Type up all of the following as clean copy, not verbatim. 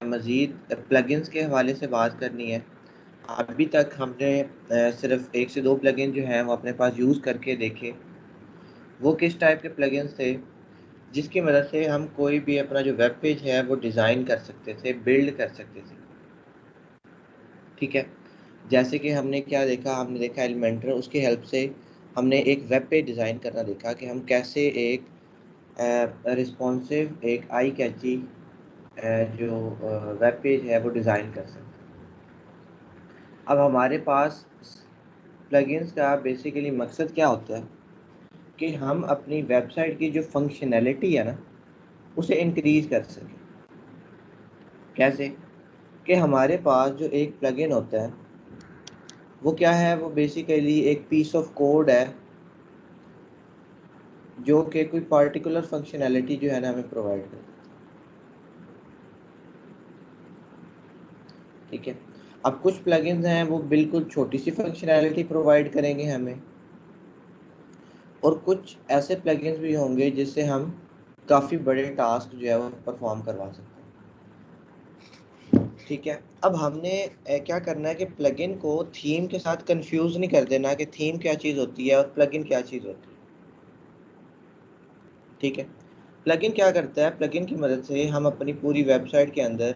मज़ीद प्लगइन्स के हवाले से बात करनी है। अभी तक हमने सिर्फ एक से दो प्लगइन जो हैं वो अपने पास यूज़ करके देखे। वो किस टाइप के प्लगइन्स थे जिसकी मदद से हम कोई भी अपना जो वेब पेज है वो डिज़ाइन कर सकते थे, बिल्ड कर सकते थे। ठीक है, जैसे कि हमने देखा एलिमेंटर, उसकी हेल्प से हमने एक वेब पेज डिज़ाइन करना देखा कि हम कैसे एक रिस्पॉन्सिव, एक आई कैची जो वेब पेज है वो डिज़ाइन कर सकते हैं। अब हमारे पास प्लगइन्स का बेसिकली मकसद क्या होता है कि हम अपनी वेबसाइट की जो फंक्शनैलिटी है ना उसे इंक्रीज़ कर सकें। कैसे? कि हमारे पास जो एक प्लगइन होता है वो क्या है, वो बेसिकली एक पीस ऑफ कोड है जो कि कोई पार्टिकुलर फंक्शनैलिटी जो है ना हमें प्रोवाइड करता है। ठीक है, अब कुछ प्लगइन्स हैं वो बिल्कुल छोटी सी फंक्शनैलिटी प्रोवाइड करेंगे हमें, और कुछ ऐसे प्लगइन्स भी होंगे जिससे हम काफ़ी बड़े टास्क जो है वो परफॉर्म करवा सकते हैं। ठीक है, अब हमने क्या करना है कि प्लगइन को थीम के साथ कंफ्यूज नहीं कर देना कि थीम क्या चीज़ होती है और प्लगइन क्या चीज़ होती है। ठीक है, प्लगइन क्या करता है, प्लगइन की मदद से हम अपनी पूरी वेबसाइट के अंदर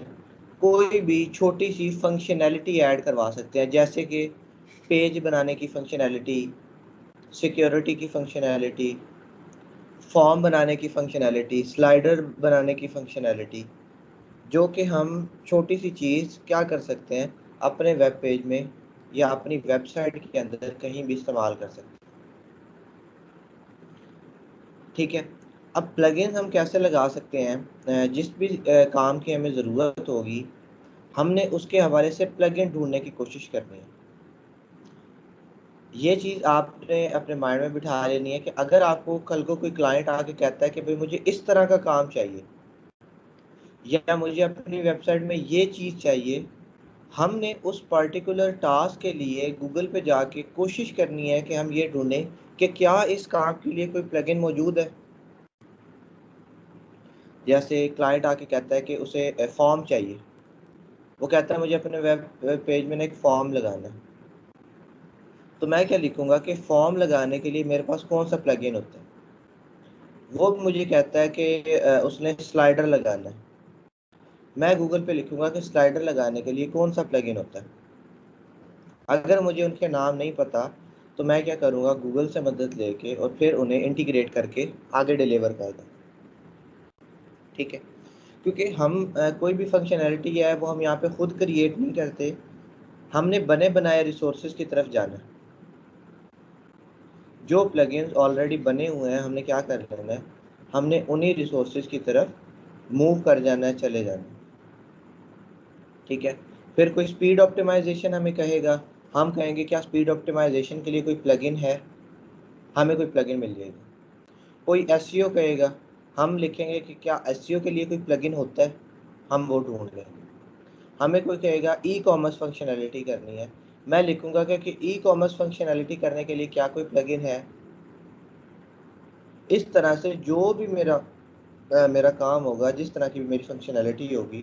कोई भी छोटी सी फंक्शनैलिटी ऐड करवा सकते हैं, जैसे कि पेज बनाने की फंक्शनैलिटी, सिक्योरिटी की फंक्शनैलिटी, फॉर्म बनाने की फंक्शनैलिटी, स्लाइडर बनाने की फंक्शनैलिटी, जो कि हम छोटी सी चीज़ क्या कर सकते हैं अपने वेब पेज में या अपनी वेबसाइट के अंदर कहीं भी इस्तेमाल कर सकते हैं। ठीक है, अब प्लगइन हम कैसे लगा सकते हैं, जिस भी काम की हमें ज़रूरत होगी हमने उसके हवाले से प्लगइन ढूंढने की कोशिश करनी है। ये चीज़ आपने अपने माइंड में बिठा लेनी है कि अगर आपको कल को कोई क्लाइंट आके कहता है कि भाई मुझे इस तरह का काम चाहिए या मुझे अपनी वेबसाइट में ये चीज़ चाहिए, हमने उस पर्टिकुलर टास्क के लिए गूगल पे जाके कोशिश करनी है कि हम ये ढूंढें कि क्या इस काम के लिए कोई प्लगइन मौजूद है। जैसे क्लाइंट आके कहता है कि उसे फॉर्म चाहिए, वो कहता है मुझे अपने वेब पेज में ना एक फॉर्म लगाना है, तो मैं क्या लिखूंगा कि फॉर्म लगाने के लिए मेरे पास कौन सा प्लगइन होता है। वो मुझे कहता है कि उसने स्लाइडर लगाना है, मैं गूगल पे लिखूंगा कि स्लाइडर लगाने के लिए कौन सा प्लगइन होता है। अगर मुझे उनके नाम नहीं पता तो मैं क्या करूँगा, गूगल से मदद लेके और फिर उन्हें इंटीग्रेट करके आगे डिलीवर कर दूँ। ठीक है, क्योंकि हम कोई भी फंक्शनैलिटी है वो हम यहाँ पे खुद क्रिएट नहीं करते, हमने बने बनाए रिसोर्सेज की तरफ जाना है। जो प्लगइन्स ऑलरेडी बने हुए हैं हमने क्या कर लेना है, हमने उन्हीं रिसोर्सेज की तरफ मूव कर जाना है, चले जाना है। ठीक है, फिर कोई स्पीड ऑप्टिमाइजेशन हमें कहेगा, हम कहेंगे क्या स्पीड ऑप्टिमाइजेशन के लिए कोई प्लगइन है, हमें कोई प्लगइन मिल जाएगी। कोई एसईओ कहेगा, हम लिखेंगे कि क्या एसईओ के लिए कोई प्लगइन होता है, हम वो ढूंढ लेंगे। हमें कोई कहेगा ई कॉमर्स फंक्शनैलिटी करनी है, मैं लिखूंगा कि ई कॉमर्स फंक्शनैलिटी करने के लिए क्या कोई प्लगइन है। इस तरह से जो भी मेरा काम होगा, जिस तरह की भी मेरी फंक्शनैलिटी होगी,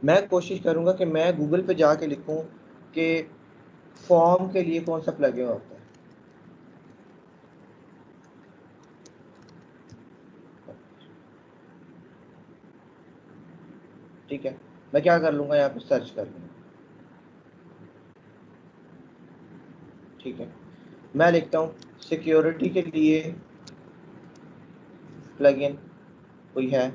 मैं कोशिश करूंगा कि मैं गूगल पे जाके लिखूं कि फॉर्म के लिए कौन सा प्लगइन होता है। ठीक है, मैं क्या कर लूंगा, यहाँ पे सर्च कर लूंगा। ठीक है, मैं लिखता हूँ सिक्योरिटी के लिए प्लगइन कोई है,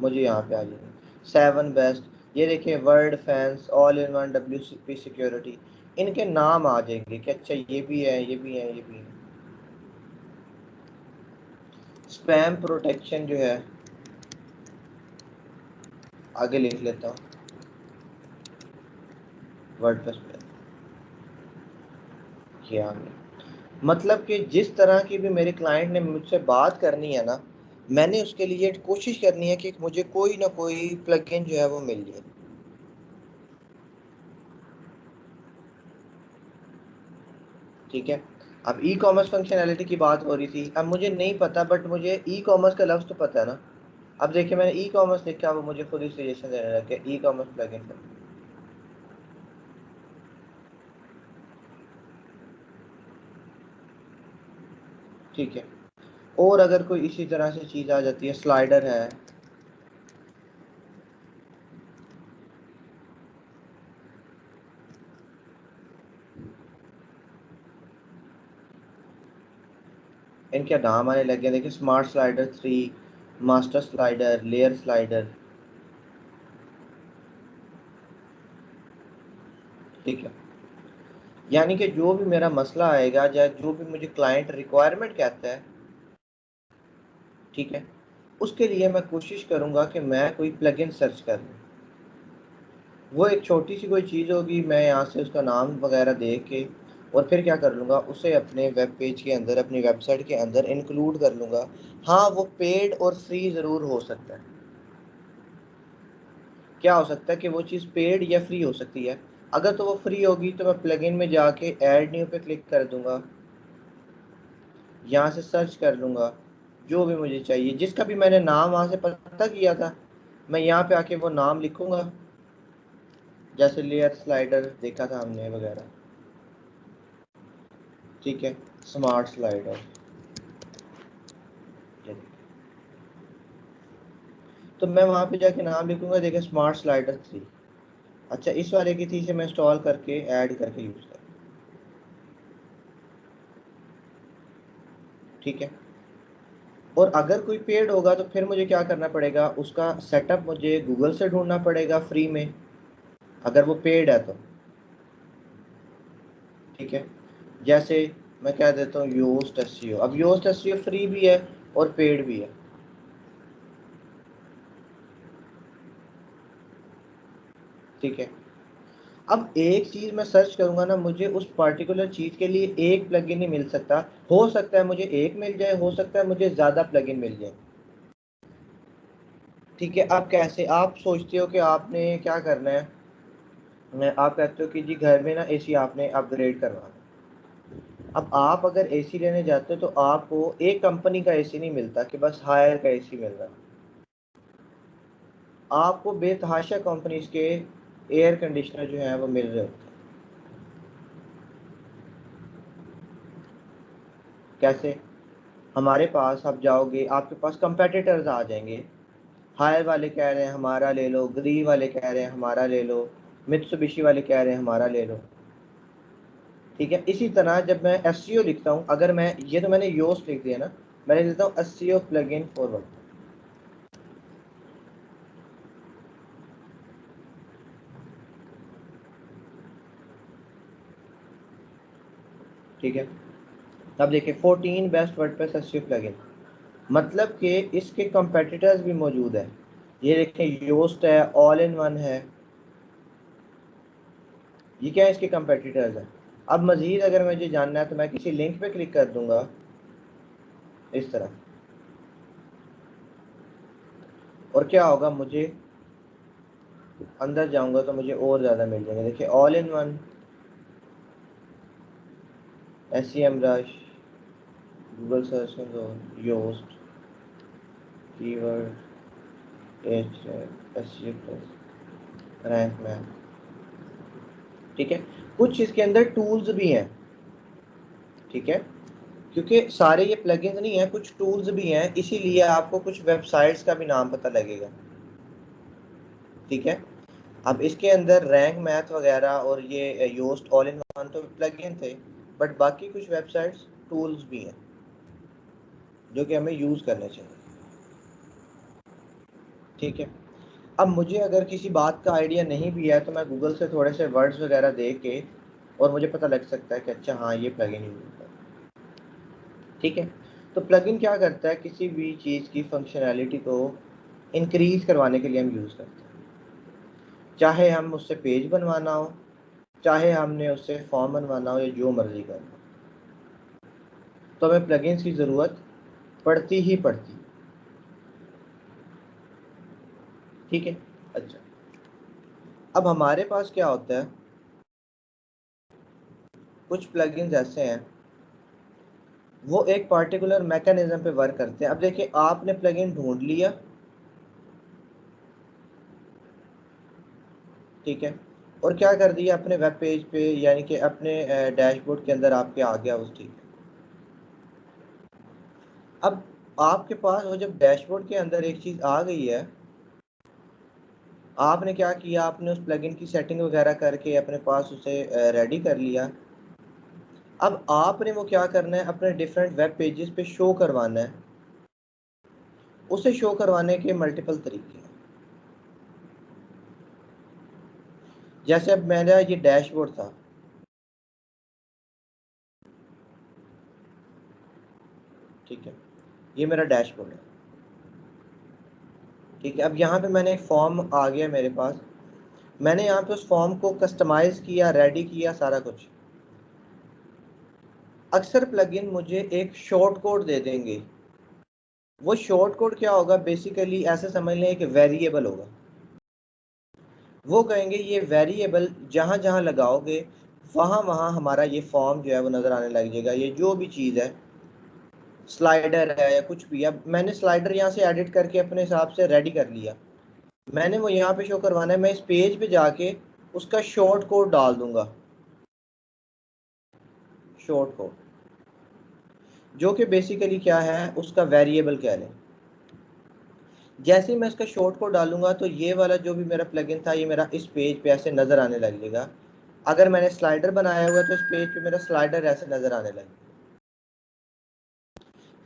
मुझे यहाँ पे आ जाएंगे 7 बेस्ट, ये देखिए word fans, all in one, WP security, इनके नाम आ जाएंगे कि अच्छा ये भी है, ये भी है, ये भी है। स्पैम प्रोटेक्शन जो है आगे लिख लेता हूँ, वर्डप्रेस पे ये आ गया। मतलब कि जिस तरह की भी मेरे क्लाइंट ने मुझसे बात करनी है ना, मैंने उसके लिए कोशिश करनी है कि मुझे कोई ना कोई प्लगइन जो है वो मिल जाए। ठीक है, अब ई कॉमर्स फंक्शनैलिटी की बात हो रही थी, अब मुझे नहीं पता बट मुझे ई कॉमर्स का लफ्ज़ तो पता है ना, अब देखिए मैंने ई कॉमर्स लिखा, वो मुझे खुद ही सजेशन देने लगे ई कॉमर्स प्लगइन। ठीक है, और अगर कोई इसी तरह से चीज़ आ जाती है, स्लाइडर है, इनके नाम आने लगे। देखिए smart slider 3, master slider, layer slider. ठीक है, यानी कि जो भी मेरा मसला आएगा या जो भी मुझे क्लाइंट रिक्वायरमेंट कहता है, ठीक है, उसके लिए मैं कोशिश करूंगा कि मैं कोई प्लगइन सर्च कर लूँ। वो एक छोटी सी कोई चीज़ होगी, मैं यहाँ से उसका नाम वगैरह देख के और फिर क्या कर लूँगा, उसे अपने वेब पेज के अंदर, अपनी वेबसाइट के अंदर इंक्लूड कर लूँगा। हाँ, वो पेड और फ्री ज़रूर हो सकता है। क्या हो सकता है कि वो चीज़ पेड या फ्री हो सकती है। अगर तो वो फ्री होगी तो मैं प्लगइन में जाके ऐड न्यू पे क्लिक कर दूंगा, यहाँ से सर्च कर लूँगा जो भी मुझे चाहिए, जिसका भी मैंने नाम वहाँ से पता किया था, मैं यहाँ पे आके वो नाम लिखूँगा, जैसे लेयर स्लाइडर देखा था हमने वगैरह। ठीक है, स्मार्ट स्लाइडर, तो मैं वहाँ पे जाके नाम लिखूँगा, देखिए स्मार्ट स्लाइडर 3। अच्छा, इस वाले की थी से मैं इंस्टॉल करके ऐड करके यूज़ कर। ठीक है, और अगर कोई पेड होगा तो फिर मुझे क्या करना पड़ेगा, उसका सेटअप मुझे गूगल से ढूंढना पड़ेगा फ्री में, अगर वो पेड है तो। ठीक है, जैसे मैं कह देता हूँ योस्ट एसईओ। अब योस्ट एसईओ फ्री भी है और पेड भी है। ठीक है, अब एक चीज़ मैं सर्च करूंगा ना, मुझे उस पर्टिकुलर चीज़ के लिए एक प्लगइन ही मिल सकता। हो सकता है मुझे एक मिल जाए, हो सकता है मुझे ज़्यादा प्लगइन मिल जाए। ठीक है, अब कैसे आप सोचते हो कि आपने क्या करना है, मैं आप कहते हो कि जी घर में ना एसी आपने अपग्रेड करवाना। अब आप अगर एसी लेने जाते हो तो आपको एक कंपनी का एसी नहीं मिलता कि बस हायर का एसी मिल रहा है, आपको बेतहाशा कंपनीज के एयर कंडीशनर जो है वो मिल रहे होते हैं। कैसे, हमारे पास आप जाओगे, आपके पास कंपेटिटर्स आ जाएंगे, हायर वाले कह रहे हैं हमारा ले लो, ग्री वाले कह रहे हैं हमारा ले लो, मित्सुबिशी वाले कह रहे हैं हमारा ले लो। ठीक है, इसी तरह जब मैं एसईओ लिखता हूँ, अगर मैं ये तो मैंने योस्ट लिख दिया ना, मैंने लिखता हूँ एसईओ प्लगइन फॉरवर्ड। ठीक है, अब देखिए 14 बेस्ट वर्डप्रेस एसईओ प्लगइन, मतलब कि इसके कंपेटिटर्स भी मौजूद है। ये देखें, योस्ट है, ऑल इन वन है, ये क्या है, इसके कंपेटिटर्स हैं। अब मज़ीद अगर मुझे जानना है तो मैं किसी लिंक पे क्लिक कर दूंगा इस तरह, और क्या होगा, मुझे अंदर जाऊंगा तो मुझे और ज़्यादा मिल जाएंगे। देखिए all in one, SEM rush, Google search console, Yoast, keyword, H, SEO plus, rank map. ठीक है, कुछ इसके अंदर टूल्स भी हैं। ठीक है, क्योंकि सारे ये प्लगइन्स नहीं है, कुछ टूल्स भी हैं, इसीलिए आपको कुछ वेबसाइट्स का भी नाम पता लगेगा। ठीक है, अब इसके अंदर रैंक मैथ वगैरह और ये योस्ट ऑल इन वन तो प्लगइन थे, बट बाकी कुछ वेबसाइट्स टूल्स भी हैं जो कि हमें यूज़ करने चाहिए। ठीक है, अब मुझे अगर किसी बात का आइडिया नहीं भी है तो मैं गूगल से थोड़े से वर्ड्स वगैरह दे के, और मुझे पता लग सकता है कि अच्छा हाँ ये प्लगइन यूज़ होता है। ठीक है, तो प्लगइन क्या करता है, किसी भी चीज़ की फंक्शनैलिटी को इंक्रीज करवाने के लिए हम यूज़ करते हैं। चाहे हम उससे पेज बनवाना हो, चाहे हमने उससे फॉर्म बनवाना हो, या जो मर्जी करना हो, तो हमें प्लगइन्स की ज़रूरत पड़ती ही पड़ती। ठीक है, अच्छा, अब हमारे पास क्या होता है, कुछ प्लगइन्स ऐसे हैं वो एक पर्टिकुलर मैकेनिज्म पे वर्क करते हैं। अब देखिए आपने प्लगइन ढूंढ लिया, ठीक है, और क्या कर दिया अपने वेब पेज पे, यानी कि अपने डैशबोर्ड के अंदर आपके आ गया उस, ठीक है। अब आपके पास वो जब डैशबोर्ड के अंदर एक चीज़ आ गई है, आपने क्या किया, आपने उस प्लगइन की सेटिंग वगैरह करके अपने पास उसे रेडी कर लिया। अब आपने वो क्या करना है, अपने डिफरेंट वेब पेजेस पे शो करवाना है। उसे शो करवाने के मल्टीपल तरीके हैं। जैसे अब मेरा ये डैशबोर्ड था, ठीक है, ये मेरा डैशबोर्ड है, ठीक है। अब यहाँ पे मैंने एक फॉर्म आ गया मेरे पास, मैंने यहाँ पे उस फॉर्म को कस्टमाइज किया, रेडी किया, सारा कुछ। अक्सर प्लगइन मुझे एक शॉर्ट कोड दे देंगे। वो शॉर्ट कोड क्या होगा, बेसिकली ऐसे समझ लें कि वेरिएबल होगा। वो कहेंगे ये वेरिएबल जहाँ जहाँ लगाओगे वहाँ वहाँ हमारा ये फॉर्म जो है वो नज़र आने लग जाएगा। ये जो भी चीज़ है, स्लाइडर है या कुछ भी, अब मैंने स्लाइडर यहाँ से एडिट करके अपने हिसाब से रेडी कर लिया, मैंने वो यहाँ पे शो करवाना है। मैं इस पेज पे जाके उसका शॉर्ट कोड डाल दूंगा, शॉर्ट कोड, जो कि बेसिकली क्या है, उसका वेरिएबल कह लें। जैसे ही मैं इसका शॉर्ट कोड डालूंगा तो ये वाला जो भी मेरा प्लगइन था, ये मेरा इस पेज पे ऐसे नज़र आने लग जाएगा। अगर मैंने स्लाइडर बनाया हुआ है तो इस पेज पे मेरा स्लाइडर ऐसे नज़र आने लगेगा।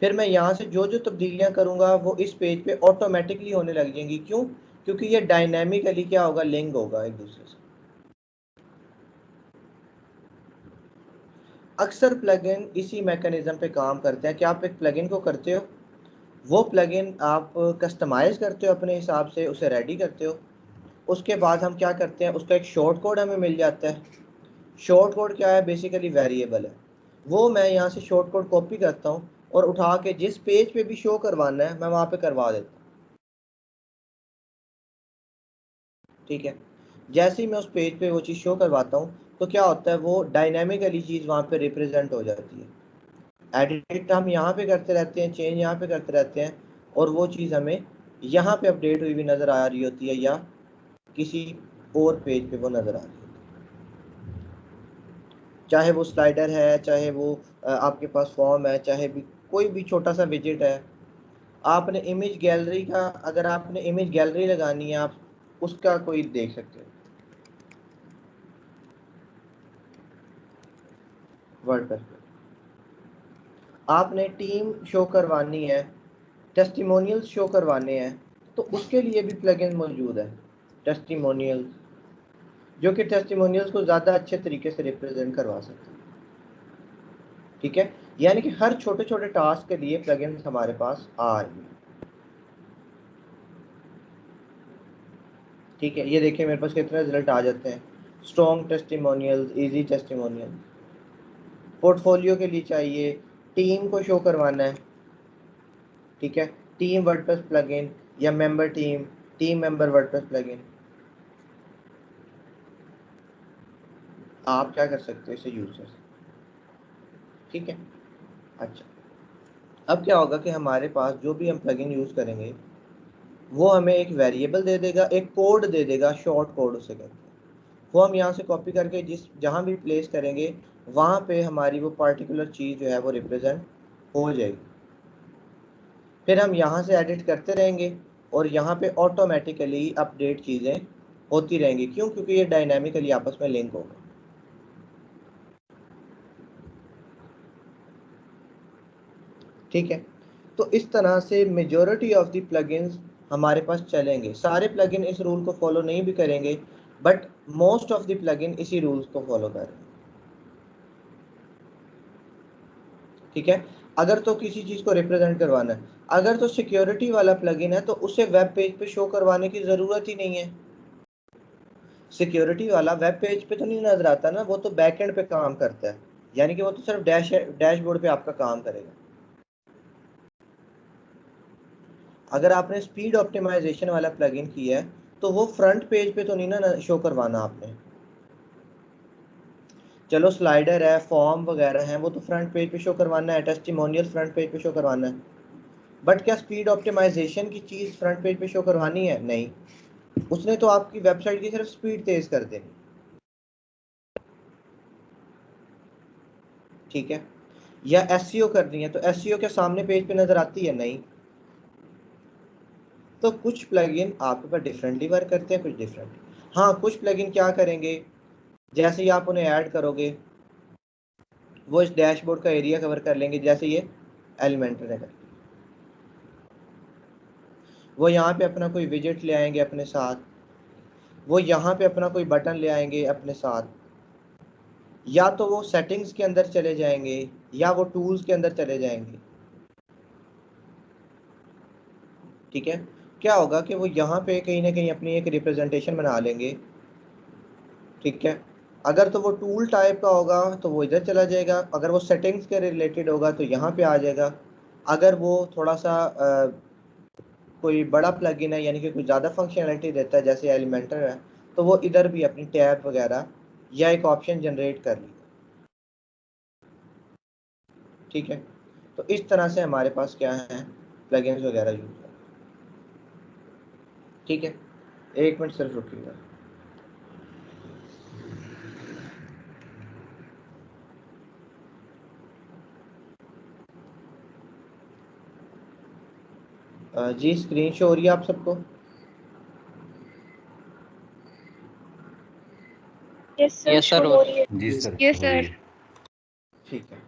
फिर मैं यहाँ से जो जो तब्दीलियाँ करूँगा वो इस पेज पे ऑटोमेटिकली होने लग जाएंगी। क्यों? क्योंकि ये डायनेमिकली क्या होगा, लिंक होगा एक दूसरे से। अक्सर प्लगइन इसी मैकेनिज्म पे काम करते हैं कि आप एक प्लगइन को करते हो, वो प्लगइन आप कस्टमाइज करते हो अपने हिसाब से, उसे रेडी करते हो। उसके बाद हम क्या करते हैं, उसका एक शॉर्ट कोड हमें मिल जाता है। शॉर्ट कोड क्या है, बेसिकली वेरिएबल है। वो मैं यहाँ से शॉर्ट कोड कॉपी करता हूँ और उठा के जिस पेज पे भी शो करवाना है मैं वहाँ पे करवा देता हूँ, ठीक है। जैसे ही मैं उस पेज पे वो चीज़ शो करवाता हूँ तो क्या होता है, वो डायनेमिकली चीज़ वहाँ पे रिप्रेजेंट हो जाती है। एडिट हम यहाँ पे करते रहते हैं, चेंज यहाँ पे करते रहते हैं, और वो चीज़ हमें यहाँ पे अपडेट हुई भी नज़र आ रही होती है या किसी और पेज पे वो नज़र आ रही है। चाहे वो स्लाइडर है, चाहे वो आपके पास फॉर्म है, चाहे भी कोई भी छोटा सा विजेट है। आपने इमेज गैलरी का, अगर आपने इमेज गैलरी लगानी है, आप उसका कोई देख सकते हो वर्डप्रेस पे। आपने टीम शो करवानी है, टेस्टिमोनियल्स शो करवाने हैं, तो उसके लिए भी प्लगइन मौजूद है, टेस्टिमोनियल्स, जो कि टेस्टिमोनियल्स को ज़्यादा अच्छे तरीके से रिप्रेजेंट करवा सकते हैं, ठीक है। यानी कि हर छोटे छोटे टास्क के लिए प्लगइन्स हमारे पास आ रही है, ठीक है। ये देखिए मेरे पास कितने रिजल्ट आ जाते हैं, strong testimonials, easy testimonial. Portfolio के लिए चाहिए, टीम को शो करवाना है, ठीक है, टीम वर्डप्रेस प्लगइन या member team, team member WordPress plugin, आप क्या कर सकते हो, इसे यूज कर सकते हो, ठीक है। अच्छा, अब क्या होगा कि हमारे पास जो भी हम प्लगइन यूज करेंगे वो हमें एक वेरिएबल दे देगा, एक कोड दे देगा, शॉर्ट कोड उसे कहते हैं। वो हम यहाँ से कॉपी करके जिस जहाँ भी प्लेस करेंगे वहाँ पे हमारी वो पार्टिकुलर चीज़ जो है वो रिप्रेजेंट हो जाएगी। फिर हम यहाँ से एडिट करते रहेंगे और यहाँ पे ऑटोमेटिकली अपडेट चीज़ें होती रहेंगी। क्यों? क्योंकि ये डायनामिकली आपस में लिंक होगा, ठीक है। तो इस तरह से मेजॉरिटी ऑफ द प्लगइन्स हमारे पास चलेंगे। सारे प्लगइन इस रूल को फॉलो नहीं भी करेंगे, but most of the plugin इसी रूल्स को फॉलो करेंगे, ठीक है। अगर तो किसी चीज़ को रिप्रेजेंट करवाना है, अगर तो सिक्योरिटी वाला प्लगइन है तो उसे वेब पेज पे शो करवाने की ज़रूरत ही नहीं है। सिक्योरिटी वाला वेब पेज पे तो नहीं नजर आता ना, वो तो बैकएंड पे काम करता है, यानी कि वो तो सिर्फ डैशबोर्ड पे आपका काम करेगा। अगर आपने स्पीड ऑप्टिमाइजेशन वाला प्लगइन किया है तो वो फ्रंट पेज पे तो नहीं ना शो करवाना आपने। चलो स्लाइडर है, फॉर्म वगैरह हैं, वो तो फ्रंट पेज पे शो करवाना है, टेस्टिमोनियल फ्रंट पेज पे शो करवाना है, बट क्या स्पीड ऑप्टिमाइजेशन की चीज़ फ्रंट पेज पे शो करवानी है? नहीं। उसने तो आपकी वेबसाइट की सिर्फ स्पीड तेज कर देनी, ठीक है, या एसईओ करनी है, तो एसईओ के सामने पेज पे नजर आती है नहीं। तो कुछ प्लगइन आपके पास डिफरेंटली वर्क करते हैं, कुछ डिफरेंट। हाँ, कुछ प्लगइन क्या करेंगे, जैसे ही आप उन्हें ऐड करोगे वो इस डैशबोर्ड का एरिया कवर कर लेंगे, जैसे ये एलिमेंटर है, वो यहाँ पे अपना कोई विजेट ले आएंगे अपने साथ, वो यहाँ पे अपना कोई बटन ले आएंगे अपने साथ, या तो वो सेटिंग्स के अंदर चले जाएंगे या वो टूल्स के अंदर चले जाएंगे, ठीक है। क्या होगा कि वो यहाँ पे कहीं ना कहीं अपनी एक रिप्रेजेंटेशन बना लेंगे, ठीक है। अगर तो वो टूल टाइप का होगा तो वो इधर चला जाएगा, अगर वो सेटिंग्स के रिलेटेड होगा तो यहाँ पे आ जाएगा, अगर वो थोड़ा सा कोई बड़ा प्लगइन है यानी कि कोई ज़्यादा फंक्शनैलिटी देता है जैसे एलिमेंटर है, तो वो इधर भी अपनी टैब वगैरह या एक ऑप्शन जनरेट कर लेगा, ठीक है। तो इस तरह से हमारे पास क्या है, प्लगइन्स वगैरह यूज है, ठीक है। एक मिनट सिर्फ रुकिएगा। जी स्क्रीन शो हो रही है आप सबको? यस सर हो रही है। जी सर। Yes sir. ठीक है।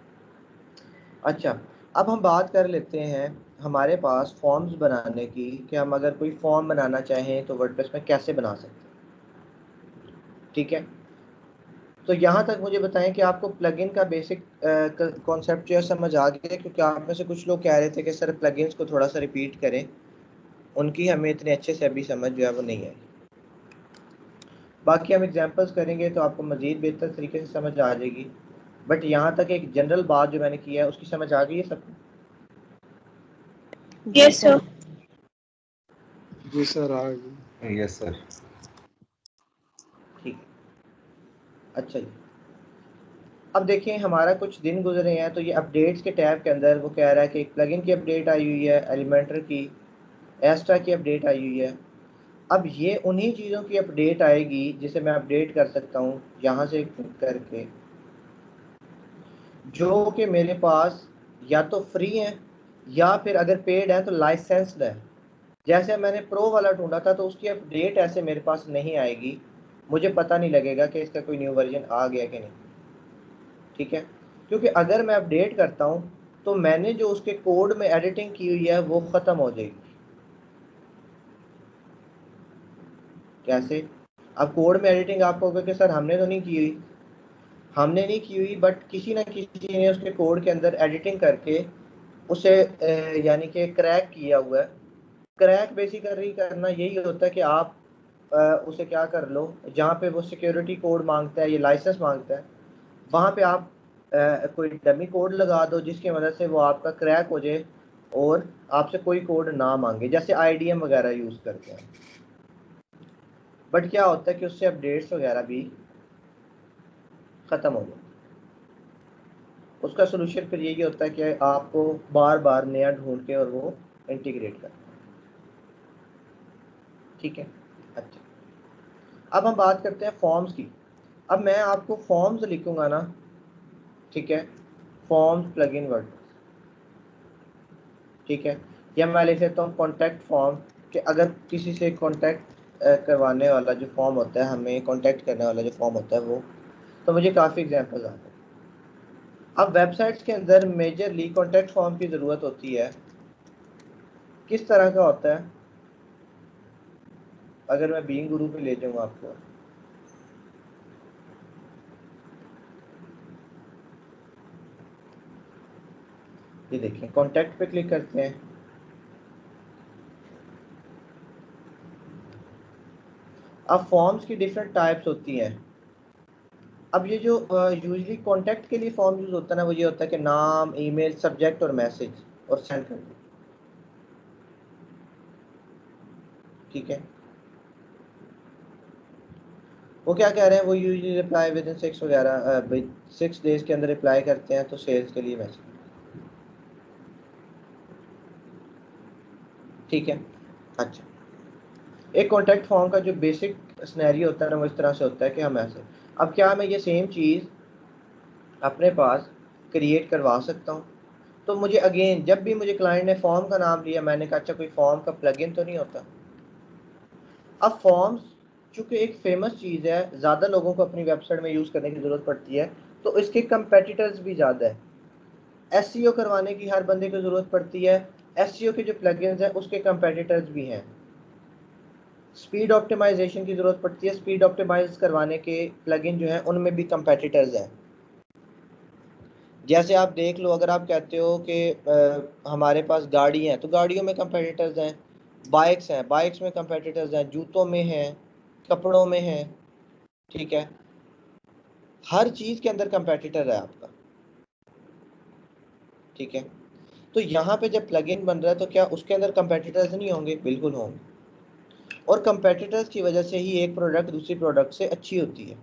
अच्छा, अब हम बात कर लेते हैं हमारे पास फॉर्म्स बनाने की, कि हम अगर कोई फॉर्म बनाना चाहें तो वर्डप्रेस में कैसे बना सकते हैं, ठीक है। तो यहाँ तक मुझे बताएं कि आपको प्लगइन का बेसिक कॉन्सेप्ट जो है समझ आ गया, क्योंकि आप में से कुछ लोग कह रहे थे कि सर प्लगइन्स को थोड़ा सा रिपीट करें, उनकी हमें इतने अच्छे से अभी समझ जो है वो नहीं आई। बाकी हम एग्जांपल्स करेंगे तो आपको मज़ीद बेहतर तरीके से समझ आ जाएगी, बट यहाँ तक एक जनरल बात जो मैंने की है उसकी समझ आ गई है सबको? Yes sir. जी सर, आ गई। Yes sir. ठीक है, अच्छा जी। अब देखिए हमारा कुछ दिन गुजरे हैं, तो ये अपडेट्स के टैब के अंदर वो कह रहा है कि एक प्लगइन की अपडेट आई हुई है, एलिमेंटर की, एस्ट्रा की अपडेट आई हुई है। अब ये उन्हीं चीज़ों की अपडेट आएगी जिसे मैं अपडेट कर सकता हूँ यहाँ से क्लिक करके, जो कि मेरे पास या तो फ्री हैं या फिर अगर पेड है तो लाइसेंस्ड है। जैसे मैंने प्रो वाला ढूंढा था तो उसकी अपडेट ऐसे मेरे पास नहीं आएगी, मुझे पता नहीं लगेगा कि इसका कोई न्यू वर्जन आ गया कि नहीं, ठीक है। क्योंकि अगर मैं अपडेट करता हूँ तो मैंने जो उसके कोड में एडिटिंग की हुई है वो ख़त्म हो जाएगी। कैसे? अब कोड में एडिटिंग आप कहोगे कि सर हमने तो नहीं की हुई, हमने नहीं की हुई, बट किसी ना किसी ने उसके कोड के अंदर एडिटिंग करके उसे यानी कि क्रैक किया हुआ है। क्रैक बेसिकली करना यही होता है कि आप उसे क्या कर लो, जहाँ पे वो सिक्योरिटी कोड मांगता है, ये लाइसेंस मांगता है, वहाँ पे आप कोई डमी कोड लगा दो जिसकी मदद से वो आपका क्रैक हो जाए और आपसे कोई कोड ना मांगे, जैसे आईडीएम वगैरह यूज़ करते हैं। बट क्या होता है कि उससे अपडेट्स वगैरह भी ख़त्म हो गए। उसका सोल्यूशन फिर यही होता है कि आपको बार बार नया ढूंढ के और वो इंटीग्रेट करना, ठीक है। अच्छा, अब हम बात करते हैं फॉर्म्स की। अब मैं आपको फॉर्म्स लिखूंगा ना, ठीक है, फॉर्म्स प्लगइन वर्ड, ठीक है, या मैं लिख लेता हूँ कॉन्टैक्ट फॉर्म, कि अगर किसी से कॉन्टैक्ट करवाने वाला जो फॉर्म होता है, हमें कॉन्टैक्ट करने वाला जो फॉर्म होता है वो, तो मुझे काफ़ी एग्जांपल्स आते हैं। अब वेबसाइट्स के अंदर मेजरली कॉन्टैक्ट फॉर्म की ज़रूरत होती है। किस तरह का होता है, अगर मैं बीइंग गुरु पे ले जाऊँ आपको, ये देखें, कॉन्टैक्ट पे क्लिक करते हैं, अब फॉर्म्स की डिफरेंट टाइप्स होती हैं। अब ये जो यूजली कॉन्टैक्ट के लिए फॉर्म यूज़ होता है ना, वो ये होता है कि नाम, ईमेल, सब्जेक्ट और मैसेज और सेंड कर दो, ठीक है। वो क्या कह रहे हैं, वो यूजली रिप्लाई विद इन 6 वगैरह 6 डेज के अंदर रिप्लाई करते हैं, तो सेल्स के लिए मैसेज, ठीक है। अच्छा, एक कॉन्टैक्ट फॉर्म का जो बेसिक सिनेरियो होता है ना वो इस तरह से होता है कि हम ऐसे, अब क्या मैं ये सेम चीज़ अपने पास क्रिएट करवा सकता हूँ? तो मुझे अगेन जब भी मुझे क्लाइंट ने फॉर्म का नाम लिया, मैंने कहा अच्छा कोई फॉर्म का प्लगइन तो नहीं होता। अब फॉर्म्स चूँकि एक फेमस चीज़ है, ज़्यादा लोगों को अपनी वेबसाइट में यूज़ करने की ज़रूरत पड़ती है, तो इसके कंपेटिटर्स भी ज़्यादा है। एसईओ करवाने की हर बंदे को ज़रूरत पड़ती है, एसईओ के जो प्लगइन्स हैं उसके कंपेटिटर्स भी हैं। स्पीड ऑप्टिमाइजेशन की ज़रूरत पड़ती है, स्पीड ऑप्टिमाइज करवाने के प्लगइन जो हैं उनमें भी कंपेटिटर्स हैं। जैसे आप देख लो, अगर आप कहते हो कि हमारे पास गाड़ी हैं तो गाड़ियों में कंपेटिटर्स हैं, बाइक्स हैं, बाइक्स में कंपेटिटर्स हैं, जूतों में हैं, कपड़ों में हैं, ठीक है, हर चीज़ के अंदर कंपेटिटर है आपका, ठीक है। तो यहाँ पे जब प्लगइन बन रहा है तो क्या उसके अंदर कंपेटिटर्स नहीं होंगे? बिल्कुल होंगे, और कंपेटिटर्स की वजह से ही एक प्रोडक्ट दूसरी प्रोडक्ट से अच्छी होती है,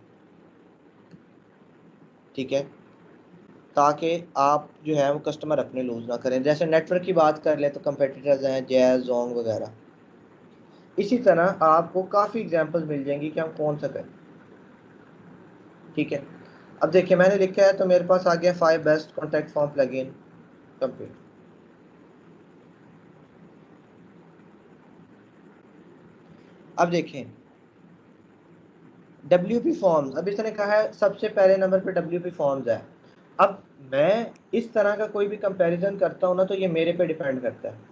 ठीक है, ताकि आप जो है वो कस्टमर अपने लूज़ ना करें। जैसे नेटवर्क की बात कर ले तो कंपेटिटर्स हैं जैज़, जोंग वगैरह। इसी तरह आपको काफ़ी एग्जांपल्स मिल जाएंगी कि हम कौन सा करें, ठीक है। अब देखिए मैंने लिखा है तो मेरे पास आ गया 5 best contact form plugin complete. अब देखें WP फॉर्म्स, अब इसने कहा है सबसे पहले नंबर पे WP फॉर्म्स है। अब मैं इस तरह का कोई भी कंपैरिजन करता हूँ ना तो ये मेरे पे डिपेंड करता है।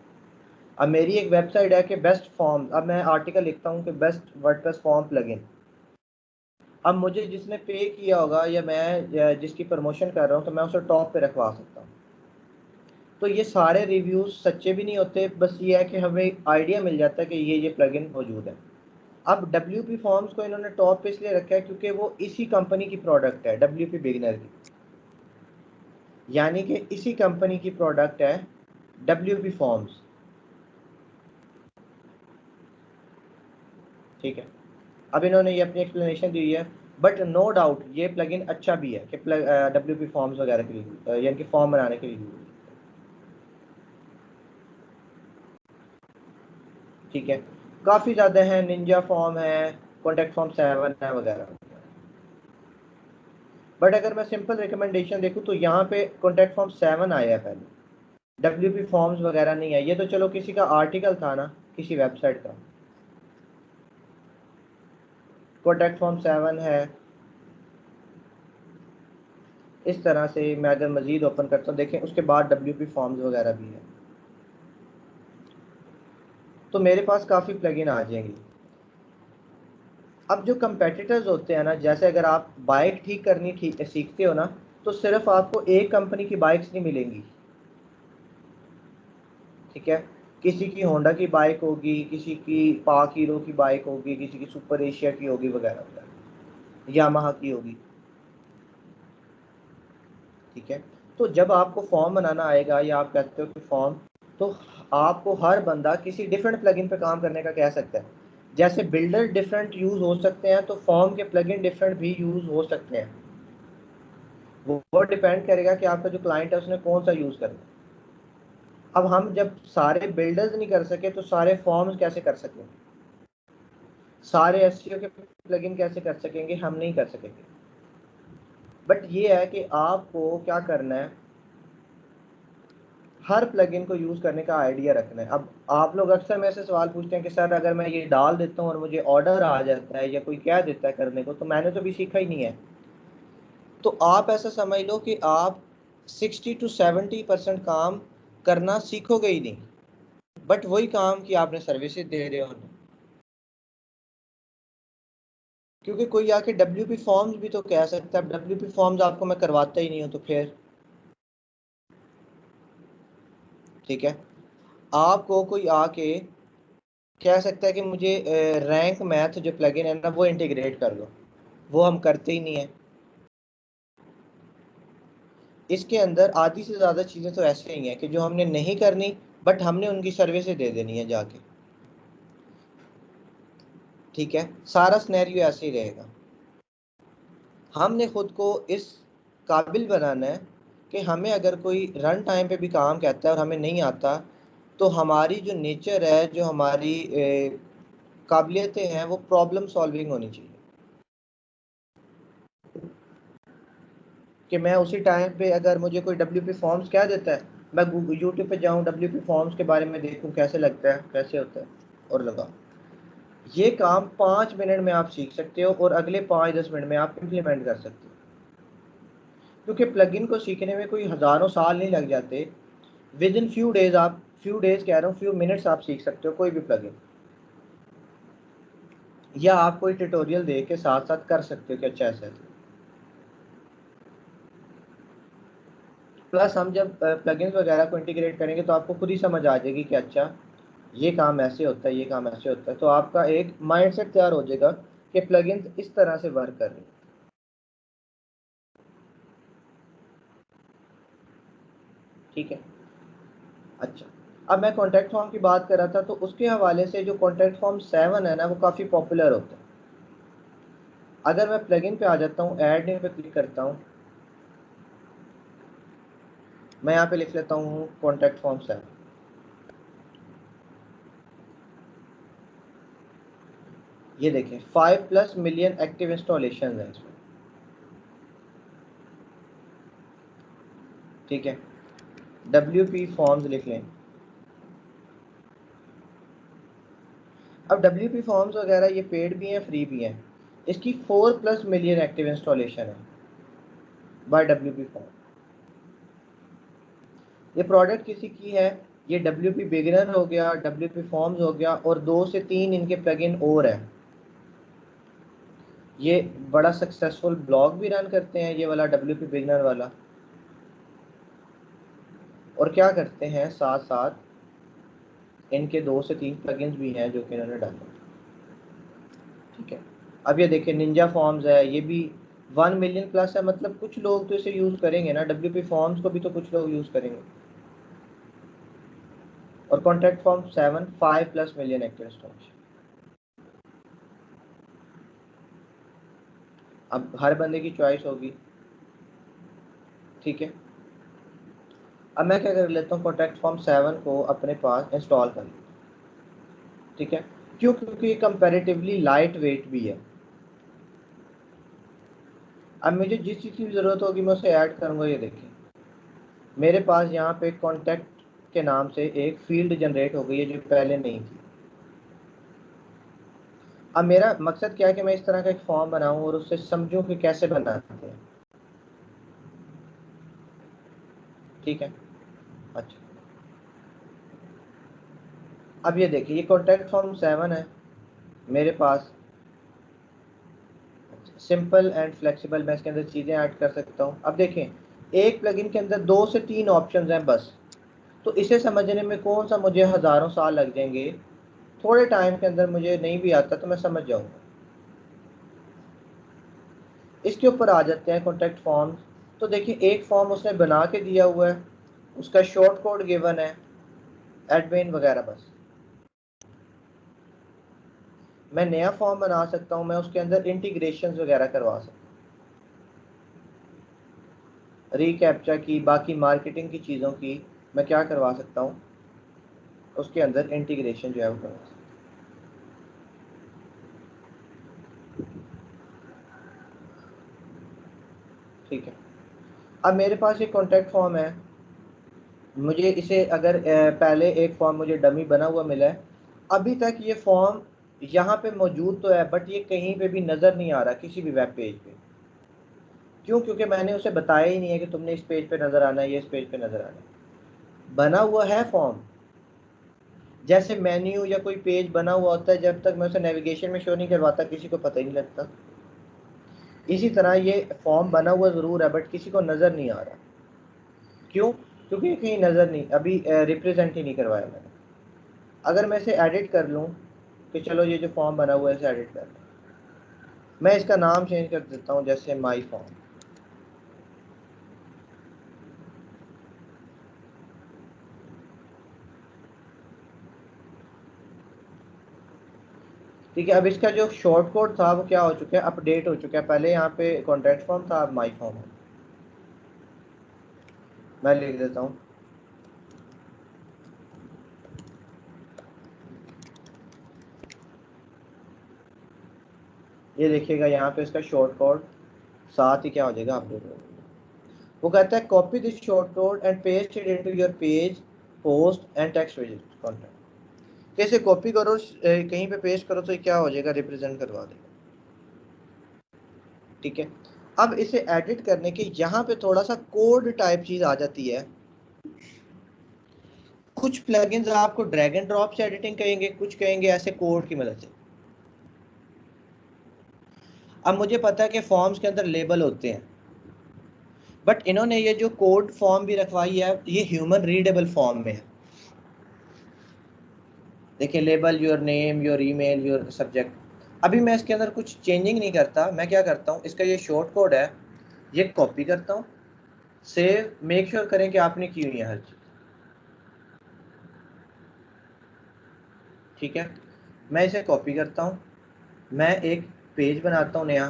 अब मेरी एक वेबसाइट है कि बेस्ट फॉर्म, अब मैं आर्टिकल लिखता हूँ कि बेस्ट वर्डप्रेस फॉर्म प्लगइन। अब मुझे जिसने पे किया होगा या मैं जिसकी प्रमोशन कर रहा हूँ तो मैं उसे टॉप पे रखवा सकता हूँ। तो ये सारे रिव्यूज सच्चे भी नहीं होते, बस ये है कि हमें आइडिया मिल जाता है कि ये प्लगइन मौजूद है। अब WP फॉर्म्स को इन्होंने टॉप पे इसलिए रखा है क्योंकि वो इसी कंपनी की प्रोडक्ट है, WP बिगिनर की, यानी कि इसी कंपनी की प्रोडक्ट है WP फॉर्म्स, ठीक है। अब इन्होंने ये अपनी एक्सप्लेनेशन दी है, बट नो डाउट ये प्लगइन अच्छा भी है कि WP फॉर्म्स वगैरह के लिए, यानी कि फॉर्म बनाने के लिए, ठीक है। काफ़ी ज़्यादा है, निंजा फॉर्म है, कॉन्टैक्ट फॉर्म 7 है वगैरह। बट अगर मैं सिंपल रिकमेंडेशन देखूँ तो यहाँ पे कॉन्टैक्ट फॉर्म 7 आया है पहले, WP फॉर्म्स वगैरह नहीं है। ये तो चलो किसी का आर्टिकल था ना, किसी वेबसाइट का। कॉन्टैक्ट फॉर्म 7 है। इस तरह से मैं अगर मज़ीद ओपन करता हूँ, देखें उसके बाद WP फॉर्म्स वगैरह भी है, तो मेरे पास काफ़ी प्लगइन आ जाएंगी। अब जो कंपेटिटर्स होते हैं ना, जैसे अगर आप बाइक ठीक करनी सीखते हो ना, तो सिर्फ आपको एक कंपनी की बाइक्स नहीं मिलेंगी, ठीक है। किसी की होंडा की बाइक होगी, किसी की पाक हीरो की बाइक होगी, किसी की सुपर एशिया की होगी वगैरह वगैरह, यामाहा की होगी, ठीक है। तो जब आपको फॉर्म बनाना आएगा या आप कहते हो कि फॉर्म, तो आपको हर बंदा किसी डिफरेंट प्लगइन पे काम करने का कह सकता है। जैसे बिल्डर डिफरेंट यूज़ हो सकते हैं तो फॉर्म के प्लगइन डिफरेंट भी यूज़ हो सकते हैं। वो डिपेंड करेगा कि आपका जो क्लाइंट है उसने कौन सा यूज़ करना है। अब हम जब सारे बिल्डर्स नहीं कर सके तो सारे फॉर्म्स कैसे कर सकेंगे, सारे एसईओ के प्लगइन कैसे कर सकेंगे? हम नहीं कर सकेंगे। बट ये है कि आपको क्या करना है, हर प्लगइन को यूज़ करने का आइडिया रखना है। अब आप लोग अक्सर मेरे से सवाल पूछते हैं कि सर अगर मैं ये डाल देता हूँ और मुझे ऑर्डर आ जाता है या कोई कह देता है करने को, तो मैंने तो भी सीखा ही नहीं है। तो आप ऐसा समझ लो कि आप 60 to 70% काम करना सीखोगे ही नहीं, बट वही काम कि आपने सर्विसेज दे रहे हो। क्योंकि कोई आके WP फॉर्म्स भी तो कह सकता है, WP फॉर्म्स आपको मैं करवाता ही नहीं हूँ तो फिर, ठीक है। आपको कोई आके कह सकता है कि मुझे रैंक मैथ जो प्लगइन है ना वो इंटीग्रेट कर लो, वो हम करते ही नहीं है। इसके अंदर आधी से ज़्यादा चीज़ें तो ऐसे ही हैं कि जो हमने नहीं करनी, बट हमने उनकी सर्विसेज दे देनी है जाके, ठीक है। सारा सिनेरियो ऐसे ही रहेगा। हमने खुद को इस काबिल बनाना है कि हमें अगर कोई रन टाइम पे भी काम कहता है और हमें नहीं आता, तो हमारी जो नेचर है, जो हमारी काबिलियतें हैं वो प्रॉब्लम सॉल्विंग होनी चाहिए, कि मैं उसी टाइम पे अगर मुझे कोई WP फॉर्म्स क्या देता है, मैं यूट्यूब पे जाऊँ, WP फॉर्म्स के बारे में देखूँ कैसे लगता है, कैसे होता है, और लगाऊँ। ये काम 5 मिनट में आप सीख सकते हो और अगले 5-10 मिनट में आप इम्प्लीमेंट कर सकते हो, क्योंकि प्लगइन को सीखने में कोई हज़ारों साल नहीं लग जाते। विद इन फ्यू डेज, आप फ्यू डेज कह रहा हूँ, फ्यू मिनट्स आप सीख सकते हो कोई भी प्लगइन, या आप कोई ट्यूटोरियल देख के साथ साथ कर सकते हो कि अच्छा ऐसा है। प्लस हम जब प्लगइन्स वगैरह को इंटीग्रेट करेंगे तो आपको खुद ही समझ आ जाएगी कि अच्छा ये काम ऐसे होता है, ये काम ऐसे होता है, तो आपका एक माइंडसेट तैयार हो जाएगा कि प्लगइन्स इस तरह से वर्क कर रही है। ठीक है। अच्छा, अब मैं कॉन्टैक्ट फॉर्म की बात कर रहा था, तो उसके हवाले से जो कॉन्टैक्ट फॉर्म 7 है ना, वो काफ़ी पॉपुलर होता है। अगर मैं प्लगइन पे आ जाता हूँ, ऐड न्यू पे क्लिक करता हूँ, मैं यहाँ पे लिख लेता हूँ कॉन्टैक्ट फॉर्म 7। ये देखें 5+ मिलियन एक्टिव इंस्टॉलेशन है इसमें। ठीक है, WP फॉर्म्स लिख लें। अब WP फॉर्म्स वगैरह ये पेड भी हैं, फ्री भी हैं। इसकी 4+ मिलियन एक्टिव इंस्टॉलेशन है बाय WP फॉर्म। ये प्रोडक्ट किसी की है, ये WP बिगिनर हो गया, WP फॉर्म्स हो गया, और 2 से 3 इनके प्लगइन और है। ये बड़ा सक्सेसफुल ब्लॉग भी रन करते हैं, ये वाला WP बिगिनर वाला, और क्या करते हैं साथ साथ इनके 2 से 3 प्लगइन्स भी हैं जो कि इन्होंने डाले। ठीक है, अब ये देखिए निंजा फॉर्म्स है, ये भी 1 मिलियन प्लस है, मतलब कुछ लोग तो इसे यूज़ करेंगे ना, WP फॉर्म्स को भी तो कुछ लोग यूज़ करेंगे। और contact form 7 5+ million active installation. अब हर बंदे की चॉइस होगी। ठीक है, अब मैं क्या कर लेता हूँ, कॉन्टैक्ट फॉर्म 7 को अपने पास इंस्टॉल कर लेता हूँ। ठीक है, क्यों? क्योंकि ये कंपैरेटिवली लाइट वेट भी है। अब मुझे जिस चीज़ की ज़रूरत होगी मैं उसे ऐड करूँगा। ये देखिए मेरे पास यहाँ पे कॉन्टैक्ट के नाम से एक फील्ड जनरेट हो गई है जो पहले नहीं थी। अब मेरा मकसद क्या है कि मैं इस तरह का एक फॉर्म बनाऊं और उससे समझूं कि कैसे बनाते हैं। ठीक है, अच्छा, अब ये देखिए ये कॉन्टैक्ट फॉर्म 7 है मेरे पास, सिंपल एंड फ्लेक्सिबल, मैं इसके अंदर चीज़ें ऐड कर सकता हूँ। अब देखें एक प्लगइन के अंदर 2 से 3 ऑप्शंस हैं बस, तो इसे समझने में कौन सा मुझे हज़ारों साल लग जाएंगे, थोड़े टाइम के अंदर मुझे नहीं भी आता तो मैं समझ जाऊँगा। इसके ऊपर आ जाते हैं कॉन्टैक्ट फॉर्म। तो देखिए एक फॉर्म उसने बना के दिया हुआ है, उसका शॉर्ट कोड गिवन है, एडमिन वगैरह। बस मैं नया फॉर्म बना सकता हूँ, मैं उसके अंदर इंटीग्रेशन वगैरह करवा सकता हूँ, रीकैप्चा की, बाकी मार्केटिंग की चीज़ों की मैं क्या करवा सकता हूँ, उसके अंदर इंटीग्रेशन जो है वो करवा सकता हूँ। ठीक है, अब मेरे पास एक कॉन्टैक्ट फॉर्म है, मुझे इसे अगर पहले एक फॉर्म मुझे डमी बना हुआ मिला है, अभी तक ये फॉर्म यहाँ पे मौजूद तो है बट ये कहीं पे भी नज़र नहीं आ रहा किसी भी वेब पेज पे। क्यों? क्योंकि मैंने उसे बताया ही नहीं है कि तुमने इस पेज पे नज़र आना है, ये इस पेज पे नज़र आना है। बना हुआ है फॉर्म, जैसे मेन्यू या कोई पेज बना हुआ होता है, जब तक मैं उसे नेविगेशन में शो नहीं करवाता किसी को पता ही नहीं लगता। इसी तरह ये फॉर्म बना हुआ ज़रूर है बट किसी को नज़र नहीं आ रहा। क्यों? क्योंकि कहीं नज़र नहीं, अभी रिप्रेजेंट ही नहीं करवाया मैंने। अगर मैं इसे एडिट कर लूँ कि चलो ये जो फॉर्म बना हुआ है इसे एडिट कर लूँ, मैं इसका नाम चेंज कर देता हूँ, जैसे माई फॉर्म। ठीक है, अब इसका जो शॉर्ट कोड था वो क्या हो चुका है, अपडेट हो चुका है। पहले यहाँ पे कॉन्टैक्ट फॉर्म था, अब माई फॉर्म है। मैं लिख देता हूँ ये देखिएगा यहाँ पे इसका शॉर्ट कोड साथ ही क्या हो जाएगा अपडेट हो जाएगा। वो कहता है copy this short code and paste it into your page post and text विजेट कंटेंट। कैसे कॉपी करो कहीं पे पेस्ट करो तो ये क्या हो जाएगा, रिप्रेजेंट करवा देगा। ठीक है, अब इसे एडिट करने के यहाँ पे थोड़ा सा कोड टाइप चीज आ जाती है। कुछ प्लगइन्स आपको ड्रैग एंड ड्रॉप से एडिटिंग कहेंगे, कुछ कहेंगे ऐसे कोड की मदद से। अब मुझे पता है कि फॉर्म्स के अंदर लेबल होते हैं, बट इन्होंने ये जो कोड फॉर्म भी रखवाई है ये ह्यूमन रीडेबल फॉर्म में है। देखिए label, your name, your email, your subject. अभी मैं इसके अंदर कुछ चेंजिंग नहीं करता, मैं क्या करता हूँ, इसका ये शॉर्ट कोड है, ये कॉपी करता हूँ, सेव, मेक श्योर करें कि आपने की हुई है हर चीज। ठीक है, मैं इसे कॉपी करता हूँ, मैं एक पेज बनाता हूँ नया।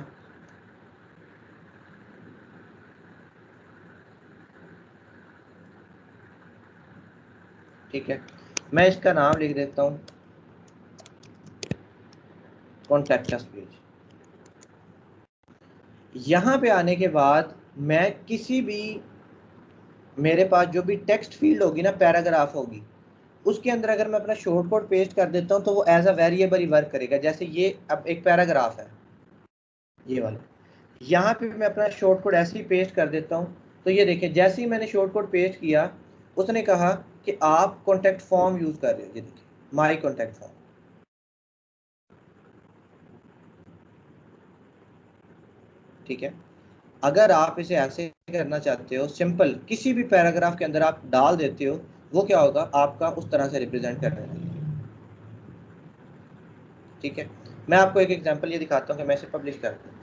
ठीक है, मैं इसका नाम लिख देता हूँ कॉन्टैक्ट अस पेज। यहाँ पे आने के बाद मैं किसी भी, मेरे पास जो भी टेक्स्ट फील्ड होगी ना, पैराग्राफ होगी, उसके अंदर अगर मैं अपना शॉर्ट कोड पेस्ट कर देता हूँ तो वो एज अ वेरिएबल ही वर्क करेगा। जैसे ये अब एक पैराग्राफ है ये वाला, यहाँ पे मैं अपना शॉर्ट कोड ऐसे ही पेस्ट कर देता हूँ, तो ये देखिए जैसे ही मैंने शॉर्ट कोड पेस्ट किया उसने कहा कि आप कॉन्टैक्ट फॉर्म यूज कर रहे हो। ये देखिए माई कॉन्टैक्ट फॉर्म। ठीक है, अगर आप इसे ऐसे करना चाहते हो, सिंपल किसी भी पैराग्राफ के अंदर आप डाल देते हो, वो क्या होगा, आपका उस तरह से रिप्रेजेंट करने लगेगा। ठीक है, मैं आपको एक एग्जांपल ये दिखाता हूँ कि मैं इसे पब्लिश कर देता हूँ।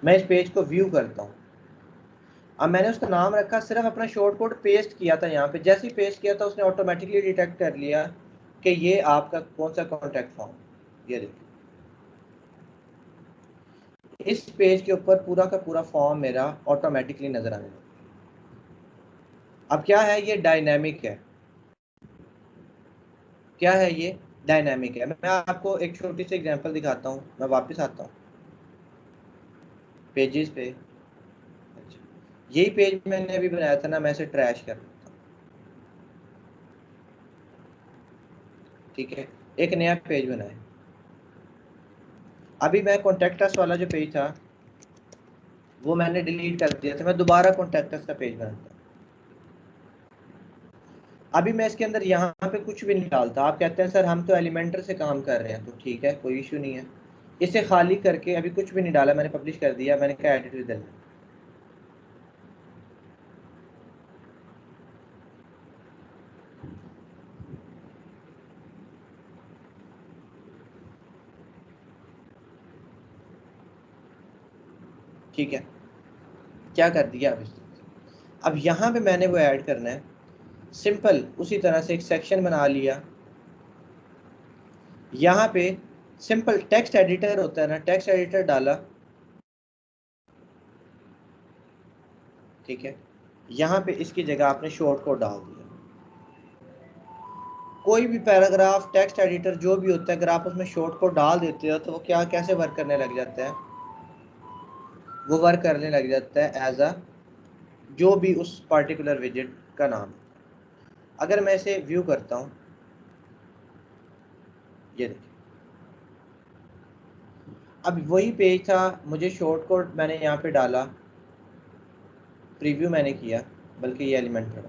मैं इस पेज को व्यू करता हूँ। अब मैंने उसका नाम रखा, सिर्फ अपना शॉर्ट कोड पेस्ट किया था यहाँ पे, जैसे ही पेस्ट किया था उसने ऑटोमेटिकली डिटेक्ट कर लिया कि ये आपका कौन सा कॉन्टैक्ट फॉर्म। ये देखिए इस पेज के ऊपर पूरा का पूरा फॉर्म मेरा ऑटोमेटिकली नजर आने लगा। अब क्या है, ये डायनेमिक है। क्या है ये, डायनेमिक है। मैं आपको एक छोटी सी एग्जांपल दिखाता हूँ, मैं वापस आता हूँ पेजेस पे। अच्छा, यही पेज मैंने अभी बनाया था ना, मैं इसे ट्रैश कर देता हूँ। ठीक है, एक नया पेज बनाए। अभी मैं कॉन्टैक्ट वाला जो पेज था वो मैंने डिलीट कर दिया था, मैं दोबारा कॉन्टैक्ट का पेज बनाता हूँ। अभी मैं इसके अंदर यहाँ पे कुछ भी नहीं डालता। आप कहते हैं सर हम तो एलिमेंटर से काम कर रहे हैं, तो ठीक है कोई इशू नहीं है। इसे खाली करके अभी कुछ भी नहीं डाला, मैंने पब्लिश कर दिया, मैंने कहा एडिट विद एलिमेंट। ठीक है, क्या कर दिया अब इसने, अब यहाँ पे मैंने वो ऐड करना है, सिंपल उसी तरह से एक सेक्शन बना लिया। यहाँ पे सिंपल टेक्स्ट एडिटर होता है ना, टेक्स्ट एडिटर डाला। ठीक है, यहाँ पे इसकी जगह आपने शॉर्ट कोड डाल दिया। कोई भी पैराग्राफ टेक्स्ट एडिटर जो भी होता है, अगर आप उसमें शॉर्ट कोड डाल देते हो तो वो क्या कैसे वर्क करने लग जाता है, वो वर्क करने लग जाता है एज अ जो भी उस पर्टिकुलर विजेट का नाम। अगर मैं इसे व्यू करता हूँ, ये देखिए अब वही पेज था, मुझे शॉर्ट कोड मैंने यहाँ पे डाला, प्रीव्यू मैंने किया, बल्कि ये एलिमेंट था।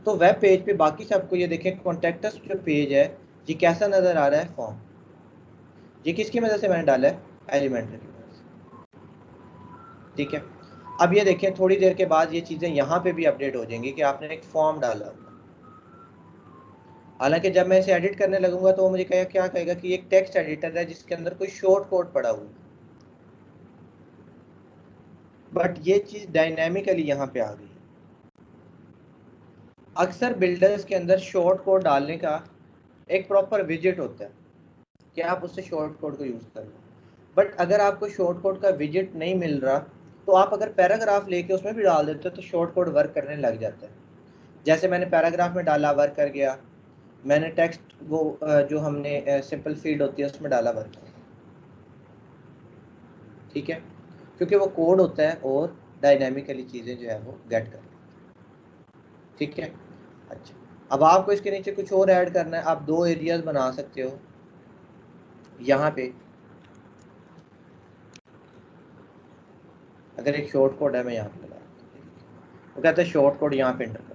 तो वेब पेज पे बाकी सबको ये देखें, कॉन्टैक्ट अस जो पेज है ये कैसा नज़र आ रहा है, फॉर्म। ये किसकी मदद से मैंने डाला है, एलिमेंटर की मदद से। ठीक है, अब ये देखें थोड़ी देर के बाद ये चीज़ें यहाँ पे भी अपडेट हो जाएंगी कि आपने एक फॉर्म डाला। हालांकि जब मैं इसे एडिट करने लगूंगा तो वो मुझे क्या कहेगा कि एक टेक्स्ट एडिटर है जिसके अंदर कोई शॉर्ट कोड पड़ा हुआ है, बट ये चीज़ डायनेमिकली यहाँ पे आ गई। अक्सर बिल्डर्स के अंदर शॉर्ट कोड डालने का एक प्रॉपर विजेट होता है कि आप उससे शॉर्ट कोड को यूज़ कर लो, बट अगर आपको शॉर्ट कोड का विजेट नहीं मिल रहा तो आप अगर पैराग्राफ लेके उसमें भी डाल देते हो तो शॉर्ट कोड वर्क करने लग जाता है। जैसे मैंने पैराग्राफ में डाला, वर्क कर गया। मैंने टेक्स्ट वो जो हमने सिंपल फील्ड होती है उसमें डाला वर्क, ठीक है, क्योंकि वो कोड होता है और डायनामिकली चीज़ें जो है वो गेट कर, ठीक है। अच्छा, अब आपको इसके नीचे कुछ और ऐड करना है, आप 2 एरियाज बना सकते हो। यहाँ पे अगर एक शॉर्ट कोड है, मैं यहाँ पे लगा, वो कहते हैं शॉर्ट कोड यहाँ पे एंटर करो।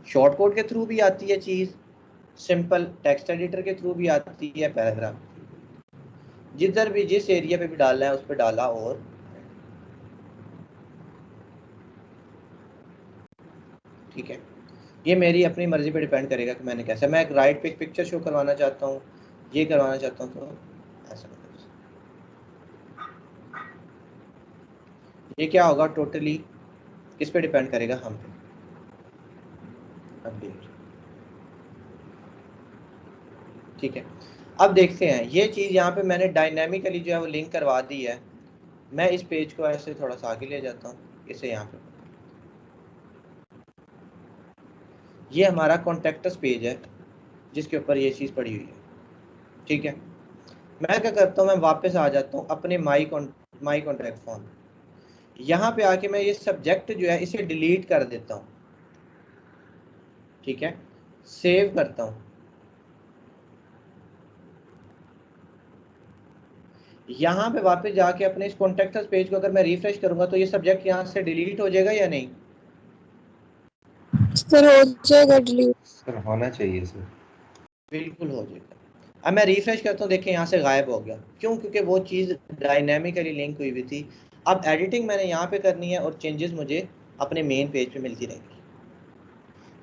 शॉर्ट कोड के थ्रू भी आती है चीज़, सिंपल टेक्स्ट एडिटर के थ्रू भी आती है, पैराग्राफ, जिधर भी जिस एरिया पे भी डालना है उस पर डाला। और ठीक है, ये मेरी अपनी मर्जी पे डिपेंड करेगा कि मैंने कैसा, मैं एक राइट पे एक पिक्चर शो करवाना चाहता हूँ, ये करवाना चाहता हूँ, तो ऐसा ये क्या होगा, टोटली किस पे डिपेंड करेगा, हम पे। अपडेट, ठीक है। अब देखते हैं ये चीज़ यहाँ पे मैंने डायनामिकली जो है वो लिंक करवा दी है। मैं इस पेज को ऐसे थोड़ा सा आगे ले जाता हूँ, इसे यहाँ पे, ये हमारा कॉन्टेक्टस पेज है जिसके ऊपर ये चीज़ पड़ी हुई है, ठीक है। मैं क्या करता हूँ, मैं वापस आ जाता हूँ अपने माई कॉन्टैक्ट फॉर्म, यहाँ पे आके मैं ये सब्जेक्ट जो है इसे डिलीट कर देता हूँ, ठीक है, सेव करता हूँ। यहाँ पे वापस जाके अपने इस कॉन्टेक्टस पेज को अगर मैं रिफ्रेश करूंगा तो ये सब्जेक्ट यहाँ से डिलीट हो जाएगा या नहीं? सर हो जाएगा डिलीट। सर होना चाहिए सर। बिल्कुल हो जाएगा। अब मैं रिफ्रेश करता हूँ, देखिए यहाँ से गायब हो गया, क्यों? क्योंकि वो चीज़ डायनेमिकली लिंक हुई हुई थी। अब एडिटिंग मैंने यहाँ पे करनी है और चेंजेस मुझे अपने मेन पेज पे मिलती रहेंगी।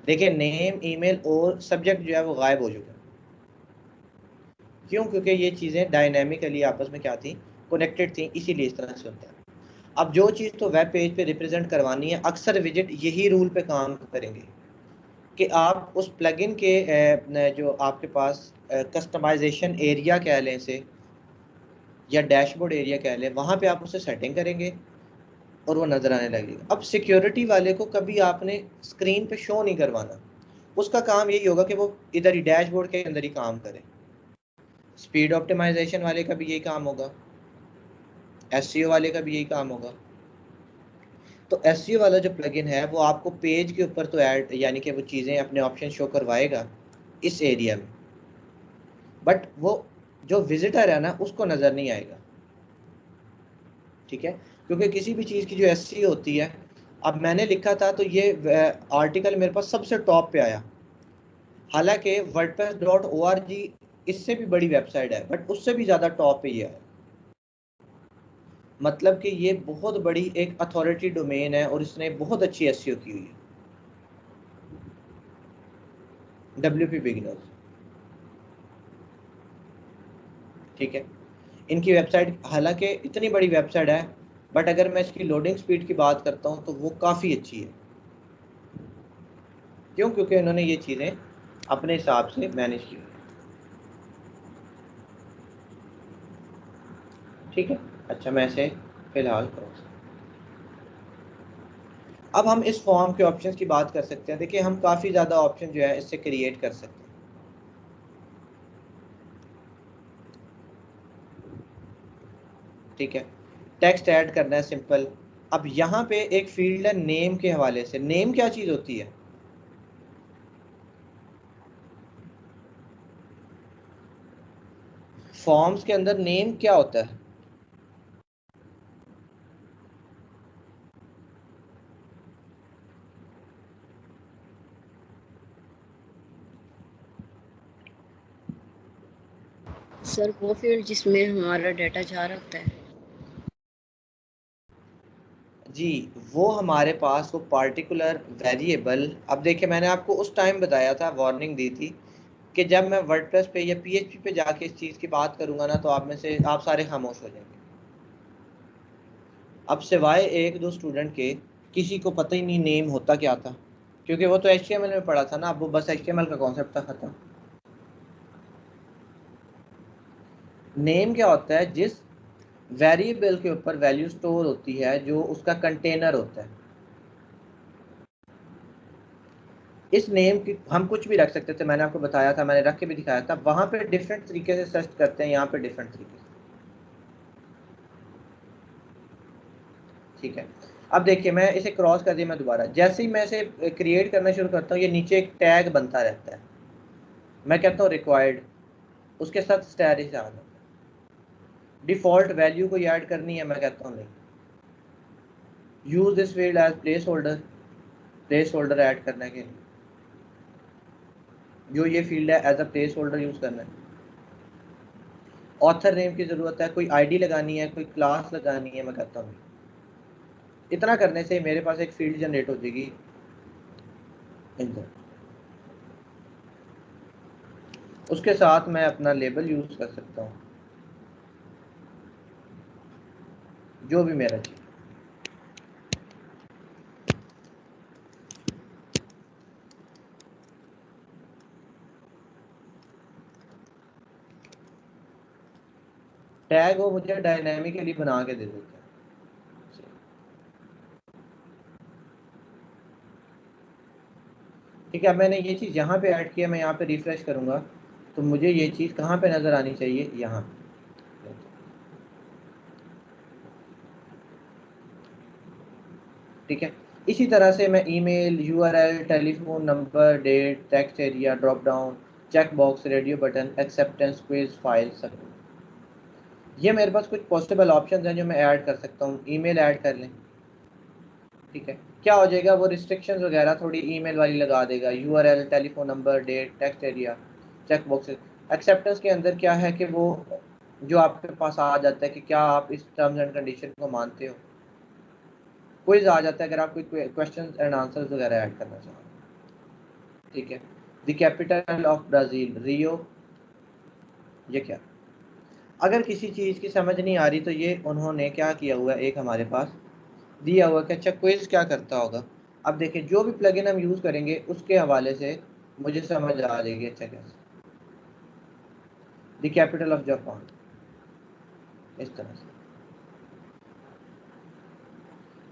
देखिए नेम, ईमेल और सब्जेक्ट जो है वो गायब हो चुका है, क्यों? क्योंकि ये चीज़ें डायनेमिकली आपस में क्या थी, कनेक्टेड थी, इसीलिए इस तरह से होता है। अब जो चीज़ तो वेब पेज पे रिप्रेजेंट करवानी है, अक्सर विजिट यही रूल पे काम करेंगे कि आप उस प्लगइन के जो आपके पास कस्टमाइजेशन एरिया कह लें से, या डैशबोर्ड एरिया कह लें, वहाँ पे आप उसे सेटिंग करेंगे और वो नज़र आने लगेगा। अब सिक्योरिटी वाले को कभी आपने स्क्रीन पे शो नहीं करवाना, उसका काम यही होगा कि वो इधर ही डैशबोर्ड के अंदर ही काम करे। स्पीड ऑप्टिमाइजेशन वाले का भी यही काम होगा, एसईओ वाले का भी यही काम होगा। तो एसईओ वाला जो प्लगइन है वो आपको पेज के ऊपर तो ऐड, यानी कि वो चीज़ें अपने ऑप्शन शो करवाएगा इस एरिया में, बट वो जो विजिटर है ना उसको नज़र नहीं आएगा, ठीक है। क्योंकि किसी भी चीज़ की जो एसईओ होती है, अब मैंने लिखा था तो ये आर्टिकल मेरे पास सबसे टॉप पे आया, हालांकि wordpress.org इससे भी बड़ी वेबसाइट है, बट उससे भी ज़्यादा टॉप पे ये है। मतलब कि ये बहुत बड़ी एक अथॉरिटी डोमेन है और इसने बहुत अच्छी एसईओ की हुई है, WP बिगिनर्स, ठीक है। इनकी वेबसाइट हालांकि इतनी बड़ी वेबसाइट है, बट अगर मैं इसकी लोडिंग स्पीड की बात करता हूँ तो वो काफ़ी अच्छी है, क्यों? क्योंकि इन्होंने ये चीज़ें अपने हिसाब से मैनेज की हुई है, ठीक है। अच्छा, मैं इसे फिलहाल करूँ। अब हम इस फॉर्म के ऑप्शंस की बात कर सकते हैं। देखिए हम काफ़ी ज़्यादा ऑप्शन जो है इससे क्रिएट कर सकते हैं, ठीक है। टेक्स्ट ऐड करना है सिंपल। अब यहाँ पे एक फील्ड है नेम के हवाले से। नेम क्या चीज़ होती है? फॉर्म्स के अंदर नेम क्या होता है? सर वो फील्ड जिसमें हमारा डाटा जा रहा होता है। जी, वो हमारे पास वो पार्टिकुलर वेरिएबल। अब देखिए मैंने आपको उस टाइम बताया था, वार्निंग दी थी कि जब मैं वर्डप्रेस पे या पीएचपी पे जाके इस चीज़ की बात करूंगा ना तो आप में से आप सारे खामोश हो जाएंगे। अब सिवाय एक दो स्टूडेंट के किसी को पता ही नहीं नेम होता क्या था, क्योंकि वो तो HTML में पढ़ा था ना। अब वो बस HTML का कॉन्सेप्ट था, खत्म। नेम क्या होता है? जिस वेरिएबल के ऊपर वैल्यू स्टोर होती है, जो उसका कंटेनर होता है। इस नेम की हम कुछ भी रख सकते थे, मैंने आपको बताया था, मैंने रख के भी दिखाया था। वहां पे डिफरेंट तरीके से सर्च करते हैं, यहाँ पे डिफरेंट तरीके से। ठीक है, अब देखिए मैं इसे क्रॉस कर दिया, मैं दोबारा जैसे ही मैं इसे क्रिएट करना शुरू करता हूँ, ये नीचे एक टैग बनता रहता है, मैं कहता हूँ रिक्वायर्ड, उसके साथ स्टैटिस आ जाता है। डिफॉल्ट वैल्यू को ऐड करनी है, मैं कहता हूँ नहीं। Use this field as placeholder, placeholder add करने के लिए जो ये फील्ड है as a placeholder use करना है। ऑथर नेम की जरूरत है, कोई आईडी लगानी है, कोई क्लास लगानी है, मैं कहता हूँ इतना करने से मेरे पास एक फील्ड जनरेट हो जाएगी इधर। उसके साथ मैं अपना लेबल यूज कर सकता हूँ, जो भी मेरा चाहिए। टैग वो मुझे डायनामिकली बना के दे देता है। ठीक है, मैंने ये चीज़ यहाँ पे ऐड किया, मैं यहाँ पे रिफ्रेश करूँगा तो मुझे ये चीज़ कहाँ पे नज़र आनी चाहिए, यहाँ। ठीक है, इसी तरह से मैं email, URL, telephone number, date, text area, drop down, check box, radio button, acceptance, quiz, file, सब ये मेरे पास कुछ पॉसिबल ऑप्शंस हैं जो मैं ऐड कर सकता हूँ। ईमेल ऐड कर लें, ठीक है, क्या हो जाएगा, वो रिस्ट्रिक्शंस वगैरह थोड़ी ईमेल वाली लगा देगा। URL, telephone number, date, text area, check boxes. Acceptance के अंदर क्या है कि वो जो आपके पास आ जाता है कि क्या आप इस टर्म्स एंड कंडीशन को मानते हो। क्विज आ जाता है अगर आप कोई क्वेश्चन एंड आंसर्स वगैरह ऐड करना चाहो। ठीक है, द कैपिटल ऑफ ब्राज़ील, रियो। ये क्या, अगर किसी चीज़ की समझ नहीं आ रही तो ये उन्होंने क्या किया हुआ है, एक हमारे पास दिया हुआ कि अच्छा क्विज क्या करता होगा। अब देखिए जो भी प्लगइन हम यूज़ करेंगे उसके हवाले से मुझे समझ आ जाएगी अच्छा कैसे। द कैपिटल ऑफ जापान, इस तरह से।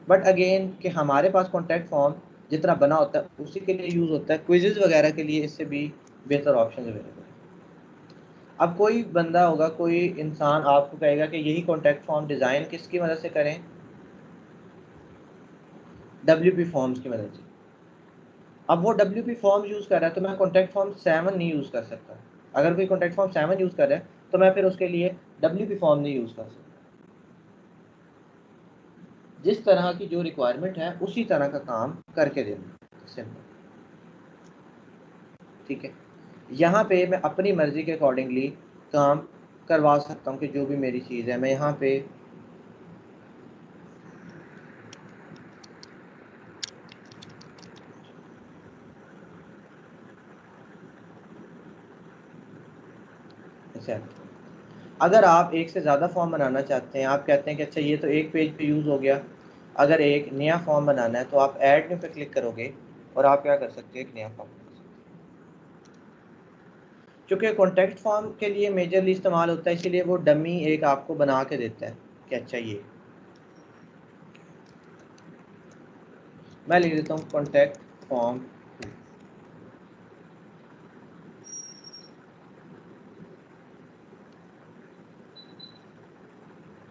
बट अगेन कि हमारे पास कॉन्टैक्ट फॉर्म जितना बना होता है उसी के लिए यूज़ होता है, क्विजेज वगैरह के लिए इससे भी बेहतर ऑप्शन अवेलेबल है। अब कोई बंदा होगा, कोई इंसान आपको कहेगा कि यही कॉन्टैक्ट फॉर्म डिज़ाइन किसकी मदद से करें, WP फॉर्म्स की मदद से। अब वो WP फॉर्म यूज़ कर रहा है तो मैं कॉन्टैक्ट फॉर्म 7 नहीं यूज़ कर सकता। अगर कोई कॉन्टैक्ट फॉर्म 7 यूज़ कर रहा है तो मैं फिर उसके लिए WP फॉर्म नहीं यूज़ कर सकता। जिस तरह की जो रिक्वायरमेंट है उसी तरह का काम करके देना, सिंपल। ठीक है, यहाँ पे मैं अपनी मर्ज़ी के अकॉर्डिंगली काम करवा सकता हूँ कि जो भी मेरी चीज़ है मैं यहाँ पे ऐसे। अगर आप एक से ज़्यादा फॉर्म बनाना चाहते हैं, आप कहते हैं कि अच्छा ये तो एक पेज पे यूज़ हो गया, अगर एक नया फॉर्म बनाना है तो आप ऐड न्यू पे क्लिक करोगे और आप क्या कर सकते हैं, एक नया फॉर्म। चूँकि कॉन्टैक्ट फॉर्म के लिए मेजरली इस्तेमाल होता है इसीलिए वो डमी एक आपको बना के देता है कि अच्छा ये मैं लिख देता हूँ कॉन्टैक्ट फॉर्म।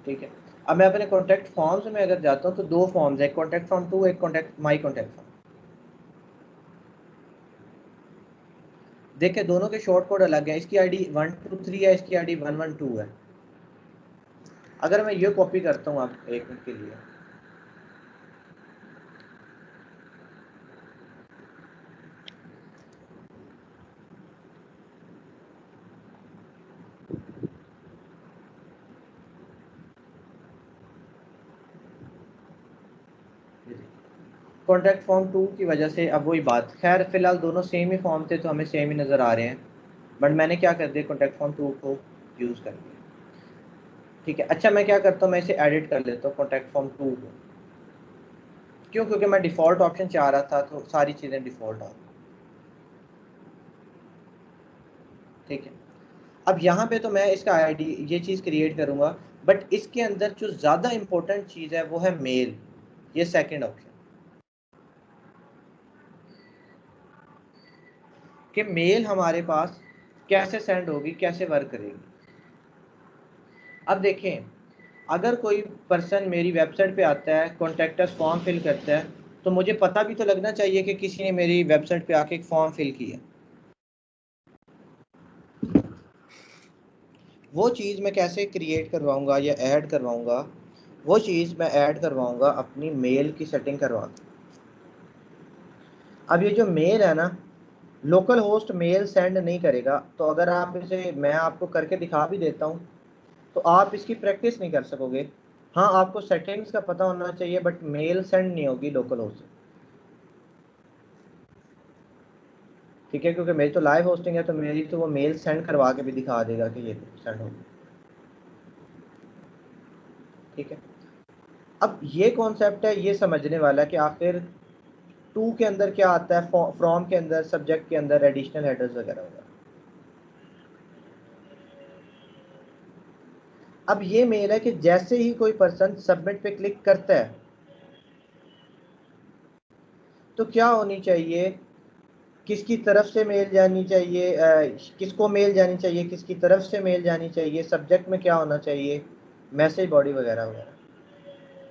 ठीक है, अब मैं अपने कॉन्टैक्ट फॉर्म्स में अगर जाता हूँ तो दो फॉर्म्स, एक कॉन्टैक्ट फॉर्म 2, एक कॉन्टैक्ट माई कॉन्टैक्ट फॉर्म। देखिए दोनों के शॉर्ट कोड अलग है, इसकी आईडी 123 है, इसकी आईडी 112 है। अगर मैं ये कॉपी करता हूँ आप एक मिनट के लिए, कॉन्टैक्ट फॉर्म 2 की वजह से अब वही बात, खैर फिलहाल दोनों सेम ही फॉर्म थे तो हमें सेम ही नज़र आ रहे हैं, बट मैंने क्या कर दिया, कॉन्टैक्ट फॉर्म 2 को यूज़ कर दिया। ठीक है, अच्छा मैं क्या करता हूँ, मैं इसे एडिट कर लेता हूँ कॉन्टैक्ट फॉर्म 2 को। क्यों, क्योंकि मैं डिफ़ॉल्ट ऑप्शन चाह रहा था तो सारी चीज़ें डिफ़ॉल्ट आ गई। ठीक है, अब यहाँ पे तो मैं इसका आईडी ये चीज़ क्रिएट करूँगा, बट इसके अंदर जो ज़्यादा इम्पोर्टेंट चीज़ है वो है मेल, ये सेकंड ऑप्शन। कि मेल हमारे पास कैसे सेंड होगी, कैसे वर्क करेगी। अब देखें, अगर कोई पर्सन मेरी वेबसाइट पे आता है, कॉन्टैक्ट अस फॉर्म फिल करता है, तो मुझे पता भी तो लगना चाहिए कि किसी ने मेरी वेबसाइट पे आके एक फॉर्म फिल किया। वो चीज़ मैं कैसे क्रिएट करवाऊंगा या ऐड करवाऊंगा, वो चीज़ मैं ऐड करवाऊंगा अपनी मेल की सेटिंग करवा के। अब ये जो मेल है ना, लोकल होस्ट मेल सेंड नहीं करेगा, तो अगर आप इसे, मैं आपको करके दिखा भी देता हूँ, तो आप इसकी प्रैक्टिस नहीं कर सकोगे। हाँ, आपको सेटिंग्स का पता होना चाहिए, बट मेल सेंड नहीं होगी लोकल होस्ट से। ठीक है, क्योंकि मेरी तो लाइव होस्टिंग है, तो मेरी तो वो मेल सेंड करवा के भी दिखा देगा कि ये सेंड होगी। ठीक है, अब ये कॉन्सेप्ट है, ये समझने वाला है कि आखिर टू के अंदर क्या आता है, फ्रॉम के अंदर, सब्जेक्ट के अंदर एडिशनल हेडर्स वगैरह वगैरह। अब ये मेल है कि जैसे ही कोई पर्सन सबमिट पे क्लिक करता है, तो क्या होनी चाहिए, किसकी तरफ से मेल जानी चाहिए, किसको मेल जानी चाहिए, किसकी तरफ से मेल जानी चाहिए, सब्जेक्ट में क्या होना चाहिए, मैसेज बॉडी वगैरह वगैरह।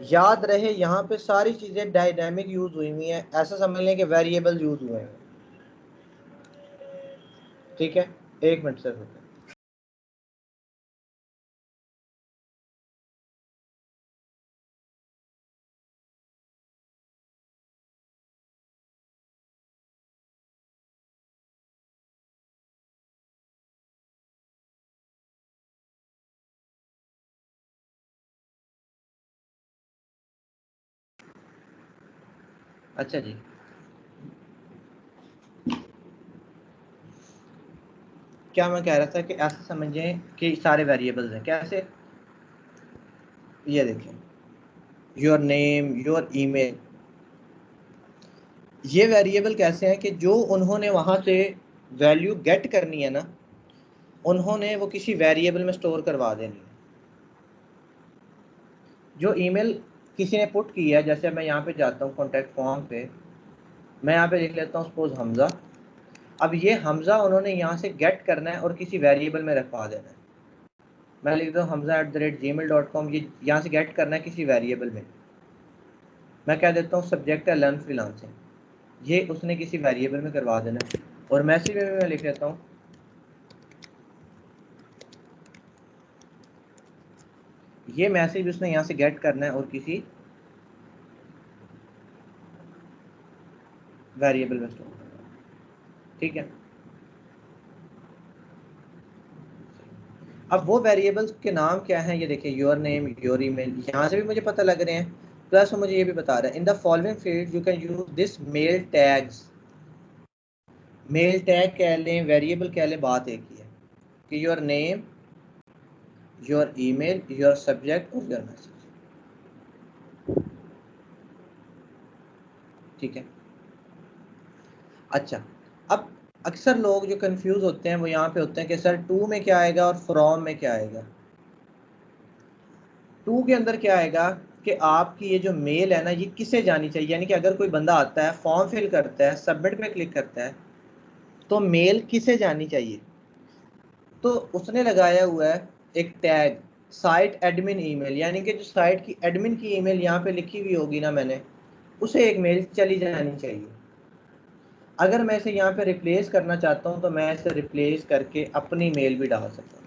याद रहे, यहाँ पे सारी चीज़ें डायनामिक यूज़ हुई हुई हैं, ऐसा समझ लें कि वेरिएबल यूज़ हुए हैं। ठीक है, एक मिनट सर रुकें। अच्छा जी, क्या मैं कह रहा था कि ऐसा समझें कि सारे वेरिएबल्स हैं। कैसे, ये देखें, योर नेम, योर ईमेल, ये वेरिएबल कैसे हैं कि जो उन्होंने वहाँ से वैल्यू गेट करनी है ना, उन्होंने वो किसी वेरिएबल में स्टोर करवा देनी है। जो ईमेल किसी ने पुट की है, जैसे मैं यहाँ पे जाता हूँ कॉन्टैक्ट फॉर्म पे, मैं यहाँ पे लिख लेता हूँ सपोज हमज़ा। अब ये हमज़ा उन्होंने यहाँ से गेट करना है और किसी वेरिएबल में रखवा देना है। मैं लिखता हूँ हमज़ा@gmail.com, ये यहाँ से गेट करना है किसी वेरिएबल में। मैं कह देता हूँ सब्जेक्ट है लर्न फ्रीलांसिंग, ये उसने किसी वेरिएबल में करवा देना है। और मैसेज में मैं लिख लेता हूँ, ये मैसेज उसने यहाँ से गेट करना है और किसी वेरिएबल में स्टोर करना है। ठीक है, अब वो वेरिएबल्स के नाम क्या हैं, ये देखिए, योर नेम, योर ईमेल, यहाँ से भी मुझे पता लग रहे हैं, प्लस मुझे ये भी बता रहा है in the following field you can use this mail tags. Mail tag कह लें, वेरिएबल कह लें, बात एक ही है कि your name, your email, your subject और योर मैसेज। ठीक है, अच्छा, अब अक्सर लोग जो कंफ्यूज होते हैं वो यहाँ पे होते हैं कि सर टू में क्या आएगा और फ्रॉम में क्या आएगा। टू के अंदर क्या आएगा कि आपकी ये जो मेल है ना, ये किसे जानी चाहिए, यानी कि अगर कोई बंदा आता है, फॉर्म फिल करता है, सबमिट पे क्लिक करता है, तो मेल किसे जानी चाहिए। तो उसने लगाया हुआ है एक टैग, साइट एडमिन ईमेल, यानी कि जो साइट की एडमिन की ईमेल यहाँ पे लिखी हुई होगी ना मैंने, उसे एक मेल चली जानी चाहिए। अगर मैं इसे यहाँ पे रिप्लेस करना चाहता हूँ, तो मैं इसे रिप्लेस करके अपनी मेल भी डाल सकता हूँ।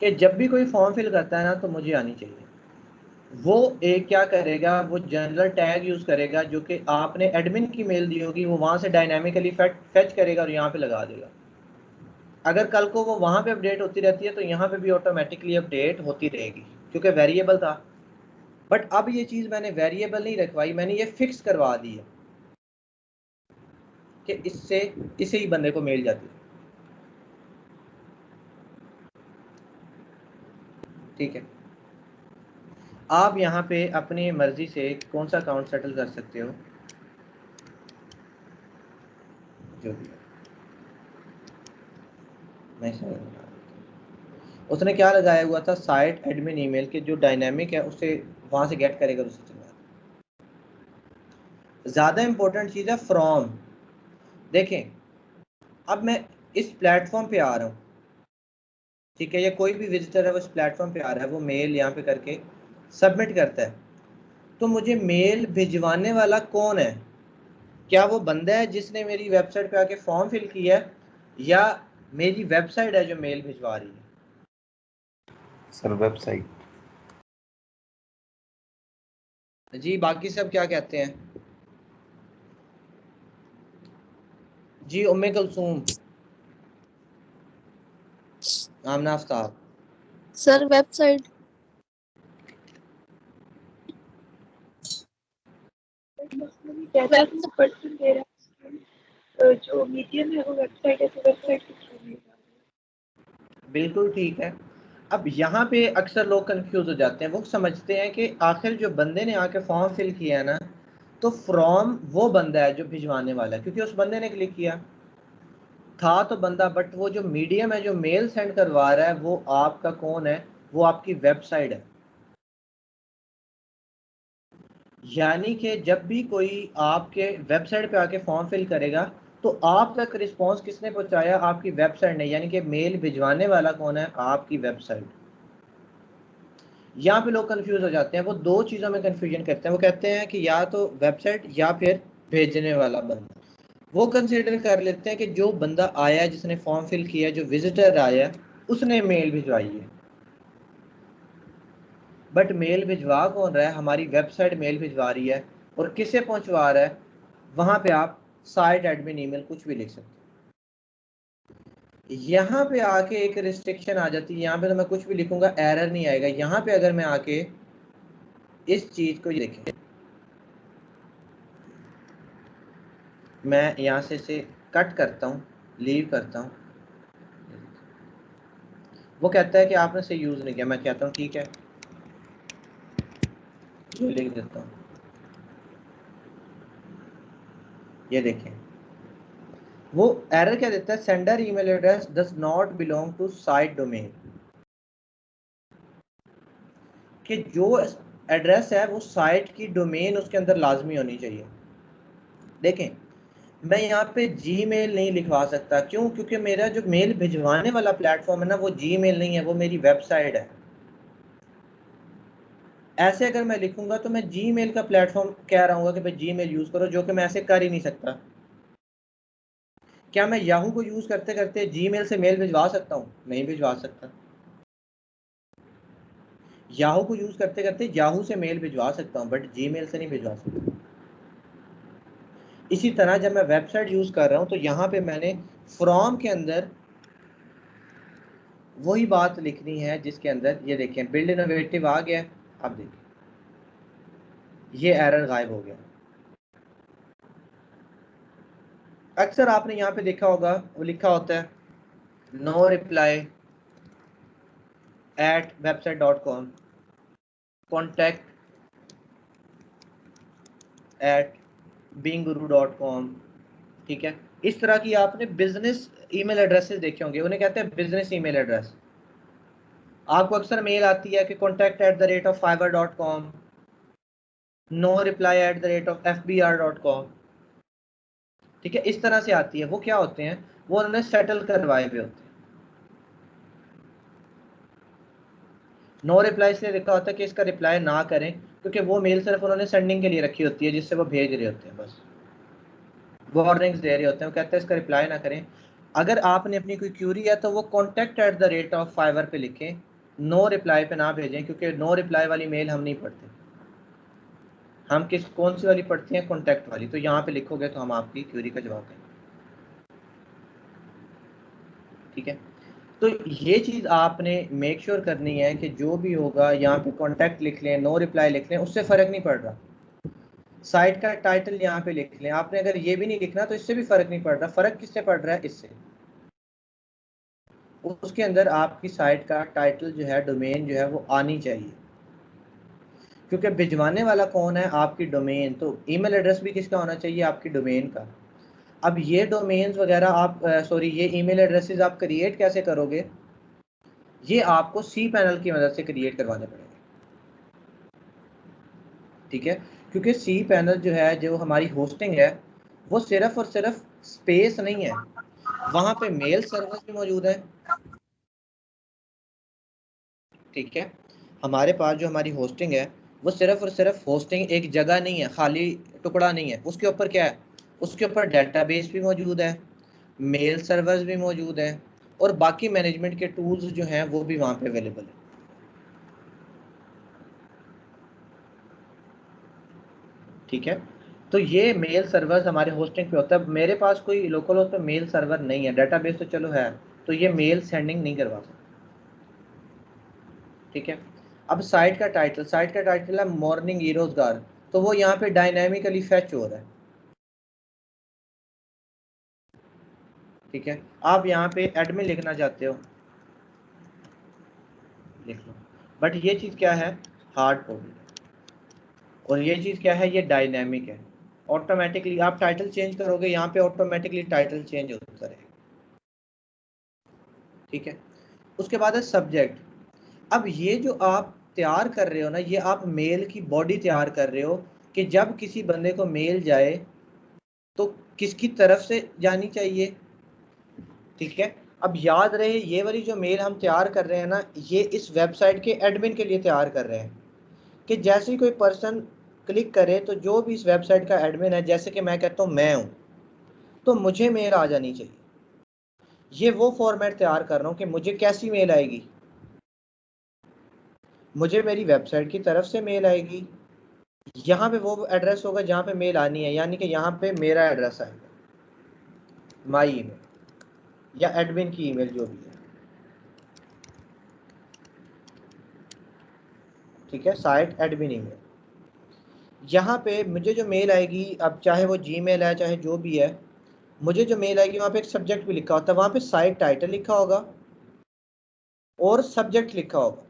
कि जब भी कोई फॉर्म फिल करता है ना, तो मुझे आनी चाहिए। वो एक क्या करेगा, वो जनरल टैग यूज करेगा जो कि आपने एडमिन की मेल दी होगी, वो वहां से डायनामिकली फेच करेगा और यहाँ पे लगा देगा। अगर कल को वो वहां पे अपडेट होती रहती है, तो यहाँ पे भी ऑटोमेटिकली अपडेट होती रहेगी, क्योंकि वेरिएबल था। बट अब ये चीज मैंने वेरिएबल नहीं रखवाई, मैंने ये फिक्स करवा दी है कि इससे इसी ही बंदे को मेल जाती है। ठीक है, आप यहाँ पे अपनी मर्जी से कौन सा अकाउंट सेटल कर सकते हो, जो भी है। मैं समझ रहा हूँ। उसने क्या लगाया हुआ था, साइट एडमिन ईमेल के जो डायनेमिक है उससे वहां से गेट करेगा, उससे चला। ज्यादा इंपॉर्टेंट चीज है फ्रॉम। देखें अब मैं इस प्लेटफॉर्म पे आ रहा हूँ, ठीक है, या कोई भी विजिटर है वो इस प्लेटफॉर्म पे आ रहा है, वो मेल यहाँ पे करके सबमिट करता है, तो मुझे मेल भिजवाने वाला कौन है? क्या वो बंदा है जिसने मेरी वेबसाइट पे आके फॉर्म फिल किया है, या मेरी वेबसाइट है जो मेल भिजवा रही है? Sir website. जी बाकी सब क्या कहते हैं? जी Umme Kulsoom, Amna Aftab. Sir website. Person दे रहा है जो मीडियम है वो वेबसाइट है, तो वेबसाइट के थ्रू में। बिल्कुल ठीक है। अब यहाँ पे अक्सर लोग कंफ्यूज हो जाते हैं, वो समझते हैं कि आखिर जो बंदे ने आके फॉर्म फिल किया है ना, तो फ्रॉम वो बंदा है जो भिजवाने वाला है, क्योंकि उस बंदे ने क्लिक किया था तो बंदा, बट वो जो मीडियम है जो मेल सेंड करवा रहा है वो आपका कौन है? वो आपकी वेबसाइट है। यानी कि जब भी कोई आपके वेबसाइट पे आके फॉर्म फिल करेगा तो आप तक रिस्पांस किसने पहुंचाया? आपकी वेबसाइट ने। यानी कि मेल भिजवाने वाला कौन है? आपकी वेबसाइट। यहाँ पे लोग कंफ्यूज हो जाते हैं, वो दो चीज़ों में कंफ्यूजन करते हैं। वो कहते हैं कि या तो वेबसाइट या फिर भेजने वाला बंदा। वो कंसिडर कर लेते हैं कि जो बंदा आया, जिसने फॉर्म फिल किया, जो विजिटर आया, उसने मेल भिजवाई है। बट मेल भिजवा कौन रहा है? हमारी वेबसाइट मेल भिजवा रही है। और किसे पहुंचवा रहा है? वहां पे आप साइट एडमिन ईमेल कुछ भी लिख सकते हैं। यहाँ पे आके एक रिस्ट्रिक्शन आ जाती है, यहाँ पे तो मैं कुछ भी लिखूंगा एरर नहीं आएगा। यहाँ पे अगर मैं आके इस चीज को देखें, मैं यहाँ से इसे कट करता हूँ, लीव करता हूँ, वो कहता है कि आपने इसे यूज नहीं किया। मैं कहता हूँ ठीक है, ये लिख देता हूँ। ये देखें वो एरर क्या देता है, sender email address does not belong to site domain, कि जो एड्रेस है वो साइट की डोमेन उसके अंदर लाजमी होनी चाहिए। देखें मैं यहाँ पे जीमेल नहीं लिखवा सकता, क्यों? क्योंकि मेरा जो मेल भिजवाने वाला प्लेटफॉर्म है ना, वो जीमेल नहीं है, वो मेरी वेबसाइट है। ऐसे अगर मैं लिखूंगा तो मैं जीमेल का प्लेटफॉर्म कह रहा हूँ कि भाई जीमेल यूज करो, जो कि मैं ऐसे कर ही नहीं सकता। क्या मैं याहू को यूज करते करते जीमेल से मेल भिजवा सकता हूँ? नहीं भिजवा सकता। याहू को यूज करते करते याहू से मेल भिजवा सकता हूँ, बट जीमेल से नहीं भिजवा सकता। इसी तरह जब मैं वेबसाइट यूज कर रहा हूँ तो यहाँ पे मैंने फ्रॉम के अंदर वही बात लिखनी है जिसके अंदर, ये देखें बिल्ड इनोवेटिव आ गया। अब देखिए ये एरर गायब हो गया। अक्सर आपने यहाँ पे देखा होगा वो लिखा होता है no reply at website.com, contact at beinguru.com। ठीक है, इस तरह की आपने बिजनेस ईमेल एड्रेसेस देखे होंगे, उन्हें कहते हैं बिजनेस ईमेल एड्रेस। आपको अक्सर मेल आती है कि contact@fiverr.com, नो रिप्लाई @fbr.com। ठीक है, इस तरह से आती है। वो क्या होते हैं? वो उन्होंने सेटल करवाए हुए होते हैं। नो रिप्लाई इसलिए लिखा होता है कि इसका रिप्लाई ना करें, क्योंकि वो मेल सिर्फ उन्होंने सेंडिंग के लिए रखी होती है, जिससे वो भेज रहे होते हैं, बस वार्निंग्स दे रहे होते हैं। वो कहते हैं इसका रिप्लाई ना करें। अगर आपने अपनी कोई क्यूरी है तो वो contact@fiverr पे लिखें, नो रिप्लाई पे ना भेजें, क्योंकि नो रिप्लाई वाली मेल हम नहीं पढ़ते। हम कौन सी वाली पढ़ते हैं? कॉन्टैक्ट वाली। तो यहाँ पे लिखोगे तो हम आपकी क्यूरी का जवाब देंगे। ठीक है, तो ये चीज़ आपने मेक श्योर करनी है कि जो भी होगा यहाँ पे कॉन्टैक्ट लिख लें, नो रिप्लाई लिख लें, उससे फ़र्क नहीं पड़ रहा। साइट का टाइटल यहाँ पे लिख लें। आपने अगर ये भी नहीं लिखना तो इससे भी फ़र्क नहीं पड़ रहा। फ़र्क किससे पड़ रहा है? इससे। उसके अंदर आपकी साइट का टाइटल जो है, डोमेन जो है वो आनी चाहिए, क्योंकि भिजवाने वाला कौन है? आपकी डोमेन। तो ईमेल एड्रेस भी किसका होना चाहिए? आपकी डोमेन का। अब ये डोमेन्स वगैरह आप सॉरी ये ईमेल एड्रेसेस आप क्रिएट कैसे करोगे? ये आपको सी पैनल की मदद से क्रिएट करवाने पड़ेंगे, ठीक है। क्योंकि सी पैनल जो है, जो हमारी होस्टिंग है, वो सिर्फ और सिर्फ स्पेस नहीं है, वहां पे मेल सर्वर्स भी मौजूद है, ठीक है। हमारे पास जो हमारी होस्टिंग है वो सिर्फ और सिर्फ होस्टिंग एक जगह नहीं है, खाली टुकड़ा नहीं है, उसके ऊपर क्या है, उसके ऊपर डेटाबेस भी मौजूद है, मेल सर्वर्स भी मौजूद है, और बाकी मैनेजमेंट के टूल्स जो हैं वो भी वहाँ पे अवेलेबल है, ठीक है। तो ये मेल सर्वर्स हमारे होस्टिंग पे होता है। मेरे पास कोई लोकल होस्ट पे मेल सर्वर नहीं है, डेटाबेस तो चलो है, तो ये मेल सेंडिंग नहीं करवा सकता, ठीक है। अब साइट का टाइटल है मॉर्निंग ई रोजगार, तो वो यहाँ पे डायनेमिकली फेच हो रहा है, ठीक है। आप यहाँ पे एडमिन लिखना चाहते हो, लिख लो, बट ये चीज़ क्या है, हार्ड कोडेड, और ये चीज़ क्या है, ये डायनेमिक है। ऑटोमेटिकली आप टाइटल चेंज करोगे, यहाँ पे ऑटोमेटिकली टाइटल चेंज होता रहेगा, ठीक है। उसके बाद है सब्जेक्ट। अब ये जो आप तैयार कर रहे हो ना, ये आप मेल की बॉडी तैयार कर रहे हो कि जब किसी बंदे को मेल जाए तो किसकी तरफ से जानी चाहिए, ठीक है। अब याद रहे, ये वाली जो मेल हम तैयार कर रहे हैं ना, ये इस वेबसाइट के एडमिन के लिए तैयार कर रहे हैं, कि जैसे ही कोई पर्सन क्लिक करे तो जो भी इस वेबसाइट का एडमिन है, जैसे कि मैं कहता हूँ मैं हूँ, तो मुझे मेल आ जानी चाहिए। ये वो फॉर्मेट तैयार कर रहा हूँ कि मुझे कैसी मेल आएगी, मुझे मेरी वेबसाइट की तरफ से मेल आएगी, यहाँ पे वो एड्रेस होगा जहाँ पे मेल आनी है, यानी कि यहाँ पे मेरा एड्रेस आएगा, माई ईमेल या एडमिन की ईमेल जो भी है, ठीक है, साइट एडमिन ईमेल। यहाँ पे मुझे जो मेल आएगी, अब चाहे वो जीमेल है चाहे जो भी है, मुझे जो मेल आएगी वहाँ पे एक सब्जेक्ट भी लिखा होता है, वहाँ पे साइट टाइटल लिखा होगा और सब्जेक्ट लिखा होगा,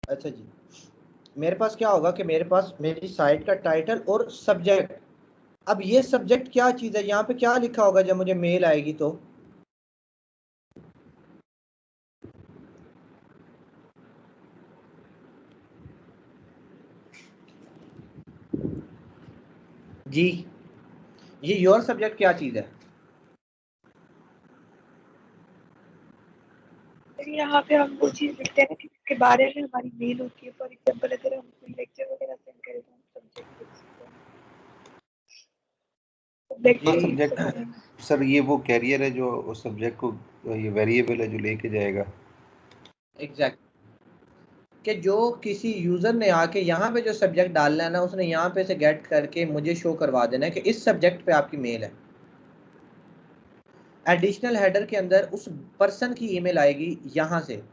अच्छा जी। मेरे पास क्या होगा कि मेरे पास मेरी साइट का टाइटल और सब्जेक्ट। अब ये सब्जेक्ट क्या चीज़ है, यहाँ पे क्या लिखा होगा जब मुझे मेल आएगी तो, जी, ये योर सब्जेक्ट क्या चीज़ है, फिर यहाँ पे हम वो चीज़ लिखते हैं ना कि इसके बारे में हमारी मेल होती है। फॉर एग्जाम्पल अगर हम कोई लेक्चर वगैरह सेंड करें तो हम सब्जेक्ट लिख सकते हैं, हाँ लेक्चर लिख सकते हैं। सब्जेक्ट सर, ये वो कैरियर है जो उस सब्जेक्ट को, ये वेरिएबल है जो लेके जाएगा। एग्जैक्ट, कि जो किसी यूज़र ने आके यहाँ पे जो सब्जेक्ट डालना है ना, उसने यहाँ पे से गेट करके मुझे शो करवा देना है कि इस सब्जेक्ट पे आपकी मेल है। एडिशनल हेडर के अंदर उस पर्सन की ईमेल आएगी, यहाँ से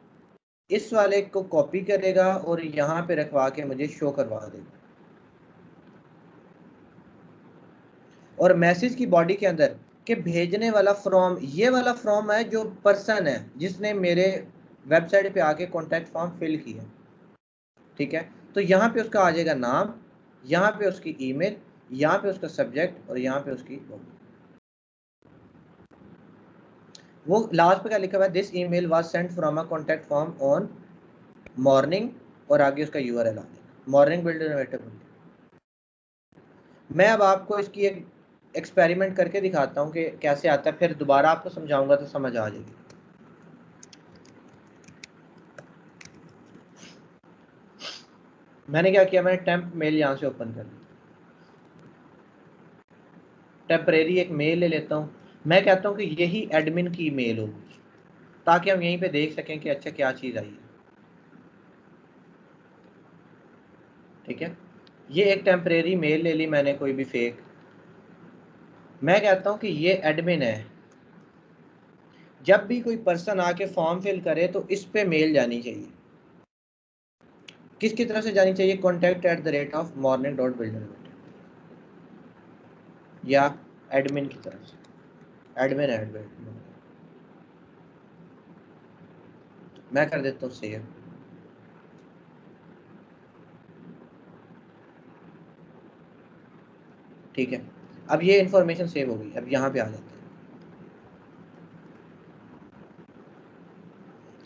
इस वाले को कॉपी करेगा और यहाँ पे रखवा के मुझे शो करवा देगा, और मैसेज की बॉडी के अंदर के भेजने वाला फ्रॉम, ये वाला फ्रॉम है जो पर्सन है जिसने मेरे वेबसाइट पे आके कॉन्टैक्ट फॉर्म फिल किया, ठीक है। तो यहाँ पे उसका आ जाएगा नाम, यहाँ पे उसकी ईमेल, यहाँ पे उसका सब्जेक्ट और यहाँ पे उसकी बॉडी। वो लास्ट पे क्या लिखा हुआ है, this email was sent from a contact form on morning, और आगे उसका यूआरएल आ जाएगा, मॉर्निंग बिल्डर। मैं अब आपको इसकी एक एक्सपेरिमेंट करके दिखाता हूँ कि कैसे आता है, फिर दोबारा आपको समझाऊंगा तो समझ आ जाएगी। मैंने क्या किया, मैंने टेम्प मेल यहाँ से ओपन कर ली, टेम्परेरी एक मेल ले लेता हूँ, मैं कहता हूँ कि यही एडमिन की मेल होगी, ताकि हम यहीं पे देख सकें कि अच्छा क्या चीज़ आई है, ठीक है। ये एक टेम्परेरी मेल ले ली मैंने, कोई भी फेक, मैं कहता हूँ कि ये एडमिन है, जब भी कोई पर्सन आके फॉर्म फिल करे तो इस पे मेल जानी चाहिए, किसकी तरफ से जानी चाहिए, contact@morning.builder, या एडमिन की तरफ से, एडमिन एडमिन, मैं कर देता हूँ सेव। ठीक है, अब ये इंफॉर्मेशन सेव हो गई। अब यहाँ पे आ जाते हैं।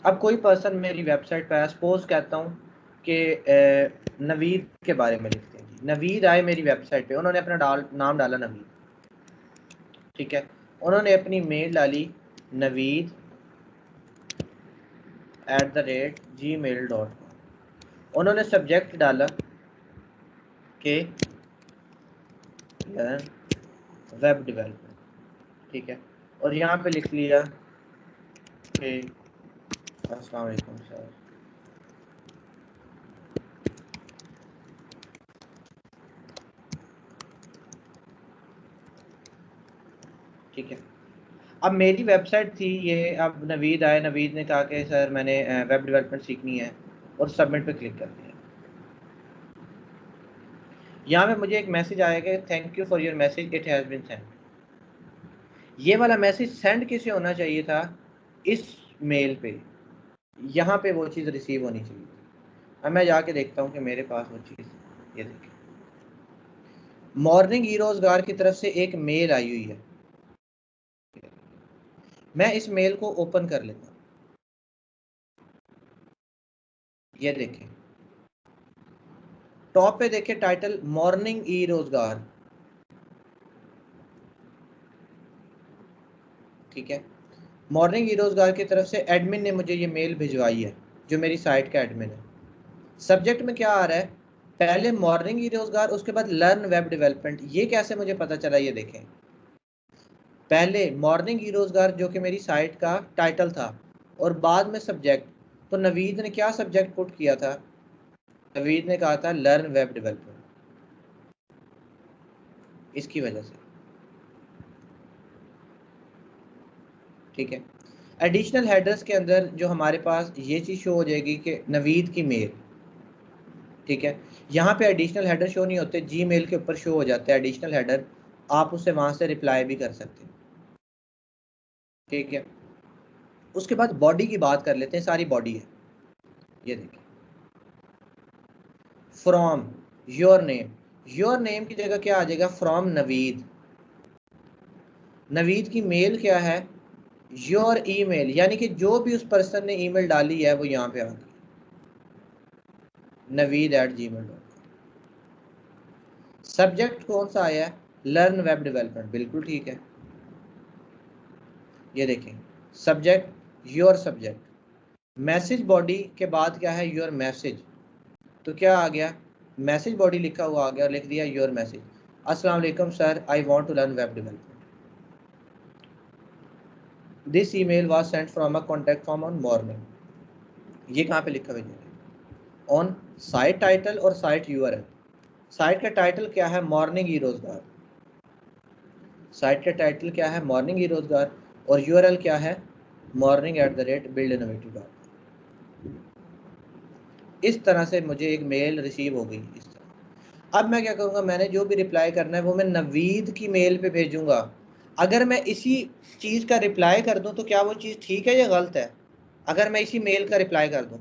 अब कोई पर्सन मेरी वेबसाइट पर, सपोज कहता हूँ कि नवीद के बारे में लिखते हैं। नवीद आए मेरी वेबसाइट पे, उन्होंने अपना नाम डाला नवीद, ठीक है। उन्होंने अपनी मेल डाली naveed@gmail.com। उन्होंने सब्जेक्ट डाला कि वेब डेवलपमेंट, ठीक है, और यहाँ पे लिख लिया कि अस्सलाम वालेकुम सर, ठीक है। अब मेरी वेबसाइट थी ये, अब नवीद आए, नवीद ने कहा कि सर मैंने वेब डेवलपमेंट सीखनी है, और सबमिट पे क्लिक कर दिया। यहाँ पे मुझे एक मैसेज आएगा, thank you for your message, it has been send. ये वाला मैसेज सेंड किसे होना चाहिए था? इस मेल पे, यहाँ पे वो चीज़ रिसीव होनी चाहिए। अब मैं जाके देखता हूँ कि मेरे पास वो चीज़, ये देखिए, मॉर्निंग ई रोजगार की तरफ से एक मेल आई हुई है। मैं इस मेल को ओपन कर लेता हूँ। ये देखें, टॉप पे देखें टाइटल मॉर्निंग ई रोजगार, ठीक है। मॉर्निंग ई रोजगार की तरफ से एडमिन ने मुझे ये मेल भिजवाई है, जो मेरी साइट का एडमिन है। सब्जेक्ट में क्या आ रहा है? पहले मॉर्निंग ई रोजगार, उसके बाद लर्न वेब डेवलपमेंट। ये कैसे मुझे पता चला? ये देखें, पहले मॉर्निंग ई रोजगार जो कि मेरी साइट का टाइटल था, और बाद में सब्जेक्ट। तो नवीद ने क्या सब्जेक्ट पुट किया था? नवीद ने कहा था लर्न वेब डेवलपमेंट, इसकी वजह से, ठीक है। एडिशनल हेडर्स के अंदर जो हमारे पास ये चीज़ शो हो जाएगी कि नवीद की मेल, ठीक है। यहाँ पे एडिशनल हेडर शो नहीं होते, जी मेल के ऊपर शो हो जाते हैं एडिशनल हेडर, आप उससे वहाँ से रिप्लाई भी कर सकते हैं, ठीक है। उसके बाद बॉडी की बात कर लेते हैं, सारी बॉडी है। ये देखिए, from your name, your name की जगह क्या आ जाएगा? फ्रॉम नवीद। नवीद की मेल क्या है? योर ईमेल, यानी कि जो भी उस पर्सन ने ईमेल डाली है वो यहाँ पे आ गई, naveed@gmail.com। सब्जेक्ट कौन सा आया है? लर्न वेब डेवलपमेंट, बिल्कुल ठीक है। ये देखें, subject your subject, message body के बाद क्या है? Your message. तो क्या आ गया? मैसेज बॉडी लिखा हुआ आ गया, और लिख दिया योर मैसेज, अस्सलाम वालेकुम sir, I want to learn web development, this email was sent from a contact form on morning. ये कहाँ पे लिखा हुआ है? ऑन साइट टाइटल और साइट यूआरएल। साइट का टाइटल क्या है? मॉर्निंग ई रोजगार। साइट का टाइटल क्या है? मॉर्निंग ई रोजगार, और यूआरएल क्या है? morning@buildinnovative.com। इस तरह से मुझे एक मेल रिसीव हो गई इस तरह। अब मैं क्या करूँगा? मैंने जो भी रिप्लाई करना है वो मैं नवीद की मेल पे भेजूंगा। अगर मैं इसी चीज़ का रिप्लाई कर दूं तो क्या वो चीज़ ठीक है या गलत है? अगर मैं इसी मेल का रिप्लाई कर दूं,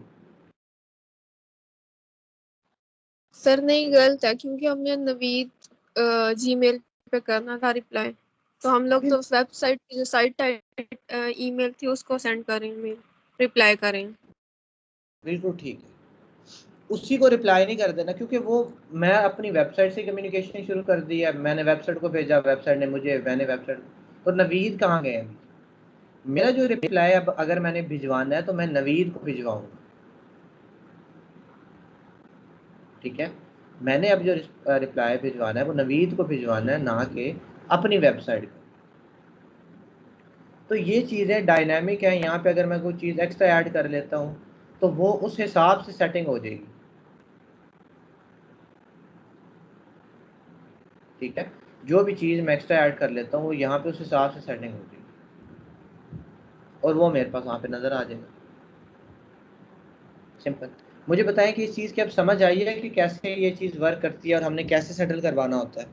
सर नहीं, गलत है, क्योंकि हमने नवीद जीमेल पे करना था रिप्लाई, तो हम लोग तो वेबसाइट की जो साइट ईमेल थी उसको सेंड करेंगे, रिप्लाई करें। बिल्कुल ठीक है, उसी को रिप्लाई नहीं कर देना, क्योंकि वो मैं अपनी वेबसाइट से कम्युनिकेशन शुरू कर दी है। मैंने वेबसाइट को भेजा, वेबसाइट ने मुझे, मैंने वेबसाइट, तो नवीद कहाँ गए अभी? मेरा जो रिप्लाई अब अगर मैंने भिजवाना है तो मैं नवीद को भिजवाऊंगा, ठीक है। मैंने अब जो रिप्लाई भिजवाना है वो नवीद को भिजवाना है, ना कि अपनी वेबसाइट को। तो ये चीज़ें डायनामिक है। यहाँ पे अगर मैं कोई चीज़ एक्स्ट्रा ऐड कर लेता हूँ तो वो उस हिसाब से सेटिंग हो जाएगी, ठीक है। जो भी चीज़ मैं एक्स्ट्रा ऐड कर लेता हूँ वो यहाँ पे उस हिसाब से सेटिंग हो जाएगी, और वो मेरे पास वहाँ पे नज़र आ जाएगा। सिंपल। मुझे बताएं कि इस चीज़ की अब समझ आई है कि कैसे ये चीज़ वर्क करती है और हमने कैसे सेटल करवाना होता है?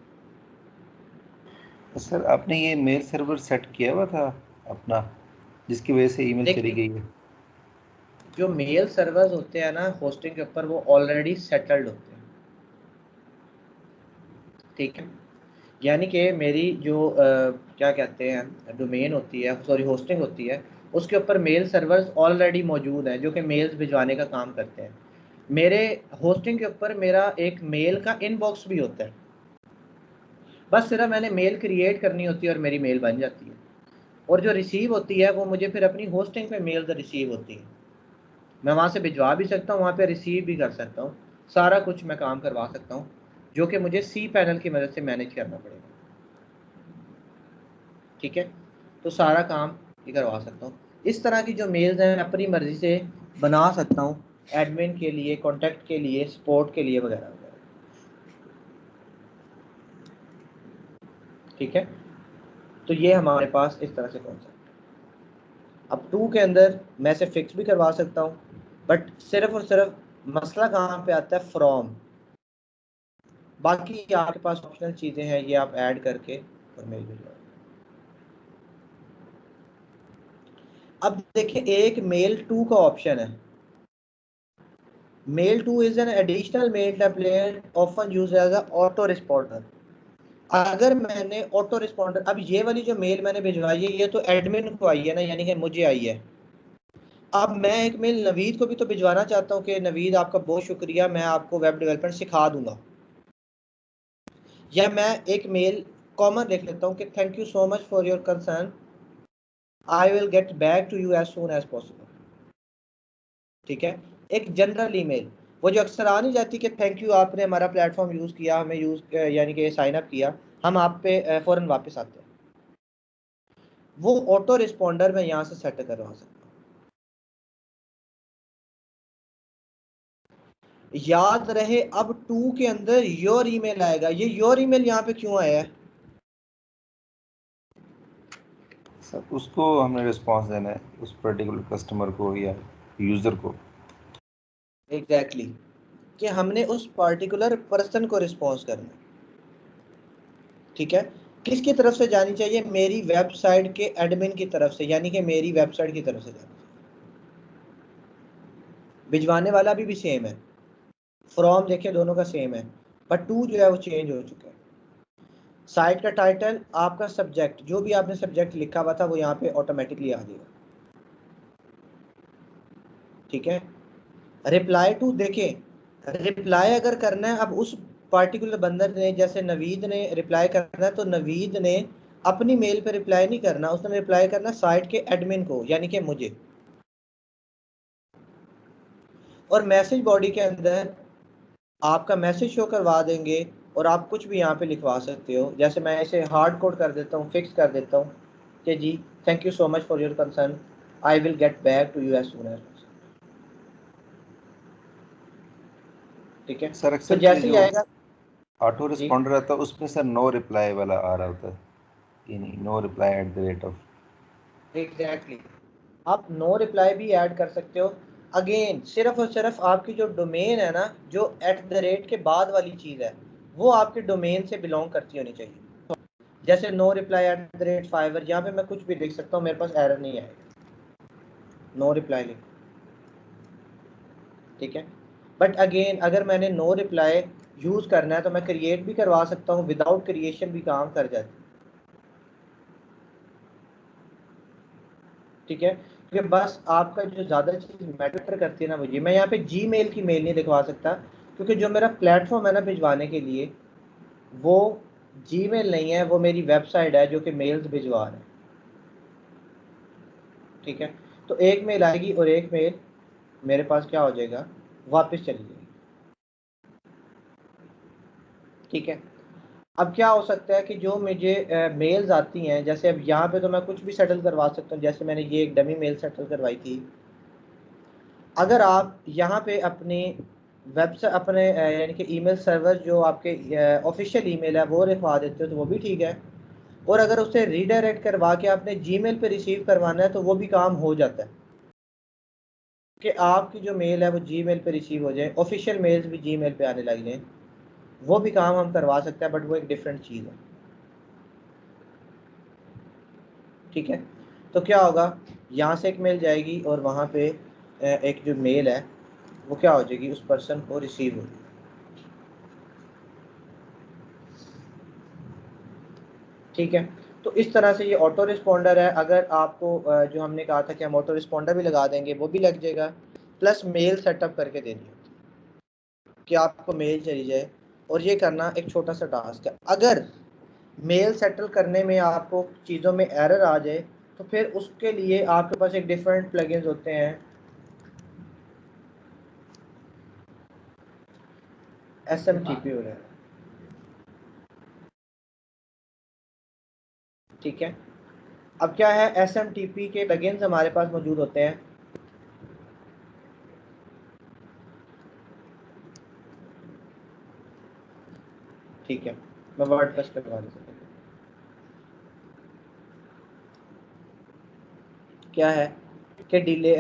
तो सर आपने ये मेल सर्वर सेट किया हुआ था अपना, जिसकी वजह से ईमेल चली देखिए, गई है? जो मेल सर्वर्स होते हैं ना होस्टिंग के ऊपर, वो ऑलरेडी सेटल्ड होते हैं, ठीक है। यानी कि मेरी जो क्या कहते हैं डोमेन होती है, सॉरी होस्टिंग होती है, उसके ऊपर मेल सर्वर्स ऑलरेडी मौजूद हैं जो कि मेल्स भिजवाने का काम करते हैं। मेरे होस्टिंग के ऊपर मेरा एक मेल का इनबॉक्स भी होता है, बस सिर्फ मैंने मेल क्रिएट करनी होती है और मेरी मेल बन जाती है। और जो रिसीव होती है वो मुझे फिर अपनी होस्टिंग पे मेल रिसीव होती है, मैं वहाँ से भिजवा भी सकता हूँ, वहाँ पे रिसीव भी कर सकता हूँ, सारा कुछ मैं काम करवा सकता हूँ, जो कि मुझे सी पैनल की मदद से मैनेज करना पड़ेगा। ठीक है, तो सारा काम ये करवा सकता हूँ। इस तरह की जो मेल्स हैं मैं अपनी मर्जी से बना सकता हूँ, एडमिन के लिए, कॉन्टैक्ट के लिए, सपोर्ट के लिए वगैरह वगैरह। ठीक है, तो ये हमारे पास इस तरह से कॉन्सेप्ट है। अब 2 के अंदर मैं से फिक्स भी करवा सकता हूँ, बट सिर्फ और सिर्फ मसला कहाँ पे आता है, फ्रॉम। बाकी आपके पास ऑप्शनल चीज़ें हैं, ये आप ऐड करके और मेल भिजवा। अब देखिए एक मेल टू का ऑप्शन है। Mail to is an additional mail template often use as a auto responder. अगर मैंने ऑटो रिस्पॉन्डर, अब ये वाली जो मेल मैंने भिजवाई है ये तो एडमिन को आई है ना, यानी कि मुझे आई है। अब मैं एक मेल नवीद को भी तो भिजवाना चाहता हूँ कि नवीद आपका बहुत शुक्रिया, मैं आपको वेब डेवलपमेंट सिखा दूंगा। या मैं एक मेल कॉमन लिख लेता हूँ कि thank you so much for your concern, I will get back to you as soon as possible. ठीक है, एक जनरल ईमेल, वो जो अक्सर आ नहीं जाती कि थैंक यू आपने हमारा प्लेटफॉर्म यूज़ किया, हमें यूज़ यानी कि साइन अप किया, हम आप पे फ़ौरन वापस आते हैं, वो ऑटो रिस्पॉन्डर मैं यहाँ से सेट करवा सकता हूँ। याद रहे अब 2 के अंदर योर ईमेल आएगा। ये योर ईमेल यहाँ पे क्यों आया है? सर उसको हमने रिस्पांस देना है उस पर्टिकुलर कस्टमर को या यूजर को। एग्जैक्टली कि हमने उस पर्टिकुलर पर्सन को रिस्पॉन्स करना है। ठीक है, किसकी तरफ से जानी चाहिए? मेरी वेबसाइट के एडमिन की तरफ से, यानी कि मेरी वेबसाइट की तरफ से जानी चाहिए। भिजवाने वाला भी सेम है, फ्रॉम देखिए दोनों का सेम है, बट 2 जो है वो चेंज हो चुका है। साइट का टाइटल, आपका सब्जेक्ट, जो भी आपने सब्जेक्ट लिखा हुआ था वो यहाँ पे ऑटोमेटिकली आ जाएगा। ठीक है, रिप्लाई टू, देखिए रिप्लाई अगर करना है, अब उस पार्टिकुलर बंदर ने, जैसे नवीद ने रिप्लाई करना है, तो नवीद ने अपनी मेल पे रिप्लाई नहीं करना, उसने रिप्लाई करना साइट के एडमिन को, यानी कि मुझे। और मैसेज बॉडी के अंदर आपका मैसेज शो करवा देंगे और आप कुछ भी यहाँ पे लिखवा सकते हो। जैसे मैं इसे हार्ड कोड कर देता हूँ, फिक्स कर देता हूँ कि जी thank you so much for your concern, I will get back to you as soon as. ठीक है, सर तो अक्सर ये जैसे ही जो आएगा ऑटो जी रिस्पॉन्डर आता है उसमें सर नो रिप्लाई वाला आ रहा होता है, यानी no reply at the rate of. Exactly आप नो रिप्लाई भी ऐड कर सकते हो। अगेन सिर्फ और सिर्फ आपकी जो डोमेन है ना, जो एट द रेट के बाद वाली चीज़ है, वो आपके डोमेन से बिलोंग करती होनी चाहिए। जैसे no reply at the rate Fiverr, यहाँ पे मैं कुछ भी लिख सकता हूँ, मेरे पास एरर नहीं आएगा, नो रिप्लाई लिख। ठीक है, बट अगेन अगर मैंने नो रिप्लाई यूज़ करना है तो मैं क्रिएट भी करवा सकता हूँ, विदाउट क्रिएशन भी काम कर जाती है। ठीक है, क्योंकि बस आपका जो ज़्यादा चीज़ मैटर करती है ना, मुझे, मैं यहाँ पे जीमेल की मेल नहीं दिखवा सकता, क्योंकि जो मेरा प्लेटफॉर्म है ना भिजवाने के लिए, वो जीमेल नहीं है, वो मेरी वेबसाइट है जो कि मेल्स भिजवा रहे हैं। ठीक है, तो एक मेल आएगी और एक मेल मेरे पास क्या हो जाएगा, वापस चली जाएगी। ठीक है, अब क्या हो सकता है कि जो मुझे मेल्स आती हैं, जैसे अब यहाँ पे तो मैं कुछ भी सेटल करवा सकता हूँ, जैसे मैंने ये एक डमी मेल सेटल करवाई थी। अगर आप यहाँ पे अपनी वेबसाइट, अपने यानी कि ईमेल सर्वर जो आपके ऑफिशियल ईमेल है वो लिखवा देते हो तो वो भी ठीक है। और अगर उसे रीडायरेक्ट करवा के आपने जीमेल पे रिसीव करवाना है तो वो भी काम हो जाता है, कि आपकी जो मेल है वो जीमेल पे रिसीव हो जाए, ऑफिशियल मेल्स भी जीमेल पे आने लग जाए, वो भी काम हम करवा सकते हैं, बट वो एक डिफरेंट चीज़ है। ठीक है, तो क्या होगा, यहाँ से एक मेल जाएगी और वहाँ पे एक जो मेल है वो क्या हो जाएगी, उस पर्सन को रिसीव होगी। ठीक है, तो इस तरह से ये ऑटो रिस्पॉन्डर है। अगर आपको जो हमने कहा था कि हम ऑटो रिस्पॉन्डर भी लगा देंगे, वो भी लग जाएगा, प्लस मेल सेटअप करके दे दिया कि आपको मेल चली जाए, और ये करना एक छोटा सा टास्क है। अगर मेल सेटल करने में आपको चीज़ों में एरर आ जाए तो फिर उसके लिए आपके पास एक डिफरेंट प्लगइन्स होते हैं, SMTP वगैरह, ठीक है। अब क्या है, SMTP के प्लगइन्स हमारे पास मौजूद होते हैं। ठीक है, मैं वर्डप्रेस पे करवा देता हूँ। क्या है कि डिले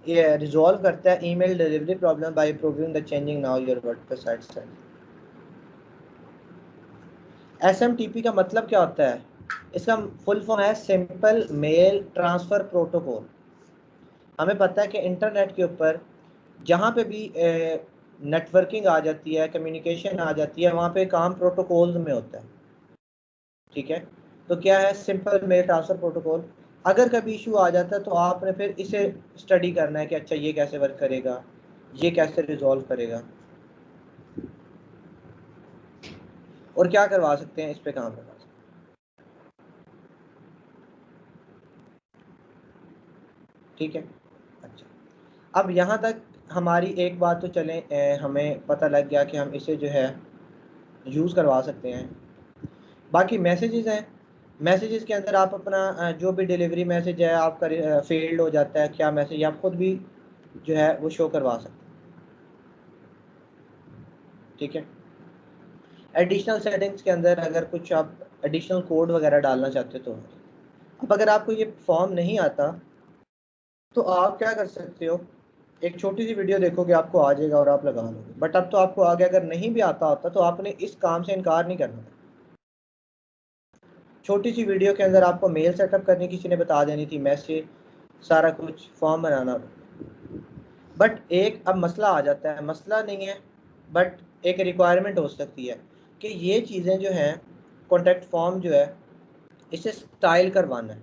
ये रिजॉल्व करता है email delivery problem bye improving the changing now your WordPress site style. SMTP का मतलब क्या होता है? इसका फुल फॉर्म है सिंपल मेल ट्रांसफ़र प्रोटोकॉल। हमें पता है कि इंटरनेट के ऊपर जहाँ पे भी नेटवर्किंग आ जाती है, कम्युनिकेशन आ जाती है, वहाँ पे काम प्रोटोकॉल्स में होता है, ठीक है। तो क्या है सिंपल मेल ट्रांसफ़र प्रोटोकॉल। अगर कभी इशू आ जाता है तो आपने फिर इसे स्टडी करना है कि अच्छा ये कैसे वर्क करेगा, ये कैसे रिजॉल्व करेगा, और क्या करवा सकते हैं, इस पे काम करवा सकते हैं। ठीक है, अच्छा, अब यहाँ तक हमारी एक बात तो चलें, हमें पता लग गया कि हम इसे जो है यूज़ करवा सकते हैं। बाकी मैसेजेस हैं, मैसेजेस के अंदर आप अपना जो भी डिलीवरी मैसेज है आपका फेल्ड हो जाता है, क्या मैसेज आप खुद भी जो है वो शो करवा सकते हैं, ठीक है। एडिशनल सेटिंग्स के अंदर अगर कुछ आप एडिशनल कोड वगैरह डालना चाहते हो तो अब अगर आपको ये फॉर्म नहीं आता तो आप क्या कर सकते हो, एक छोटी सी वीडियो देखोगे आपको आ जाएगा और आप लगा लोगे। बट अब तो आपको आ गया, अगर नहीं भी आता होता तो आपने इस काम से इनकार नहीं करना था। छोटी सी वीडियो के अंदर आपको मेल सेटअप करनी किसी ने बता देनी थी, मैसेज, सारा कुछ, फॉर्म बनाना। बट एक अब मसला आ जाता है, मसला नहीं है बट एक रिक्वायरमेंट हो सकती है कि ये चीज़ें जो हैं, कॉन्टैक्ट फॉर्म जो है इसे स्टाइल करवाना है,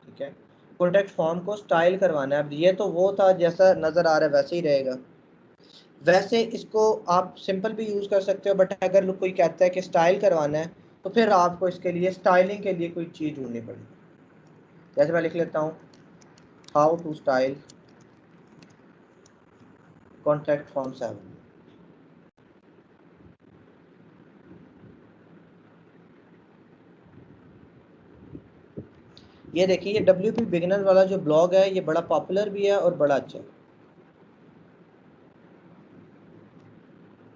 ठीक है। कॉन्टैक्ट फॉर्म को स्टाइल करवाना है। अब ये तो वो था जैसा नज़र आ रहा है वैसे ही रहेगा। वैसे इसको आप सिंपल भी यूज़ कर सकते हो, बट अगर कोई कहता है कि स्टाइल करवाना है तो फिर आपको इसके लिए स्टाइलिंग के लिए कोई चीज़ ढूंढनी पड़ेगी। जैसे मैं लिख लेता हूँ how to style contact form 7। ये देखिए, ये WP बिगिनर वाला जो ब्लॉग है ये बड़ा पॉपुलर भी है और बड़ा अच्छा है,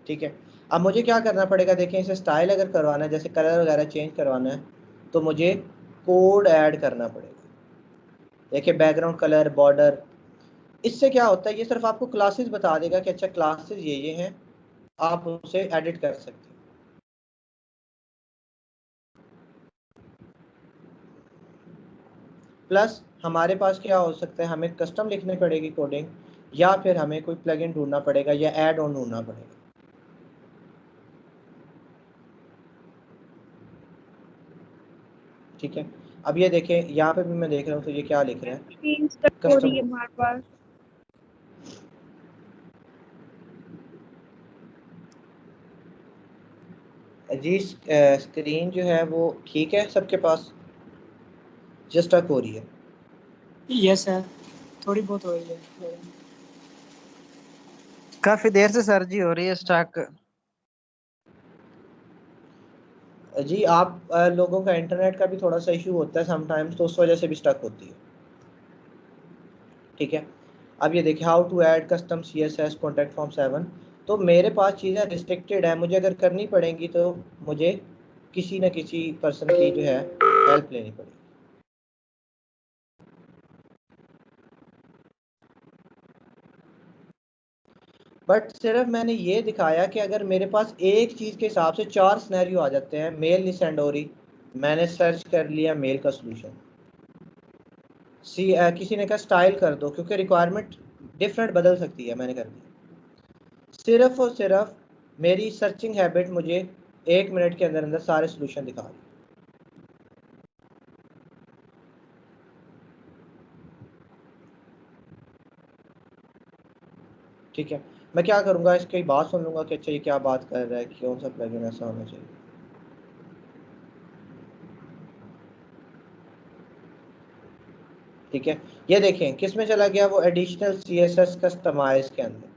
ठीक है। अब मुझे क्या करना पड़ेगा, देखें, इसे स्टाइल अगर करवाना है, जैसे कलर वगैरह चेंज करवाना है, तो मुझे कोड ऐड करना पड़ेगा। देखिए बैकग्राउंड कलर, बॉर्डर, इससे क्या होता है, ये सिर्फ आपको क्लासेस बता देगा कि अच्छा क्लासेस ये हैं, आप उसे एडिट कर सकते हैं। प्लस हमारे पास क्या हो सकता है, हमें कस्टम लिखनी पड़ेगी कोडिंग, या फिर हमें कोई प्लगइन ढूंढना पड़ेगा या ऐड ऑन ढूंढना पड़ेगा, ठीक है। अब ये देखें, यहाँ पे भी मैं देख रहा हूँ तो ये क्या लिख रहा है, स्क्रीन स्टक हो रही है कस्टम। बार बार। जी स्क्रीन जो है वो ठीक है सबके पास, जस्ट स्टक हो रही है। यस सर, थोड़ी बहुत हो रही है। काफी देर से सर जी हो रही है स्टॉक। जी आप लोगों का इंटरनेट का भी थोड़ा सा इशू होता है समटाइम्स, तो उस वजह से भी स्टक होती है, ठीक है। अब ये देखिए how to add custom CSS contact form 7। तो मेरे पास चीज़ें रिस्ट्रिक्टेड है, मुझे अगर करनी पड़ेंगी तो मुझे किसी न किसी पर्सन की जो है हेल्प लेनी पड़ेगी। बट सिर्फ मैंने ये दिखाया कि अगर मेरे पास एक चीज़ के हिसाब से 4 सिनेरियो आ जाते हैं, मेल नहीं सेंड हो रही, मैंने सर्च कर लिया मेल का सोल्यूशन, किसी ने कहा स्टाइल कर दो क्योंकि रिक्वायरमेंट डिफरेंट बदल सकती है, मैंने कर दिया। सिर्फ और सिर्फ मेरी सर्चिंग हैबिट मुझे 1 मिनट के अंदर अंदर सारे सोल्यूशन दिखा रही है। ठीक है, मैं क्या करूंगा, इसकी बात सुन लूंगा कि अच्छा ये क्या बात कर रहा है, कौन सा प्लगइन ऐसा होना चाहिए। ठीक है, ये देखें किस में चला गया, वो एडिशनल CSS कस्टमाइज के अंदर।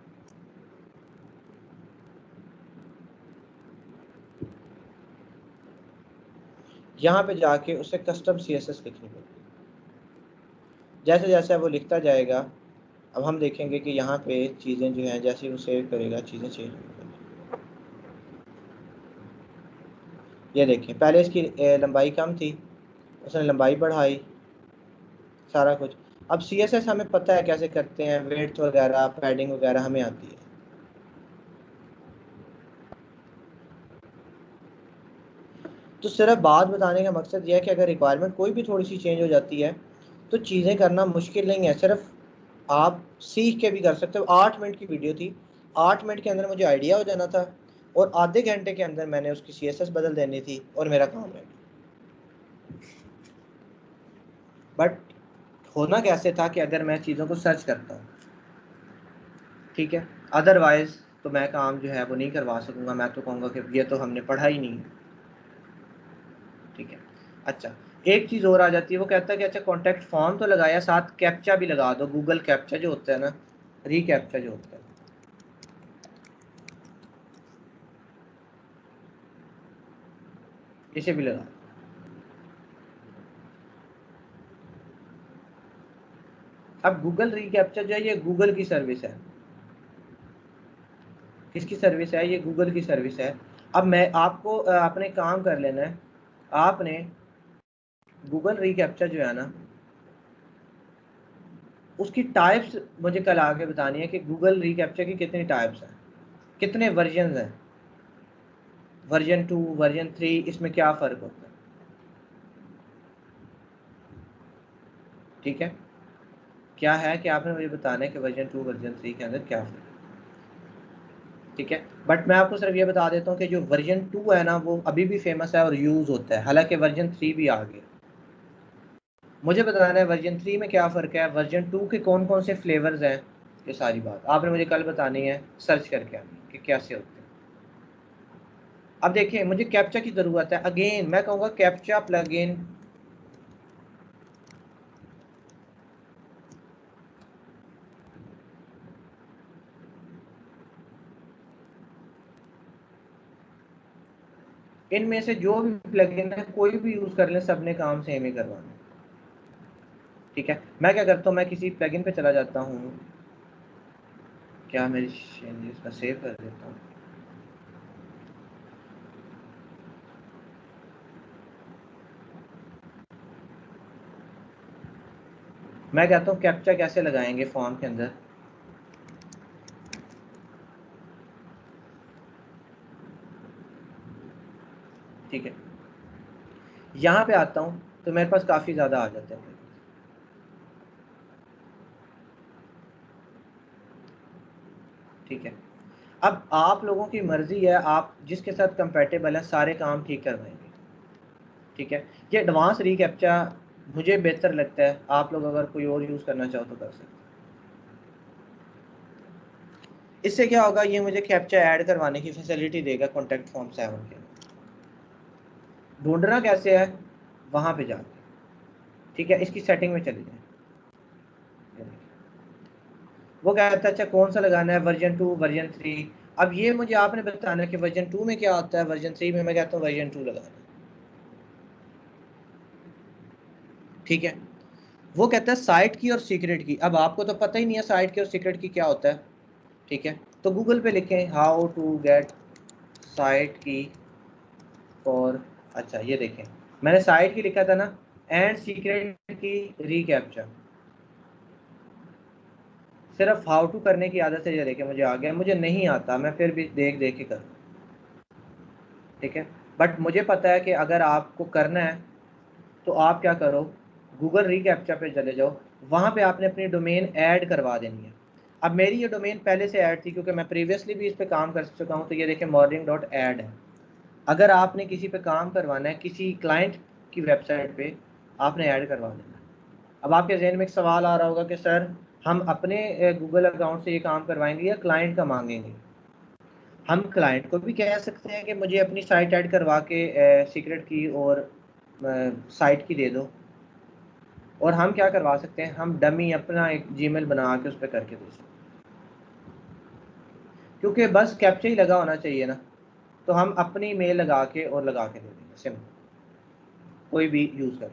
यहाँ पे जाके उसे कस्टम CSS लिखनी पड़ेगी। जैसे जैसे वो लिखता जाएगा अब हम देखेंगे कि यहाँ पे चीज़ें जो हैं जैसे वो सेव करेगा चीज़ें चेंज होंगी। ये देखें पहले इसकी लंबाई कम थी, उसने लंबाई बढ़ाई, सारा कुछ। अब CSS हमें पता है कैसे करते हैं, वेट्स वगैरह पैडिंग वगैरह हमें आती है। तो सिर्फ बात बताने का मकसद यह है कि अगर रिक्वायरमेंट कोई भी थोड़ी सी चेंज हो जाती है तो चीज़ें करना मुश्किल नहीं है, सिर्फ आप सीख के भी कर सकते हो। 8 मिनट की वीडियो थी, 8 मिनट के अंदर मुझे आइडिया हो जाना था और आधे घंटे के अंदर मैंने उसकी CSS बदल देनी थी और मेरा काम है। बट होना कैसे था कि अगर मैं चीज़ों को सर्च करता हूँ, ठीक है, अदरवाइज तो मैं काम जो है वो नहीं करवा सकूँगा। मैं तो कहूँगा कि ये तो हमने पढ़ा ही नहीं। ठीक है, अच्छा एक चीज़ और आ जाती है, वो कहता है कि अच्छा कॉन्टैक्ट फॉर्म तो लगाया, साथ कैप्चा भी लगा दो, गूगल कैप्चा जो होता है ना, रीकैप्चा जो होता है, इसे भी लगा। अब गूगल रीकैप्चा जो है ये गूगल की सर्विस है। किसकी सर्विस है? ये गूगल की सर्विस है। अब मैं आपको अपने काम कर लेना है, आपने गूगल रीकैप्चा जो है ना उसकी टाइप्स मुझे कल आके बतानी है कि गूगल रीकैप्चा की कितनी टाइप्स हैं, कितने वर्जन हैं, वर्जन 2 वर्जन 3, इसमें क्या फ़र्क होता है। ठीक है, क्या है कि आपने मुझे बताना है कि वर्जन 2 वर्जन 3 के अंदर क्या फ़र्क है। ठीक है, बट मैं आपको सिर्फ ये बता देता हूँ कि जो वर्जन 2 है ना वो अभी भी फेमस है और यूज़ होता है, हालांकि वर्जन 3 भी आ गया। मुझे बताना है वर्जन 3 में क्या फ़र्क है, वर्जन 2 के कौन कौन से फ्लेवर्स हैं, ये सारी बात आपने मुझे कल बतानी है, सर्च करके आनी कि कैसे होते हैं। अब देखिए मुझे कैप्चा की ज़रूरत है, अगेन मैं कहूँगा कैप्चा प्लगइन इनमें से जो भी प्लगइन है कोई भी यूज़ कर लें, सब ने काम सेम ही करवाना। ठीक है, मैं क्या करता हूँ, मैं किसी प्लगइन पे चला जाता हूँ, क्या मेरी चेंजेस का सेव कर देता हूँ। मैं कहता हूँ कैप्चा कैसे लगाएंगे फॉर्म के अंदर। ठीक है, यहाँ पे आता हूँ तो मेरे पास काफ़ी ज़्यादा आ जाते हैं। ठीक है, अब आप लोगों की मर्ज़ी है, आप जिसके साथ कंपेटेबल है सारे काम ठीक करवाएंगे। ठीक है, ये एडवांस रीकैप्चा मुझे बेहतर लगता है, आप लोग अगर कोई और यूज़ करना चाहो तो कर सकते हैं। इससे क्या होगा, ये मुझे कैप्चा ऐड करवाने की फैसिलिटी देगा कॉन्टैक्ट फॉर्म 7 के। ढूंढना कैसे है, वहाँ पे जाके, ठीक है, इसकी सेटिंग में चले जाए। वो कहता है अच्छा कौन सा लगाना है, वर्जन 2 वर्जन 3। अब ये मुझे आपने बताना है कि वर्जन 2 में क्या होता है, वर्जन 3 में मैं कहता हूँ वर्जन 2 लगाना है। ठीक है, वो कहता है साइट की और सीक्रेट की। अब आपको तो पता ही नहीं है साइट की और सीक्रेट की क्या होता है। ठीक है, तो गूगल पे लिखें हाउ टू गेट साइट की फॉर, अच्छा ये देखें मैंने साइट की लिखा था ना, एंड सीक्रेट की रीकैप्चा। सिर्फ हाउ टू करने की आदत है, ये देखें मुझे आ गया, मुझे नहीं आता, मैं फिर भी देख देख के करूँ। ठीक है, बट मुझे पता है कि अगर आपको करना है तो आप क्या करो, गूगल रीकैप्चा पे चले जाओ, वहाँ पे आपने अपनी डोमेन ऐड करवा देनी है। अब मेरी ये डोमेन पहले से ऐड थी क्योंकि मैं प्रीवियसली भी इस पे काम कर चुका हूँ, तो ये देखें morning.add है। अगर आपने किसी पे काम करवाना है, किसी क्लाइंट की वेबसाइट पे आपने ऐड करवा देना। अब आपके जहन में एक सवाल आ रहा होगा कि सर हम अपने गूगल अकाउंट से ये काम करवाएंगे या क्लाइंट का मांगेंगे? हम क्लाइंट को भी कह सकते हैं कि मुझे अपनी साइट ऐड करवा के सीक्रेट की और साइट की दे दो, और हम क्या करवा सकते हैं, हम डमी अपना एक जीमेल बना के उस पर करके दे सकते हैं, क्योंकि बस कैप्चा ही लगा होना चाहिए ना, तो हम अपनी मेल लगा के और लगा के दे देंगे, सिंपल, कोई भी यूज़ कर।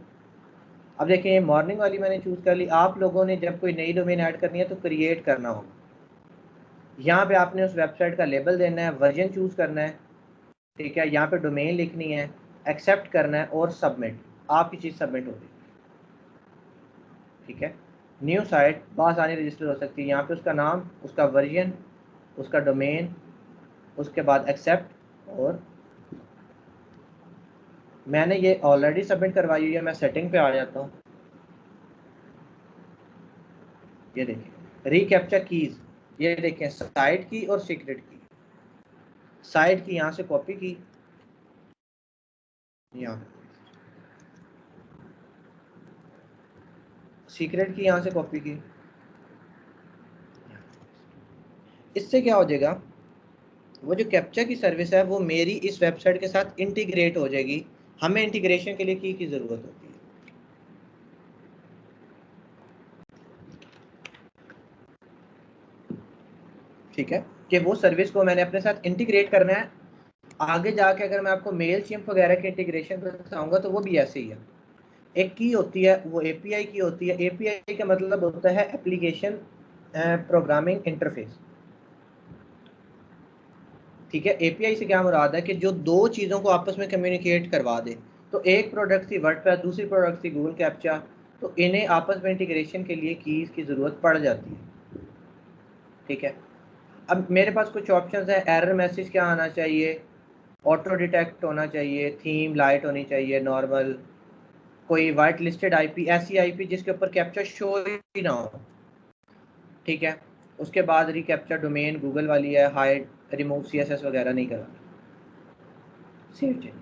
अब देखिए मॉर्निंग वाली मैंने चूज़ कर ली। आप लोगों ने जब कोई नई डोमेन ऐड करनी है तो क्रिएट करना होगा, यहाँ पे आपने उस वेबसाइट का लेबल देना है, वर्जन चूज़ करना है, ठीक है, यहाँ पे डोमेन लिखनी है, एक्सेप्ट करना है और सबमिट, आपकी चीज़ सबमिट हो गई, ठीक है। न्यू साइट बासानी रजिस्टर हो सकती है, यहाँ पे उसका नाम, उसका वर्जन, उसका डोमेन, उसके बाद एक्सेप्ट, और मैंने ये ऑलरेडी सबमिट करवाई हुई है, मैं सेटिंग पे आ जाता हूँ। ये देखिए रीकैप्चा कीज, ये देखें साइट की और सीक्रेट की। साइट की यहाँ से कॉपी की, यहाँ सीक्रेट की यहाँ से कॉपी की। इससे क्या हो जाएगा, वो जो कैप्चा की सर्विस है वो मेरी इस वेबसाइट के साथ इंटीग्रेट हो जाएगी। हमें इंटीग्रेशन के लिए की ज़रूरत होती है, ठीक है, कि वो सर्विस को मैंने अपने साथ इंटीग्रेट करना है। आगे जाके अगर मैं आपको मेल चिम्प वगैरह के इंटीग्रेशन बताऊंगा तो वो भी ऐसे ही है। एक की होती है वो एपीआई की होती है। एपीआई का मतलब होता है एप्लीकेशन प्रोग्रामिंग इंटरफेस, ठीक है। एपीआई से क्या मुराद है कि जो दो चीज़ों को आपस में कम्युनिकेट करवा दे। तो एक प्रोडक्ट थी वर्डप्रेस, दूसरी प्रोडक्ट थी गूगल कैप्चा, तो इन्हें आपस में इंटीग्रेशन के लिए कीज़ की ज़रूरत पड़ जाती है, ठीक है। अब मेरे पास कुछ ऑप्शंस हैं, एरर मैसेज क्या आना चाहिए, ऑटो डिटेक्ट होना चाहिए, थीम लाइट होनी चाहिए, नॉर्मल, कोई वाइट लिस्टेड आईपी, ऐसी आईपी जिसके ऊपर कैप्चा शो ही ना हो, ठीक है। उसके बाद रिकैप्चा डोमेन गूगल वाली है, हाइड, रिमूव सीएसएस वगैरह नहीं करना, सेव चेंजेस।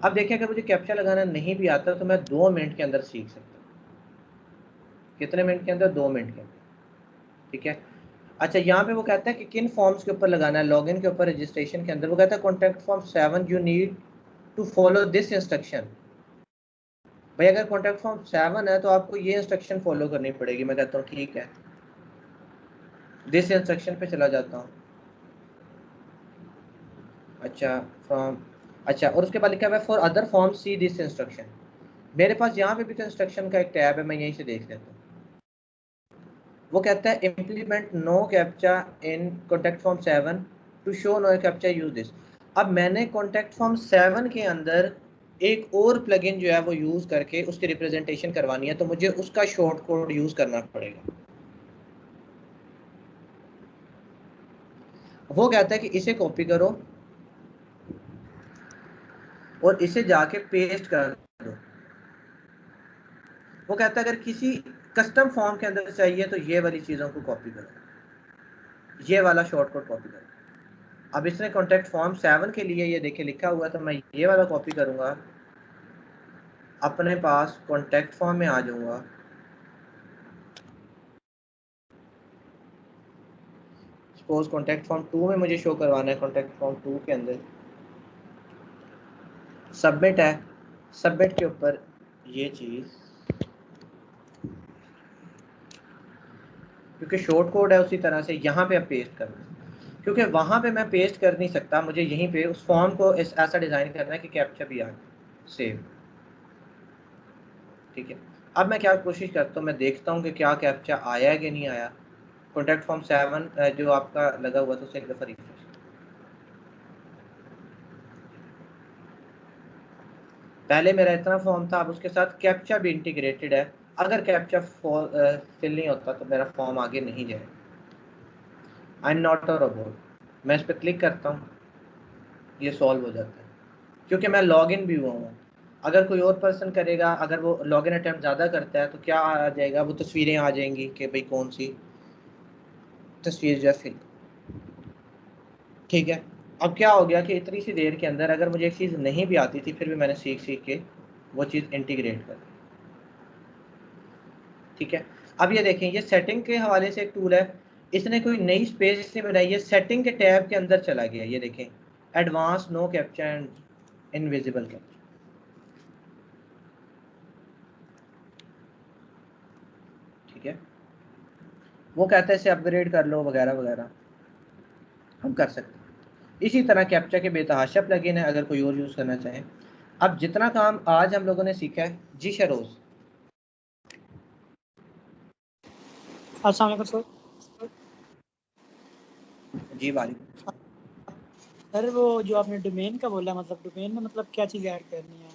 अब देखिए अगर मुझे कैप्चा लगाना नहीं भी आता तो मैं 2 मिनट के अंदर सीख सकता हूँ। कितने मिनट के अंदर? 2 मिनट के अंदर, ठीक है। अच्छा यहाँ पे वो कहता है कि किन फॉर्म्स के ऊपर लगाना है, लॉगिन के ऊपर, रजिस्ट्रेशन के अंदर। वो कहता है contact form 7 you need to follow this instruction. भाई अगर कॉन्टैक्ट फॉर्म 7 है तो आपको ये इंस्ट्रक्शन फॉलो करनी पड़ेगी। मैं कहता हूँ ठीक है, दिस इंस्ट्रक्शन पे चला जाता हूँ। अच्छा फ्रॉम, अच्छा, और उसके बाद लिखा हुआ है for other form see this instruction. मेरे पास यहाँ पे भी तो इंस्ट्रक्शन का एक टैब है, मैं यहीं से देख लेता हूँ। वो कहता है implement no captcha in contact form 7 to show no captcha use this. अब मैंने कॉन्टैक्ट फॉर्म 7 के अंदर एक और प्लगइन जो है वो यूज़ करके उसकी रिप्रेजेंटेशन करवानी है, तो मुझे उसका शॉर्ट कोड यूज़ करना पड़ेगा। वो कहता है कि इसे कॉपी करो और इसे जाके पेस्ट कर दो। वो कहता है अगर किसी कस्टम फॉर्म के अंदर चाहिए तो ये वाली चीज़ों को कॉपी करो, ये वाला शॉर्ट कोड कॉपी करो। अब इसने कॉन्टैक्ट फॉर्म 7 के लिए ये देखिए लिखा हुआ, तो मैं ये वाला कॉपी करूँगा, अपने पास कॉन्टैक्ट फॉर्म में आ जाऊँगा, सपोज कॉन्टैक्ट फॉर्म 2 में मुझे शो करवाना है। कॉन्टैक्ट फॉर्म 2 के अंदर सबमिट है, सबमिट के ऊपर ये चीज़, क्योंकि शॉर्ट कोड है उसी तरह से यहाँ पे अब पेस्ट करना है, क्योंकि वहाँ पे मैं पेस्ट कर नहीं सकता, मुझे यहीं पे उस फॉर्म को ऐसा डिज़ाइन करना है कि कैप्चा भी आ जाए, सेव, ठीक है। अब मैं क्या कोशिश करता हूँ, मैं देखता हूँ कि क्या कैप्चा आया है कि नहीं आया। कॉन्टैक्ट फॉर्म 7 जो आपका लगा हुआ था उसे एक दफ़ा रिफ्रेश, पहले मेरा इतना फॉर्म था, अब उसके साथ कैप्चा भी इंटीग्रेटेड है। अगर कैप्चा फिल नहीं होता तो मेरा फॉर्म आगे नहीं जाएगा। I am not a robot. मैं इस पर क्लिक करता हूँ, ये सॉल्व हो जाता है, क्योंकि मैं लॉगिन भी हुआ हूँ। अगर कोई और पर्सन करेगा, अगर वो लॉगिन अटैम्प्ट ज़्यादा करता है तो क्या आ जाएगा, वो तस्वीरें आ जाएंगी कि भाई कौन सी तस्वीर जो है फिल, ठीक है। अब क्या हो गया कि इतनी सी देर के अंदर अगर मुझे एक चीज़ नहीं भी आती थी फिर भी मैंने सीख सीख के वो चीज़ इंटीग्रेट कर दी। ठीक है, अब ये देखें, ये सेटिंग के हवाले से एक टूल है, इसने कोई नई स्पेस इसने बनाई है, सेटिंग के टैब के अंदर चला गया। ये देखें, advance no captcha and invisible captcha. ठीक है, वो कहता है इसे अपग्रेड कर लो वगैरह वगैरह, हम कर सकते हैं। इसी तरह कैप्चा के बेतहाशा प्लगइन है अगर कोई और यूज़ करना चाहे। अब जितना काम आज हम लोगों ने सीखा है, जी शरोज। अस्सलाम वालेकुम सर। जी वालेकुम। सर वो जो आपने डोमेन का बोला, मतलब डोमेन में मतलब क्या चीज़ ऐड करनी है,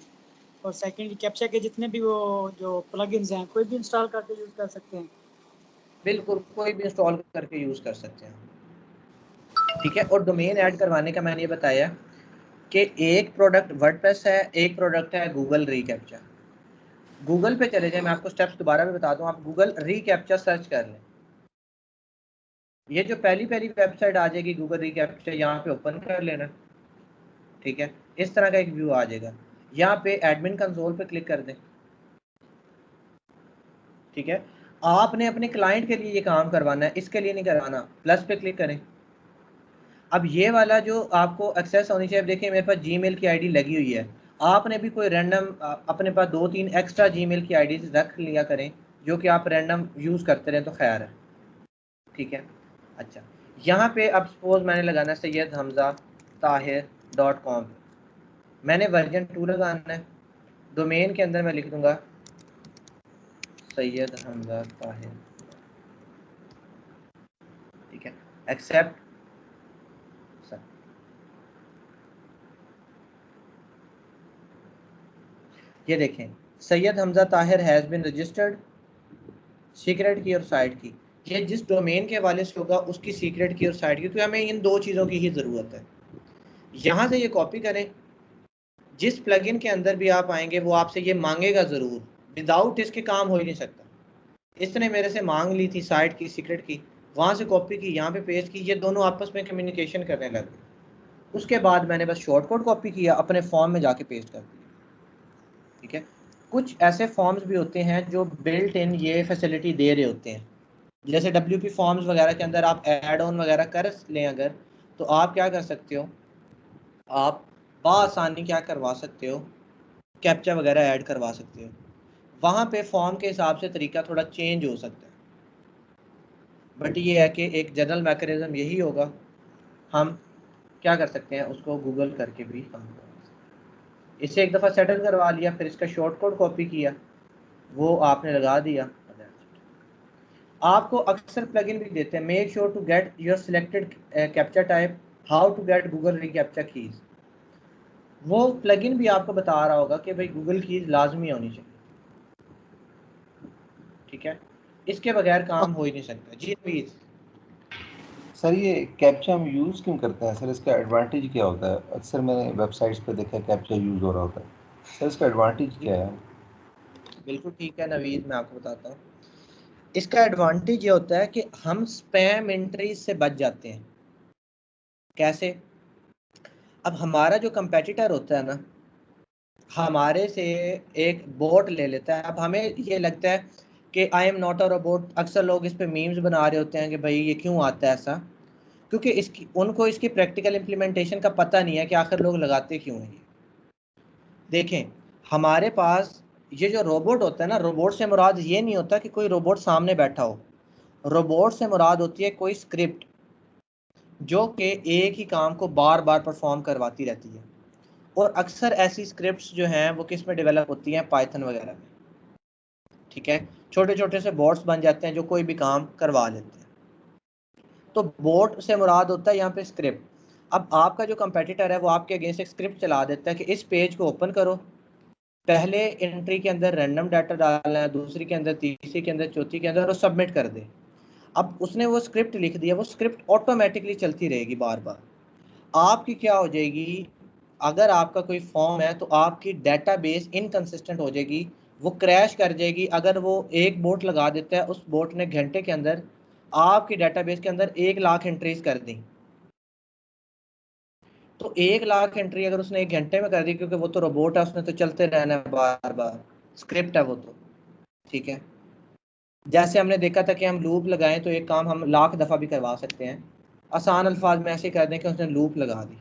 और सेकंड कैप्चा के जितने भी वो जो प्लगइन्स हैं कोई भी इंस्टॉल करके यूज़ कर सकते हैं? बिल्कुल, कोई भी इंस्टॉल करके यूज़ कर सकते हैं। ठीक है, और डोमेन ऐड करवाने का मैंने ये बताया कि एक प्रोडक्ट वर्डप्रेस है, एक प्रोडक्ट है गूगल रीकैप्चा। गूगल पे चले जाए, मैं आपको स्टेप्स दोबारा भी बता दूं, आप गूगल रीकैप्चा सर्च कर लें, ये जो पहली वेबसाइट आ जाएगी गूगल रीकैप्चा, यहाँ पे ओपन कर लेना। ठीक है, इस तरह का एक व्यू आ जाएगा, यहाँ पे एडमिन कंसोल पे क्लिक कर दें। ठीक है, आपने अपने क्लाइंट के लिए ये काम करवाना है, इसके लिए नहीं करवाना, प्लस पे क्लिक करें। अब ये वाला जो आपको एक्सेस होनी चाहिए, देखिए मेरे पास जीमेल की आईडी लगी हुई है, आपने भी कोई रैंडम अपने पास 2-3 एक्स्ट्रा जीमेल की आईडी रख लिया करें जो कि आप रैंडम यूज़ करते रहें तो खैर है। ठीक है, अच्छा, यहाँ पे अब सपोज मैंने लगाना है SayyedHamzaTahir.com, मैंने वर्जन 2 लगाना है, डोमेन के अंदर मैं लिख दूंगा सैयद हमजा ताहिर। ठीक है, एक्सेप्ट। ये देखें, Syed Hamza Tahir has been registered, secret की और साइट की। ये जिस डोमेन के हवाले से होगा उसकी सीक्रेट की और साइट की, क्योंकि हमें इन दो चीज़ों की ही ज़रूरत है। यहाँ से ये कॉपी करें, जिस प्लगइन के अंदर भी आप आएंगे वो आपसे ये मांगेगा ज़रूर, विदाउट इसके काम हो ही नहीं सकता। इसने मेरे से मांग ली थी साइट की, सीक्रेट की, वहाँ से कॉपी की, यहाँ पे पेस्ट की, ये दोनों आपस में कम्युनिकेशन करने लगे। उसके बाद मैंने बस शॉर्ट कोड कॉपी किया, अपने फॉर्म में जाके पेस्ट कर दिया। ठीक है, कुछ ऐसे फॉर्म्स भी होते हैं जो बिल्ट इन ये फैसिलिटी दे रहे होते हैं, जैसे WP फॉर्म्स वगैरह के अंदर आप ऐड ऑन वगैरह कर लें अगर, तो आप क्या कर सकते हो, आप बआसानी क्या करवा सकते हो, कैप्चा वगैरह ऐड करवा सकते हो। वहाँ पे फॉर्म के हिसाब से तरीका थोड़ा चेंज हो सकता है, बट ये है कि एक जनरल मैकेनिज्म यही होगा। हम क्या कर सकते हैं, उसको गूगल करके भी हम इससे एक दफ़ा सेटल करवा लिया, फिर इसका शॉर्ट कोड कॉपी किया, वो आपने लगा दिया। आपको अक्सर प्लगइन भी देते हैं, make sure to get your selected captcha type, how to get Google reCAPTCHA keys. वो प्लगइन भी आपको बता रहा होगा कि भाई गूगल कीज लाजमी होनी चाहिए। ठीक है, इसके बगैर काम हो ही नहीं सकता। जी प्लीज सर, ये कैप्चा हम यूज़ क्यों करते हैं सर? इसका एडवांटेज क्या होता है? अक्सर मैंने वेबसाइट्स पे देखा है कैप्चा यूज़ हो रहा होता है, सर इसका एडवांटेज क्या है? बिल्कुल ठीक है नवीद, मैं आपको बताता हूँ। इसका एडवांटेज ये होता है कि हम स्पैम एंट्रीज से बच जाते हैं। कैसे? अब हमारा जो कंपेटिटर होता है ना, हमारे से एक बोट ले लेता है। अब हमें ये लगता है कि I am not a robot, अक्सर लोग इस पे मीम्स बना रहे होते हैं कि भाई ये क्यों आता है ऐसा, क्योंकि इसकी उनको इसकी प्रैक्टिकल इम्प्लीमेंटेशन का पता नहीं है कि आखिर लोग लगाते क्यों हैं। देखें, हमारे पास ये जो रोबोट होता है ना, रोबोट से मुराद ये नहीं होता कि कोई रोबोट सामने बैठा हो, रोबोट से मुराद होती है कोई स्क्रिप्ट जो कि एक ही काम को बार बार परफॉर्म करवाती रहती है। और अक्सर ऐसी स्क्रिप्ट्स जो हैं वो किस में डेवलप होती हैं, पाइथन वगैरह में। ठीक है, छोटे छोटे से बोट्स बन जाते हैं जो कोई भी काम करवा लेते हैं। तो बोट से मुराद होता है यहाँ पे स्क्रिप्ट। अब आपका जो कंपेटिटर है वो आपके अगेंस्ट एक स्क्रिप्ट चला देता है कि इस पेज को ओपन करो, पहले एंट्री के अंदर रैंडम डाटा डालना है, दूसरी के अंदर, तीसरी के अंदर, चौथी के अंदर, और सबमिट कर दे। अब उसने वो स्क्रिप्ट लिख दिया, वो स्क्रिप्ट ऑटोमेटिकली चलती रहेगी बार बार। आपकी क्या हो जाएगी, अगर आपका कोई फॉर्म है तो आपकी डेटाबेस इनकंसिस्टेंट हो जाएगी, वो क्रैश कर जाएगी। अगर वो एक बोट लगा देता है, उस बोट ने घंटे के अंदर आपकी डेटाबेस के अंदर 1 लाख एंट्रीज कर दी। तो 1 लाख एंट्री अगर उसने 1 घंटे में कर दी, क्योंकि वो तो रोबोट है, उसने तो चलते रहना है बार बार, स्क्रिप्ट है वो तो, ठीक है। जैसे हमने देखा था कि हम लूप लगाएं तो एक काम हम लाख दफ़ा भी करवा सकते हैं, आसान अल्फाज में ऐसे कर दें कि उसने लूप लगा दी,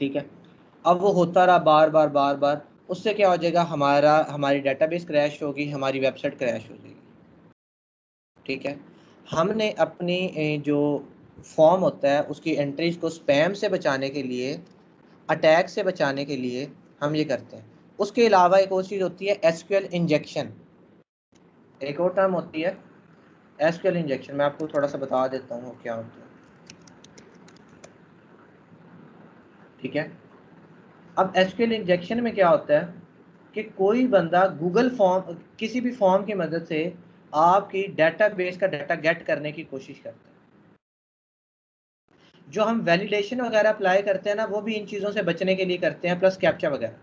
ठीक है। अब वो होता रहा बार बार बार बार, उससे क्या हो जाएगा, हमारी डेटाबेस क्रैश होगी, हमारी वेबसाइट क्रैश हो जाएगी, ठीक है। हमने अपनी जो फॉर्म होता है उसकी एंट्रीज को स्पैम से बचाने के लिए, अटैक से बचाने के लिए हम ये करते हैं। उसके अलावा एक और चीज़ होती है एसक्यूएल इंजेक्शन, एक और टर्म होती है एसक्यूएल इंजेक्शन। मैं आपको थोड़ा सा बता देता हूँ क्या होता है, ठीक है। अब एसक्यूएल इंजेक्शन में क्या होता है कि कोई बंदा गूगल फॉर्म, किसी भी फॉर्म की मदद से आपकी डेटाबेस का डाटा गेट करने की कोशिश करता है। जो हम वैलिडेशन वगैरह अप्लाई करते हैं ना, वो भी इन चीज़ों से बचने के लिए करते हैं, प्लस कैप्चा वगैरह,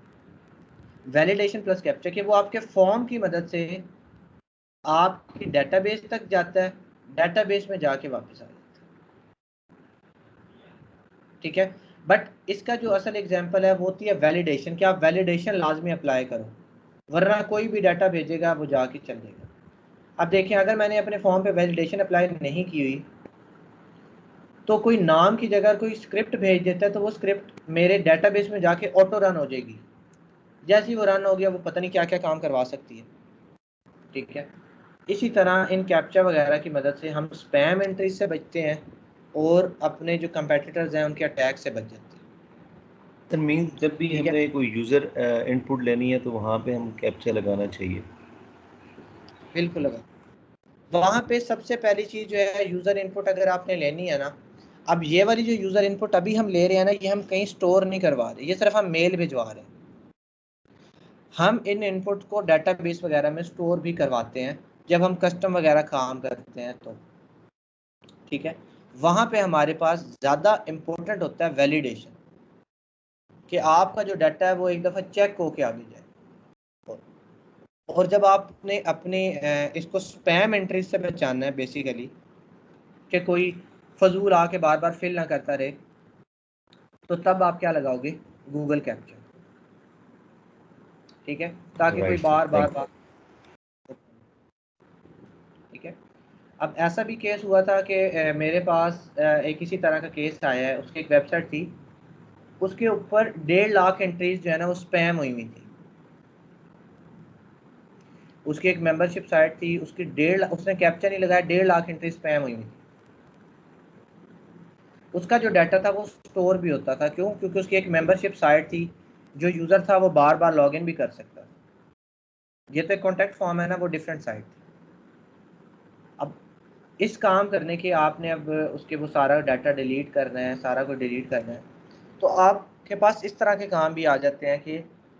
वैलिडेशन प्लस कैप्चा, कि वो आपके फॉर्म की मदद से आपकी डेटाबेस तक जाता है, डेटाबेस में जाके वापस आ जाता है, ठीक है। बट इसका जो असल एग्जांपल है वो होती है वैलिडेशन, कि आप वैलिडेशन लाजमी अप्लाई करो, वरना कोई भी डाटा भेजेगा वो जाके चल जाएगा। अब देखिए, अगर मैंने अपने फॉर्म पे वैलिडेशन अप्लाई नहीं की हुई तो कोई नाम की जगह कोई स्क्रिप्ट भेज देता है, तो वो स्क्रिप्ट मेरे डेटाबेस में जाके ऑटो रन हो जाएगी। जैसे ही वो रन हो गया, वो पता नहीं क्या क्या काम करवा सकती है, ठीक है। इसी तरह इन कैप्चा वगैरह की मदद से हम स्पैम एंट्री से बचते हैं और अपने जो कंपेटिटर्स हैं उनके अटैक से बच जाते हैं। सर मीन जब भी ठीक है, हमने कोई यूज़र इनपुट लेनी है तो वहाँ पे हम कैप्चा लगाना चाहिए। बिल्कुल लगा। वहाँ पे सबसे पहली चीज़ जो है यूज़र इनपुट अगर आपने लेनी है ना, अब ये वाली जो यूज़र इनपुट अभी हम ले रहे हैं ना, ये हम कहीं स्टोर नहीं करवा रहे, ये सिर्फ हम मेल भिजवा रहे हैं। हम इन इनपुट को डेटाबेस वगैरह में स्टोर भी करवाते हैं जब हम कस्टम वगैरह काम करते हैं तो, ठीक है। वहाँ पे हमारे पास ज़्यादा इम्पोर्टेंट होता है वैलिडेशन, कि आपका जो डाटा है वो एक दफ़ा चेक होके आगे जाए। और जब आपने अपने इसको स्पैम एंट्री से बचाना है बेसिकली, कि कोई फजूल आके बार बार फिल ना करता रहे, तो तब आप क्या लगाओगे, गूगल कैप्चा, ठीक है, ताकि कोई राइट सर, बार बार थैंक बार, ठीक है। अब ऐसा भी केस हुआ था कि मेरे पास एक इसी तरह का केस आया है, उसकी एक वेबसाइट थी, उसके ऊपर 1.5 लाख एंट्रीज जो है ना वो स्पैम हुई हुई थी। उसकी एक मेंबरशिप साइट थी, उसकी 1.5 उसने कैप्चा नहीं लगाया, 1.5 लाख एंट्री स्पैम हुई हुई थी। उसका जो डाटा था वो स्टोर भी होता था, क्यों, क्योंकि उसकी एक मेंबरशिप साइट थी, जो यूज़र था वो बार बार लॉगिन भी कर सकता था। ये तो एक कॉन्टैक्ट फॉर्म है ना, वो डिफरेंट साइट थी। अब इस काम करने के आपने अब उसके वो सारा डाटा डिलीट करना है, सारा कुछ डिलीट करना है, तो आपके पास इस तरह के काम भी आ जाते हैं कि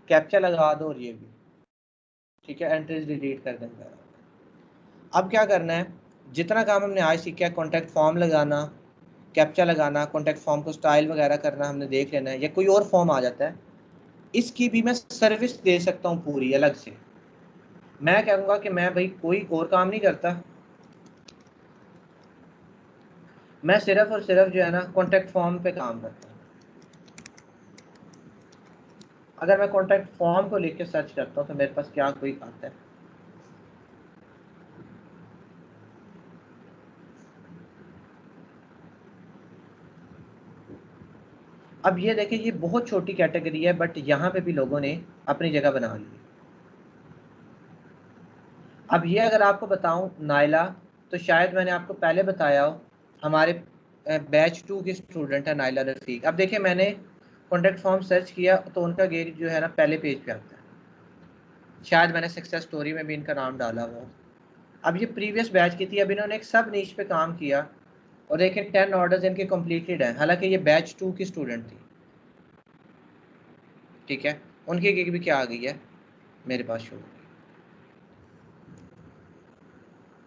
कैप्चा लगा दो और ये भी, ठीक है, एंट्रीज डिलीट कर देंगे। अब क्या करना है, जितना काम हमने आज सीखा है, कॉन्टैक्ट फॉर्म लगाना, कैप्चा लगाना, कॉन्टैक्ट फॉर्म को स्टाइल वगैरह करना हमने देख लेना है, या कोई और फॉर्म आ जाता है, इसकी भी मैं सर्विस दे सकता हूँ पूरी अलग से। मैं कहूँगा कि मैं भाई कोई और काम नहीं करता, मैं सिर्फ और सिर्फ जो है ना कॉन्टैक्ट फॉर्म पे काम करता हूँ। अगर मैं कॉन्टैक्ट फॉर्म को लेकर सर्च करता हूँ तो मेरे पास क्या कोई आता है, अब ये देखिए, ये बहुत छोटी कैटेगरी है, बट यहाँ पे भी लोगों ने अपनी जगह बना ली है। अब ये अगर आपको बताऊं नायला, तो शायद मैंने आपको पहले बताया हो, हमारे बैच 2 की स्टूडेंट है नायला रफ़ीक। अब देखिए, मैंने कॉन्टैक्ट फॉर्म सर्च किया तो उनका गेट जो है ना पहले पेज पे आता है, शायद मैंने सक्सेस स्टोरी में भी इनका नाम डाला हुआ। अब ये प्रीवियस बैच की थी, अब इन्होंने एक सब नीच पे काम किया और देखें 10 ऑर्डर्स इनके कंप्लीटेड हैं, हालांकि ये बैच 2 की स्टूडेंट थी, ठीक है। उनकी गिग भी क्या आ गई है मेरे पास शो,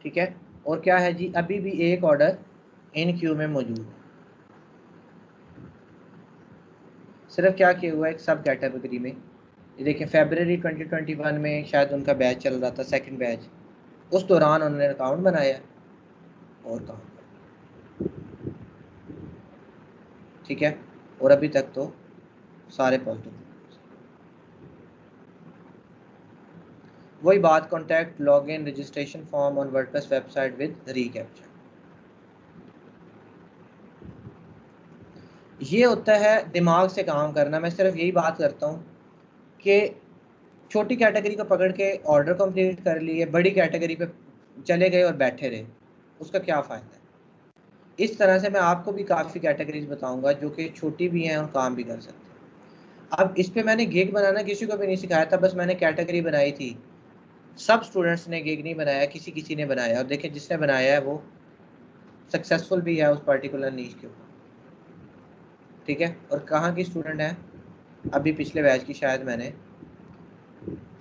ठीक है। और क्या है जी, अभी भी एक ऑर्डर इन क्यू में मौजूद है, सिर्फ क्या किया हुआ है एक सब कैटेगरी में। ये देखिए, फरवरी 2021 में शायद उनका बैच चल रहा था, सेकंड बैच, उस दौरान उन्होंने अकाउंट बनाया और काम, ठीक है। और अभी तक तो सारे पॉजिटिव। वही बात, contact login registration form on WordPress website with reCAPTCHA. ये होता है दिमाग से काम करना। मैं सिर्फ यही बात करता हूँ कि छोटी कैटेगरी को पकड़ के ऑर्डर कंप्लीट कर लिए, बड़ी कैटेगरी पे चले गए और बैठे रहे, उसका क्या फ़ायदा है। इस तरह से मैं आपको भी काफ़ी कैटेगरीज बताऊंगा जो कि छोटी भी हैं और काम भी कर सकते हैं। अब इस पे मैंने गिग बनाना किसी को भी नहीं सिखाया था, बस मैंने कैटेगरी बनाई थी। सब स्टूडेंट्स ने गिग नहीं बनाया, किसी ने बनाया, और देखिए जिसने बनाया है वो सक्सेसफुल भी है उस पर्टिकुलर नीश के ऊपर। ठीक है, और कहाँ की स्टूडेंट है? अभी पिछले बैच की शायद मैंने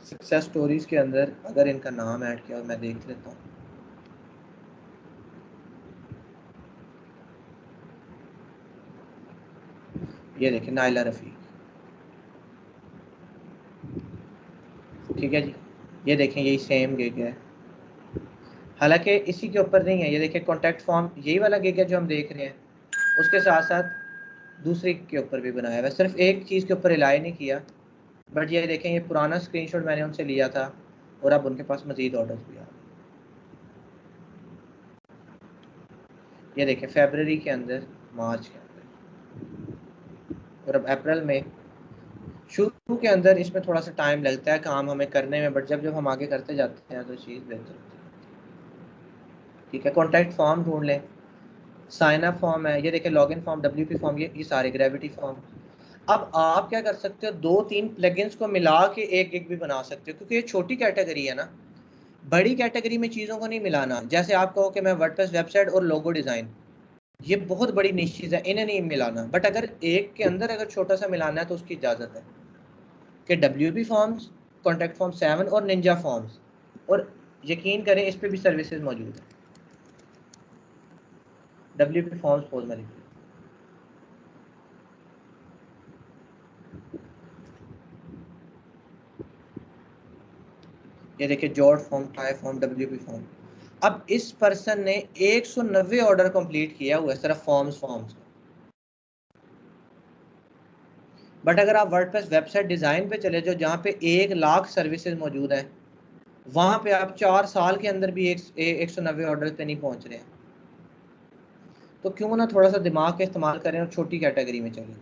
सक्सेस स्टोरीज के अंदर अगर इनका नाम ऐड किया और मैं देख लेता हूँ। ये देखिए नाइला रफ़ीक, ठीक है जी। ये देखें यही सेम गिग है, हालांकि इसी के ऊपर नहीं है। ये देखिए कॉन्टैक्ट फॉर्म यही वाला गिग है जो हम देख रहे हैं, उसके साथ साथ दूसरे के ऊपर भी बनाया हुआ। सिर्फ एक चीज़ के ऊपर रिलाई नहीं किया, बट ये देखें ये पुराना स्क्रीनशॉट मैंने उनसे लिया था और अब उनके पास मज़ीद ऑर्डर्स भी आ गए। ये देखें फरवरी के अंदर, मार्च के अंदर, और अब अप्रैल में। शुरू के अंदर इसमें थोड़ा सा टाइम लगता है काम हमें करने में, बट जब हम आगे करते जाते हैं तो चीज़ बेहतर होती है। ठीक है, कॉन्टैक्ट फॉर्म ढूंढ लें, साइन अप फॉर्म है, ये देखिए लॉगिन फॉर्म, WP फॉर्म, ये सारे ग्रेविटी फॉर्म। अब आप क्या कर सकते हो, 2-3 प्लगइन्स को मिला के एक गिग भी बना सकते हो, क्योंकि ये छोटी कैटेगरी है ना। बड़ी कैटेगरी में चीज़ों को नहीं मिलाना। जैसे आप कहो कि मैं वर्डप्रेस वेबसाइट और लोगो डिज़ाइन, ये बहुत बड़ी निश चीज़ है, इन्हें नहीं मिलाना। बट अगर एक के अंदर अगर छोटा सा मिलाना है तो उसकी इजाज़त है कि WP फॉर्म्स, कॉन्टैक्ट फॉर्म 7 और निंजा फॉर्म्स, और यकीन करें इस पर भी सर्विसेज मौजूद है। WP फॉर्म्स पोज में लिखिए, ये देखिए जॉर्ड फॉर्म, टाई फॉर्म, WP फॉर्म। अब इस पर्सन ने 190 ऑर्डर कंप्लीट किया हुआ है सिर्फ फॉर्म्स का। बट अगर आप वर्डप्रेस वेबसाइट डिज़ाइन पे चले जाओ जहाँ पे 1 लाख सर्विसेज मौजूद हैं, वहाँ पे आप 4 साल के अंदर भी 190 ऑर्डर पे नहीं पहुँच रहे हैं। तो क्यों ना थोड़ा सा दिमाग का इस्तेमाल करें और छोटी कैटेगरी में चलें।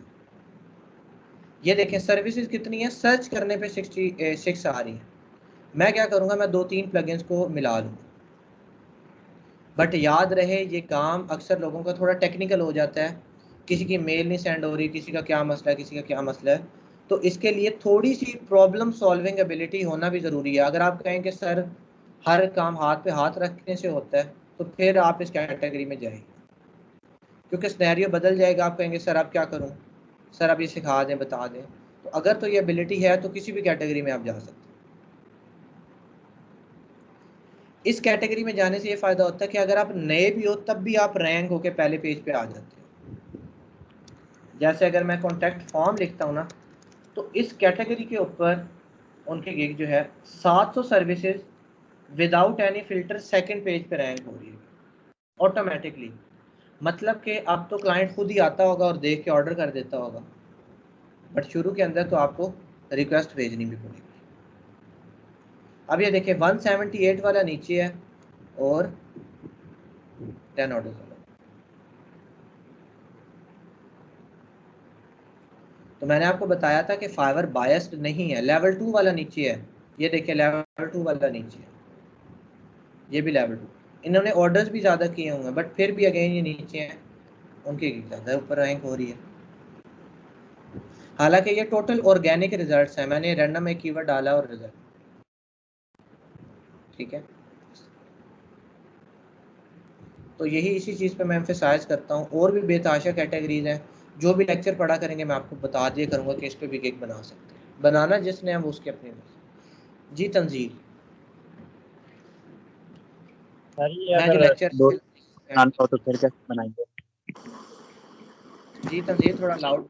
ये देखें सर्विसेज कितनी है, सर्च करने पे 66 आ रही है। मैं क्या करूँगा, मैं 2-3 प्लगइन्स को मिला लूँगा। बट याद रहे ये काम अक्सर लोगों का थोड़ा टेक्निकल हो जाता है, किसी की मेल नहीं सेंड हो रही, किसी का क्या मसला है, किसी का क्या मसला है। तो इसके लिए थोड़ी सी प्रॉब्लम सॉल्विंग एबिलिटी होना भी ज़रूरी है। अगर आप कहें कि सर हर काम हाथ पे हाथ रखने से होता है, तो फिर आप इस कैटेगरी में जाएंगे, क्योंकि सिनेरियो बदल जाएगा। आप कहेंगे सर आप क्या करूं, सर आप ये सिखा दें, बता दें। तो अगर तो ये एबिलिटी है तो किसी भी कैटेगरी में आप जा सकते हैं। इस कैटेगरी में जाने से ये फ़ायदा होता है कि अगर आप नए भी हो तब भी आप रैंक होकर पहले पेज पे आ जाते हो। जैसे अगर मैं कॉन्टैक्ट फॉर्म लिखता हूँ ना, तो इस कैटेगरी के ऊपर उनके गिग जो है 700 services without any filter second page पे रैंक हो रही है ऑटोमेटिकली। मतलब कि अब तो क्लाइंट खुद ही आता होगा और देख के ऑर्डर कर देता होगा, बट शुरू के अंदर तो आपको रिक्वेस्ट भेजनी भी पड़ेगी। अब ये देखिए 178 वाला नीचे है और 10 ऑर्डर वाला। तो मैंने आपको बताया था कि फाइवर बायस्ड नहीं है। लेवल 2 वाला नीचे है, ये देखिए लेवल 2 वाला नीचे है, ये भी लेवल 2। इन्होंने ऑर्डर्स भी ज़्यादा किए होंगे, बट फिर भी अगेन ये नीचे हैं, उनकी ज़्यादा ऊपर रैंक हो रही है। हालांकि ये टोटल ऑर्गेनिक रिजल्ट्स हैं, मैंने रैंडम एक कीवर्ड डाला और रिजल्ट। ठीक है, तो यही इसी चीज़ पे मैं एम्फेसाइज करता हूँ। और भी बेतहाशा कैटेगरीज हैं, जो भी लेक्चर पढ़ा करेंगे मैं आपको बता दिया करूँगा कि इस पर भी गिग बना सकते हैं। बनाना जिसने है वो उसके अपने जी। तंजील सर ये मैं जो अगर लेक्चर दो बनाना हो तो फिर कैसे बनाएंगे? जी तंजील थोड़ा लाउड